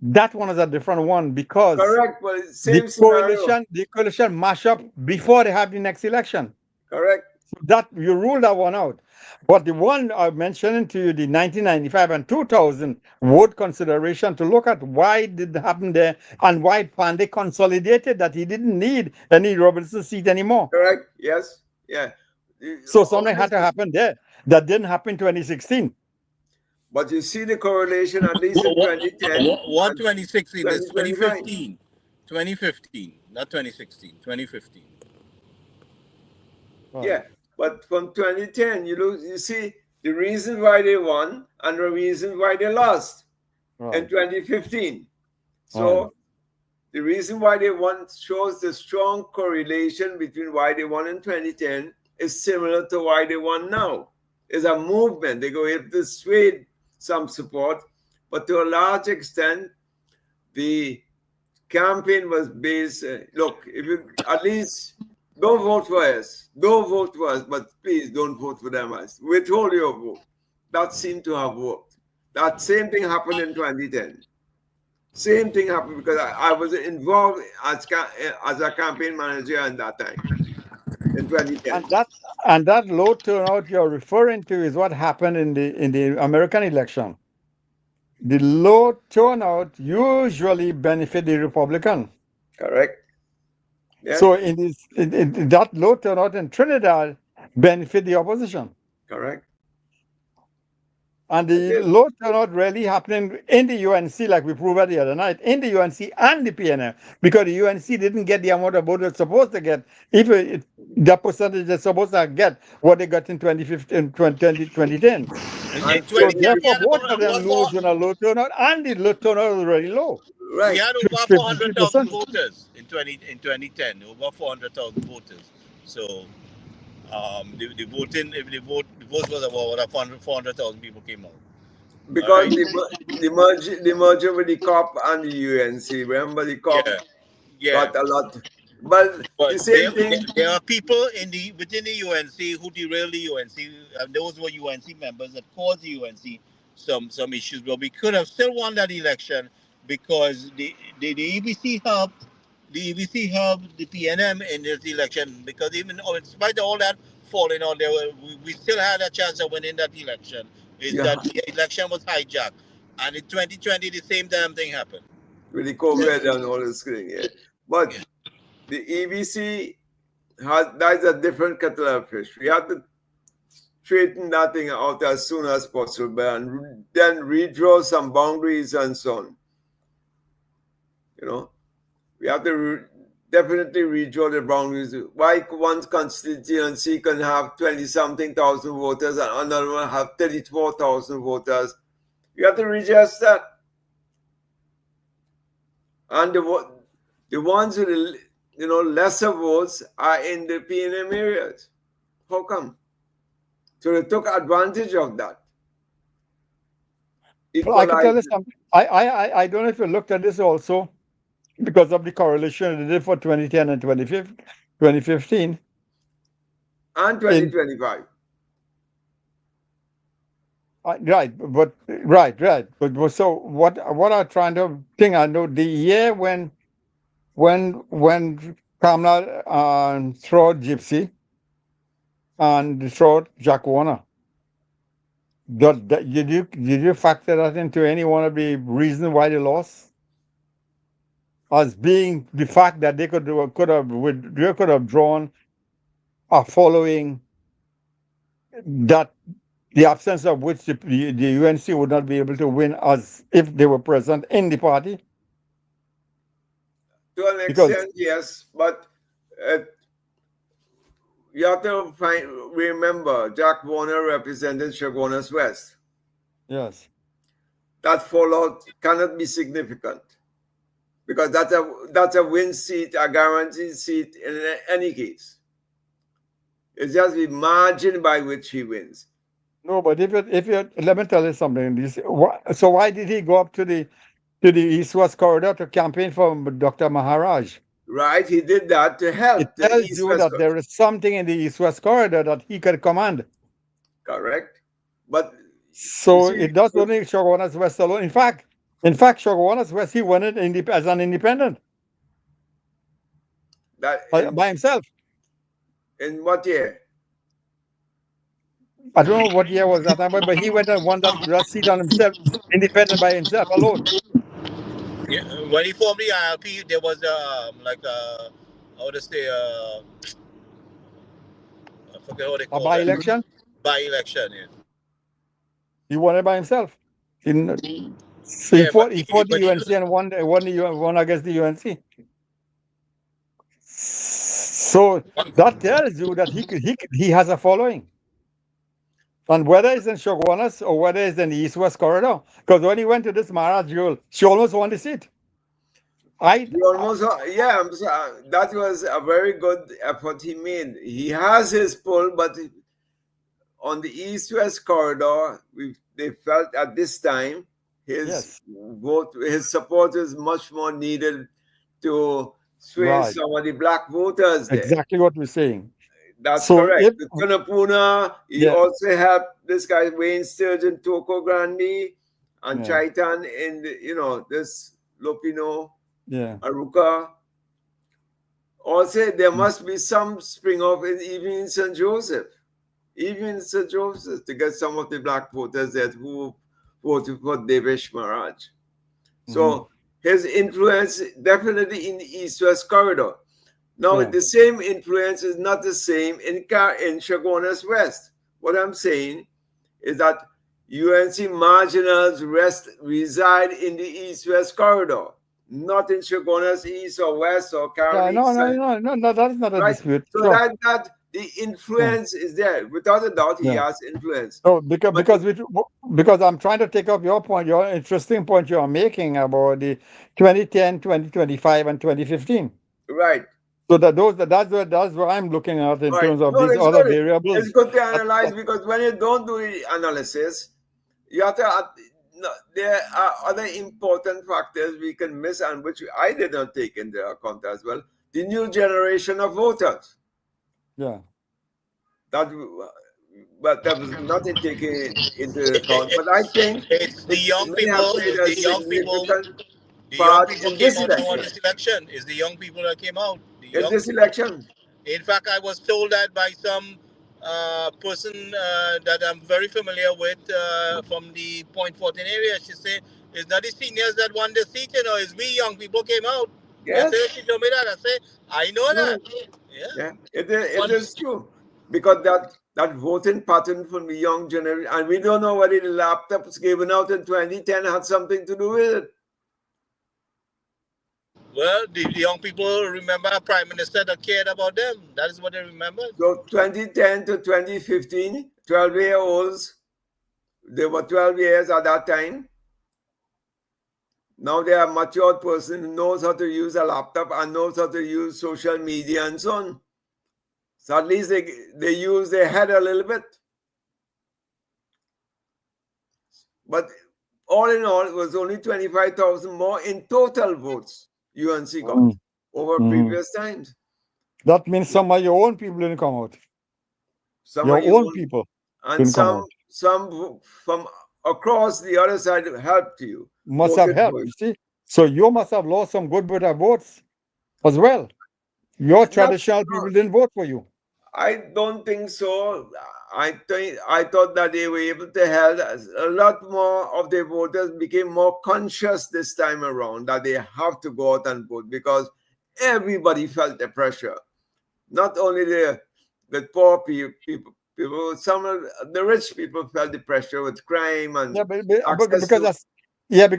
That one is a different one because correct, but same the coalition mash up before they have the next election. Correct. So that you rule that one out. But the one I'm mentioning to you, the 1995 and 2000 vote consideration to look at why did it happen there and why Pandey consolidated that he didn't need any Robinson seat anymore. Correct. Yes. Yeah. So something had to happen there that didn't happen in 2016. But you see the correlation at least in 2010 What and 2016? This 2025. 2015. 2015, not 2016. 2015. Yeah, but from 2010, you see the reason why they won and the reason why they lost in 2015. So the reason why they won shows the strong correlation between why they won in 2010 is similar to why they won now. It's a movement. They go able to sway some support, but to a large extent, the campaign was based. Look, if you at least don't vote for us, don't vote for us, but please don't vote for them. Withhold your vote. That seemed to have worked. That same thing happened in 2010. Same thing happened because I was involved as a campaign manager at that time in 2010. And that low turnout you're referring to is what happened in the American election. The low turnout usually benefit the Republican. Correct. Yeah. So that low turnout in Trinidad benefit the opposition. Correct. And the low turnout really happening in the UNC, like we proved the other night, in the UNC and the PNM, because the UNC didn't get the amount of votes it's supposed to get. If that percentage they're supposed to get what they got in 2015, 2010. So therefore, both of them lose on a low turnout, and the low turnout is really low. Right. We had over 400,000 voters in 2010. Over 400,000 voters. So the vote was about 400,000 people came out. Because the merger with the COP and the UNC, remember the COP got a lot. But the same thing. There are people within the UNC who derailed the UNC, and those were UNC members that caused the UNC some issues. But we could have still won that election because the EBC helped. The EBC helped the PNM in this election because even in spite of all that falling out there, we still had a chance of winning that election. That the election was hijacked, and in 2020 the same damn thing happened with the COVID and all this thing. Yeah. But the EBC that's a different kettle of fish. We have to straighten that thing out as soon as possible and then redraw some boundaries and so on. We have to definitely redraw the boundaries. Why one constituency can have 20-something thousand voters and another one have 34,000 voters? You have to readjust that. And the ones with lesser votes are in the PNM areas. How come? So they took advantage of that. Well, I can tell you something. I don't know if you looked at this also because of the correlation they did for 2010 and 2015. And 2025. Right. But so what I'm trying to think, I know the year when Kamala threw Gypsy and threw Jack Warner. Did you factor that into any one of the reasons why they lost? As being the fact that they could have drawn a following that the absence of which the UNC would not be able to win as if they were present in the party? To an extent, yes, but you have to remember Jack Warner represented Chaguanas West. Yes. That fallout cannot be significant because that's a win seat, a guaranteed seat in any case. It's just the margin by which he wins. No, but if you let me tell you something. So why did he go up to the East-West corridor to campaign for Dr. Maharaj? Right, he did that to help. It tells you that there is something in the East-West corridor that he could command. Correct, but so it does only Chaguanas West alone. In fact, Chaguanas West he won it as an independent. By himself. In what year? I don't know what year was that time, but he went and won that seat on himself, independent by himself alone. Yeah, when he formed the ILP, there was I forget how they A call by that. election. By-election, yeah. He won it by himself. So Yeah, he but fought the but he UNC and won against the UNC. So that tells you that he has a following. And whether it's in Shogunas or whether it's in the East-West corridor, because when he went to this Mara Jewel, she almost won the seat. He almost, yeah, that was a very good effort he made. He has his pull, but on the East-West corridor, they felt at this time his vote, his support is much more needed to sway Right. some of the black voters there. Exactly what we're saying. That's So correct. if- The Tunapuna, he Yeah. also helped this guy Wayne Sturgeon, Toko Grande, and Yeah. Chaitan in the, this Lopino, Yeah. Aruka. Also, there must be some spring up even in St. Joseph. Even in St. Joseph, to get some of the black voters that who voted for Devesh Maharaj. So his influence definitely in the East-West corridor. Now, Yeah. the same influence is not the same in Chaguanas West. What I'm saying is that UNC marginals reside in the East-West corridor, not in Chaguanas East or West or Carolina. No, that is not a Right? dispute. So Sure. that the influence is there. Without a doubt, he Yeah. has influence. No, because I'm trying to take up your point, your interesting point you are making about the 2010, 2025, and 2015. Right. So that's what I'm looking at in Right. terms of No, these it's other good. variables. It's good to analyze because when you don't do the analysis, you have to. There are other important factors we can miss and which I did not take into account as well. The new generation of voters. Yeah. But that was not taken into account. But I think it's the young may have people. played It's a the young people. significant The young part people in came this out now on election. this election. It's the young people that came out. The In young this people. election. In fact, I was told that by some person that I'm very familiar with from the Point 14 area. She said, it's not the seniors that won the seat, it's we young people came out. Yes. Yesterday she told me that. I say, I know that. Yeah, it is true. Because that voting pattern from the young generation, and we don't know whether the laptops given out in 2010 had something to do with it. Well, the young people remember a prime minister that cared about them. That is what they remember. So 2010 to 2015, 12-year-olds, they were 12 years at that time. Now they are a matured person who knows how to use a laptop and knows how to use social media and so on. So at least they use their head a little bit. But all in all, it was only 25,000 more in total votes UNC got over previous times. That means some of your own people didn't come out. Some your of your own people. And didn't come some from across the other side helped you. Must have helped, you see. So you must have lost some good bit of votes as well. Your traditional people didn't vote for you. I don't think so. I thought that they were able to help. A lot more of the voters became more conscious this time around that they have to go out and vote because everybody felt the pressure. Not only the poor people, some of the rich people felt the pressure with crime and because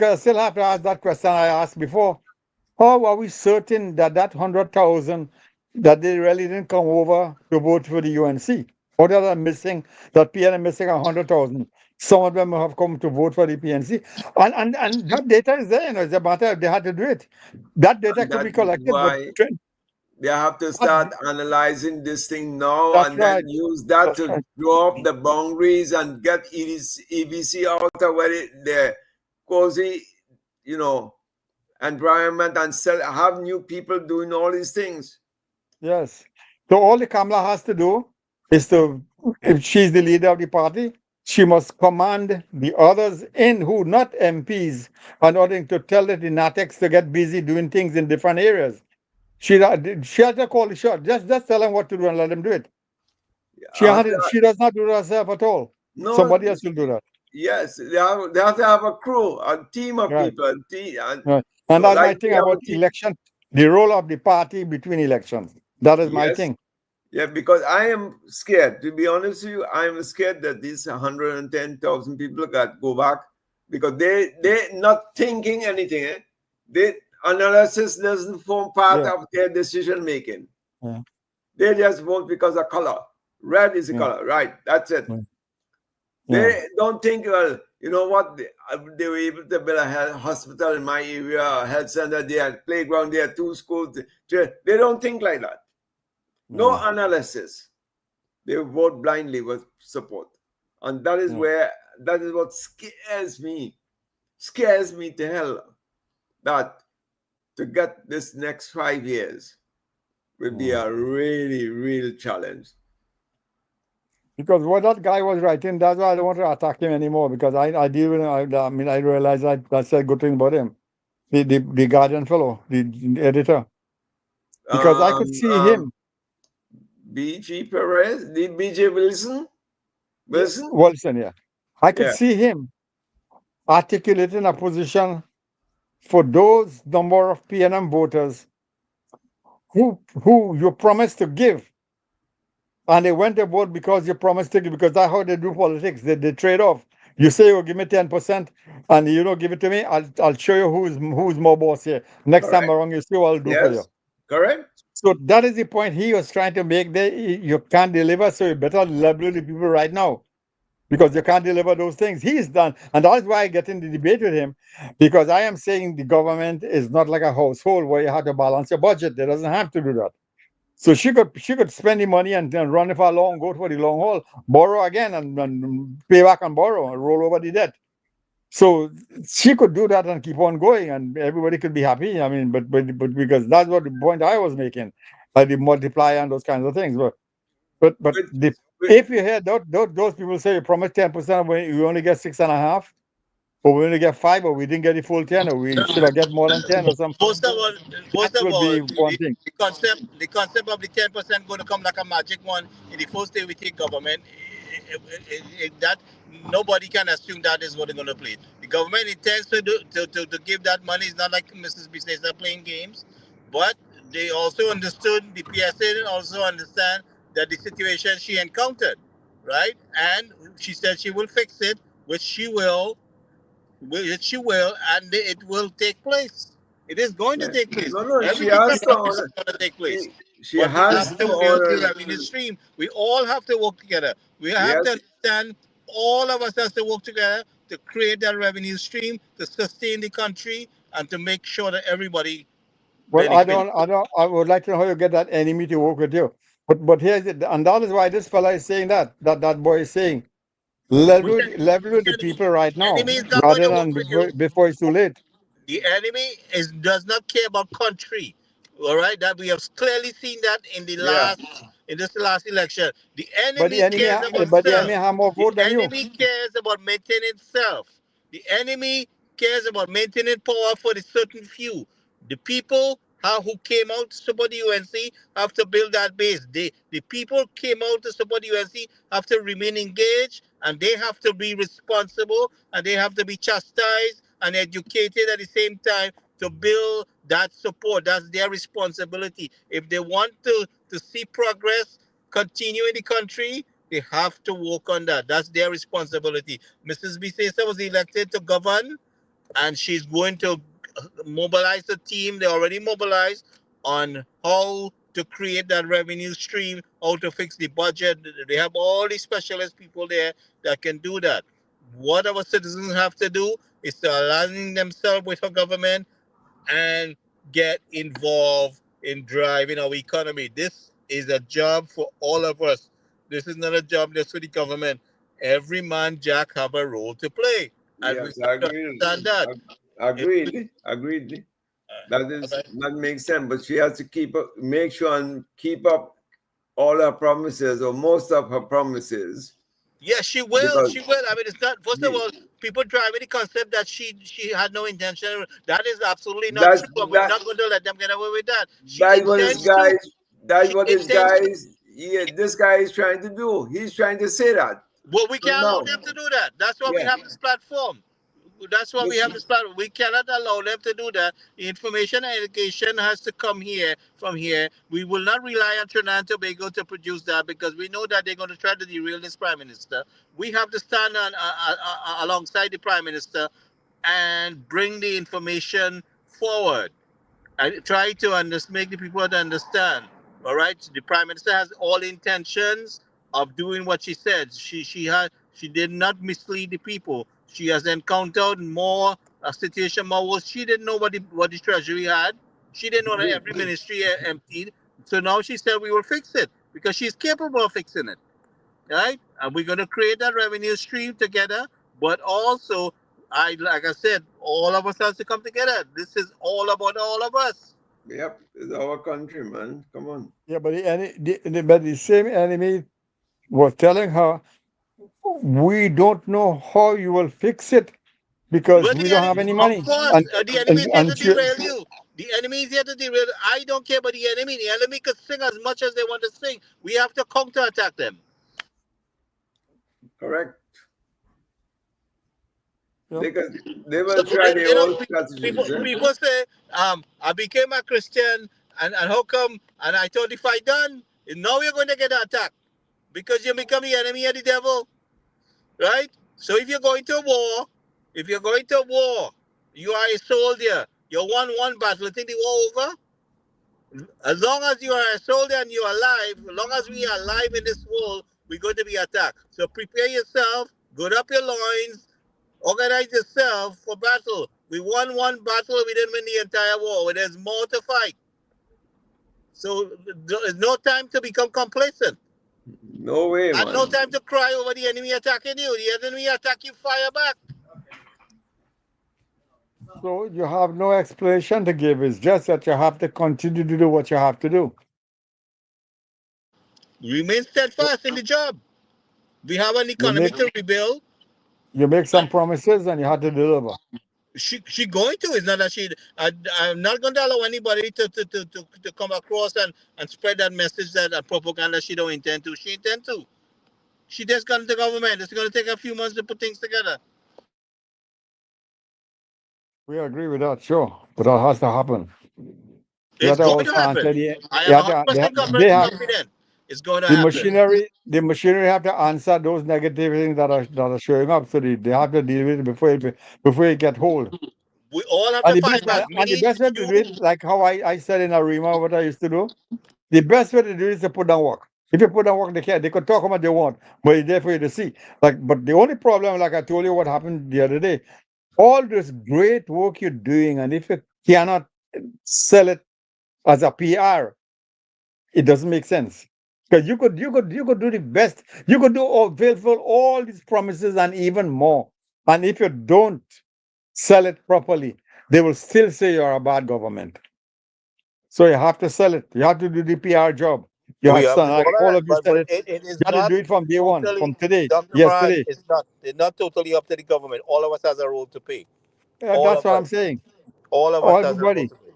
I still have to ask that question I asked before. How are we certain that 100,000 that they really didn't come over to vote for the UNC? Or that are missing, that PNM missing 100,000. Some of them have come to vote for the PNC. And that data is there, it's a matter if they had to do it. That data could be collected. They have to start analyzing this thing now and then use that to draw up the boundaries and get EBC out of where they're cozy, environment and have new people doing all these things. Yes. So all the Kamala has to do is to, if she's the leader of the party, she must command the others in who not MPs in order to tell the NATEX to get busy doing things in different areas. She had to call the shot. Just tell them what to do and let them do it. She does not do it herself at all. No, somebody else will do that. Yes, they have to have a crew, a team of people. And that's my thing about election, the role of the party between elections. That is my thing. Yeah, because I am scared. To be honest with you, I am scared that these 110,000 people got go back because they're not thinking anything. They analysis doesn't form part Yeah. of their decision making. Yeah. They just vote because of color. Red is the Yeah. color, right? That's it. Yeah. They don't think, well, you know what? They were able to build a hospital in my area, a health center, they had playground, they had 2 schools. They don't think like that. No analysis. They vote blindly with support. And that is what scares me to hell, that to get this next 5 years will be a really, real challenge. Because what that guy was writing, that's why I don't want to attack him anymore, because I deal with him. I mean, I realize I said good thing about him. The Guardian fellow, the editor. Because I could see him. B.G. Perez, the B.J. Wilson? Wilson, yeah. I could see him articulating a position for those number of PNM voters who you promised to give. And they went to vote because you promised to give, because that's how they do politics. They trade off. You say you'll give me 10% and you don't give it to me, I'll show you who's more boss here. Next time around, you see what I'll do for you. Correct. So that is the point he was trying to make. You can't deliver, so you better level the people right now, because you can't deliver those things. He's done. And that's why I get in the debate with him, because I am saying the government is not like a household where you have to balance your budget. They doesn't have to do that. So she could spend the money and then run it for long, go for the long haul, borrow again and pay back and borrow and roll over the debt. So she could do that and keep on going, and everybody could be happy. I mean, but because that's what the point I was making, the multiplier and those kinds of things. But if you hear those people say you promised 10%, when you only get 6.5, or we only get 5, or we didn't get the full 10, or we should have get more than 10 or something. First of all, the concept of the 10% going to come like a magic one in the first day we take government. That nobody can assume that is what they're going to play. The government intends to give that money. It's not like Mrs. B says they're playing games, but they also understood, the PSA also understand that the situation she encountered, right? And she said she will fix it, which she will, and it will take place. It is going to take place. No, Everything she has is going to take place. She But we has have to to build the honor. revenue stream. We all have to work together. We have to understand, all of us has to work together to create that revenue stream, to sustain the country, and to make sure that everybody Well, benefits. I would like to know how you get that enemy to work with you. But here's it, and that is why this fella is saying that boy is saying, level with the people right now, Enemy is not going rather to work than with you. before it's too late. The enemy does not care about country. All right, that we have clearly seen that in this last election. The But enemy cares about the enemy self. have more The vote than you. enemy cares about maintaining self. The enemy cares about maintaining power for the certain few. The people who came out to support the UNC have to build that base. The people came out to support the UNC have to remain engaged, and they have to be responsible, and they have to be chastised and educated at the same time to build that support. That's their responsibility. If they want to see progress continue in the country, they have to work on that. That's their responsibility. Mrs. Bisesa was elected to govern, and she's going to mobilize the team. They already mobilized on how to create that revenue stream, how to fix the budget. They have all these specialist people there that can do that. What our citizens have to do is to align themselves with our government and get involved in driving our economy. This is a job for all of us. This is not a job just for the government. Every man, Jack, have a role to play. And we have to understand that. Agreed. That makes sense. But she has to make sure and keep up all her promises, or most of her promises. Yes, she will. She will. I mean, it's not. First of all, people driving the concept that she had no intention. That is absolutely not true. But we're not going to let them get away with that. That's what this guy is trying to do. He's trying to say that. Well, we can't allow them to do that. That's why we have this platform. That's why we have this platform. We cannot allow them to do that. Information and education has to come here from here. We will not rely on Trinidad and Tobago to produce that because we know that they're going to try to derail this prime minister. We have to stand on alongside the prime minister and bring the information forward. I try to make the people to understand. All right, the prime minister has all intentions of doing what she said. She did not mislead the people. She has encountered more a situation more worse. She didn't know what the treasury had. She didn't know that every ministry emptied. So now she said we will fix it because she's capable of fixing it. Right, and we're going to create that revenue stream together. But also, like I said, all of us has to come together. This is all about all of us. Yep, it's our country, man. Come on. Yeah, but but the same enemy was telling her, we don't know how you will fix it because But we the don't have any enemy, money. of course, the enemy is here to And she, derail you. The enemy is here to derail. I don't care about the enemy. The enemy could sing as much as they want to sing. We have to counterattack them. Correct. Yep. They will try their own strategies. People say, I became a Christian, and how come? And I thought if I done, now you're going to get attacked because you become the enemy of the devil, right? So if you're going to war, you are a soldier. You won one battle. You think the war over? As long as you are a soldier and you're alive, as long as we are alive in this world, we're going to be attacked. So prepare yourself, gird up your loins, organize yourself for battle. We won one battle, we didn't win the entire war. There's more to fight. So there's no time to become complacent. No way, man. And no time to cry over the enemy attacking you. The enemy attack you, fire back. So you have no explanation to give. It's just that you have to continue to do what you have to do. Remain steadfast in the job. We have an You economy make to rebuild. you make some promises and you have to deliver. She going to. It's not that I'm not going to allow anybody to come across and spread that message that propaganda she don't intend to. She intend to. She just got into government. It's going to take a few months to put things together. We agree with that, sure, but that has to happen. You It's have to going to also happen. answer the. I You am have to, 100% they have confident it's going to the happen. the machinery have to answer those negative things that are showing up. So they have to deal with it before it get hold. We all have And to the fight back. Me, best way to do it, you. like how I said in Arima, what I used to do, the best way to do it is to put down work. If you put down work, they could talk about they want, but it's there for you to see. But the only problem, like I told you, what happened the other day, all this great work you're doing, and if you cannot sell it as a PR, it doesn't make sense. Because you could do the best. You could do all these promises and even more. And if you don't sell it properly, they will still say you're a bad government. So you have to sell it. You have to do the PR job. You We have have to, to do like all of all that, of you said but it. it is You have to not do it from day one, from totally, today, Dr. Brad, yesterday. it's not totally up to the government. All of us has a role to play. All That's of what I'm us. saying. All of us All has a role everybody. to play.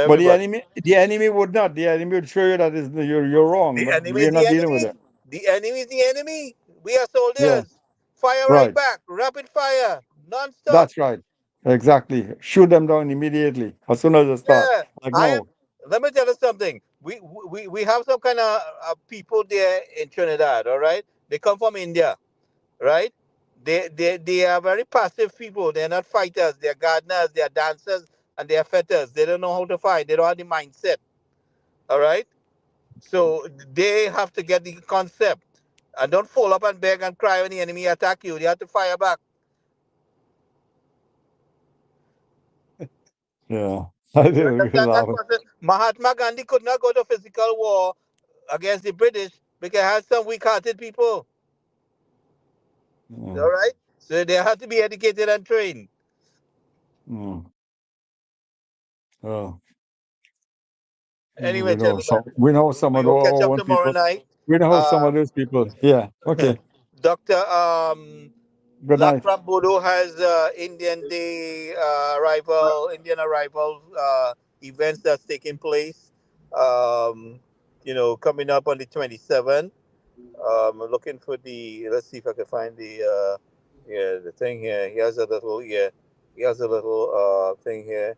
But Everybody. the enemy would not. The enemy would show you that you're wrong, The but enemy is we're the not dealing with enemy. it. The enemy is the enemy. We are Yeah, soldiers. Fire right right. back. Rapid fire. Non-stop. That's right. Exactly. Shoot them down immediately as soon as they start. Yeah. Like I am. now. Let me tell you something. We have some kind of people there in Trinidad. All right. They come from India. Right. They are very passive people. They're not fighters. They're gardeners. They're dancers and they're fetters. They don't know how to fight. They don't have the mindset. All right. So they have to get the concept. And don't fall up and beg and cry when the enemy attack you. You have to fire back. Yeah. I You didn't understand that laugh. concept? Mahatma Gandhi could not go to physical war against the British because he had some weak-hearted people. All Mm, right? So they have to be educated and trained. mm. Oh, Anyway, gentlemen, we know some we of will catch our up own tomorrow people. night. We know some of Um, those people. Yeah. Okay. Dr. Good night. Lakram Bodo has Indian arrival events that's taking place. Um, coming up on the 27th. I'm looking for let's see if I can find the thing here. He has a little thing here,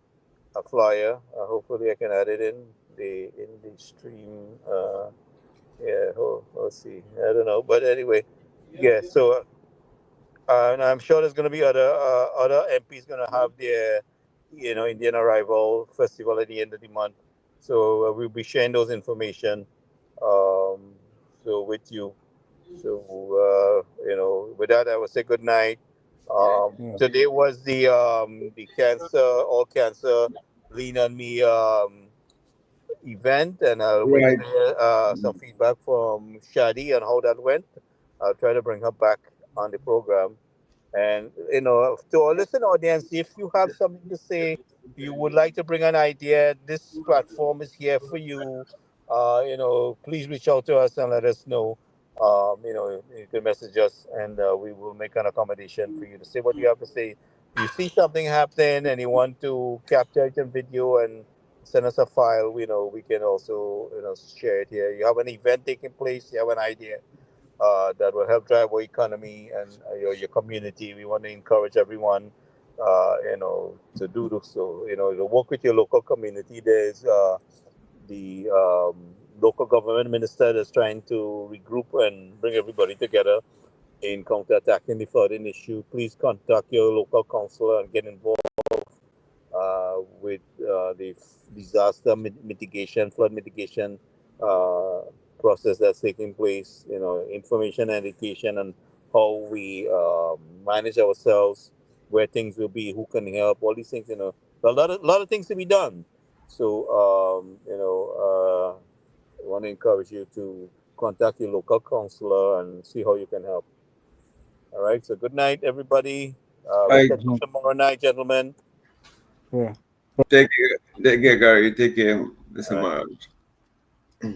a flyer. Hopefully, I can add it in the stream. Let's see. I don't know, but anyway, yeah. So, and I'm sure there's going to be other MPs going to have their, Indian Arrival Festival at the end of the month. So we'll be sharing those information, um, so with you. So with that, I will say good night. Yeah. Today was the all cancer lean on me event, and I'll wait to Right. hear some feedback from Shadi on how that went. I'll try to bring her back on the program. And to our listening audience, if you have something to say, you would like to bring an idea, this platform is here for you. Please reach out to us and let us know. You can message us, and we will make an accommodation for you to say what you have to say. You see something happen, and you want to capture it in video and send us a file. We can also share it here. You have an event taking place. You have an idea that will help drive our economy and your community. We want to encourage everyone, to do this. So, to work with your local community. There's the local government minister that's trying to regroup and bring everybody together in counterattacking the flooding issue. Please contact your local councillor and get involved with the disaster mitigation, flood mitigation uh, process that's taking place. Information and education on how we manage ourselves, where things will be, who can help, all these things. A lot of things to be done. So I want to encourage you to contact your local counselor and see how you can help. All right. So good night, everybody. We'll Right. catch you tomorrow night, gentlemen. Yeah. Take care, Gary. Take care. This is All right. my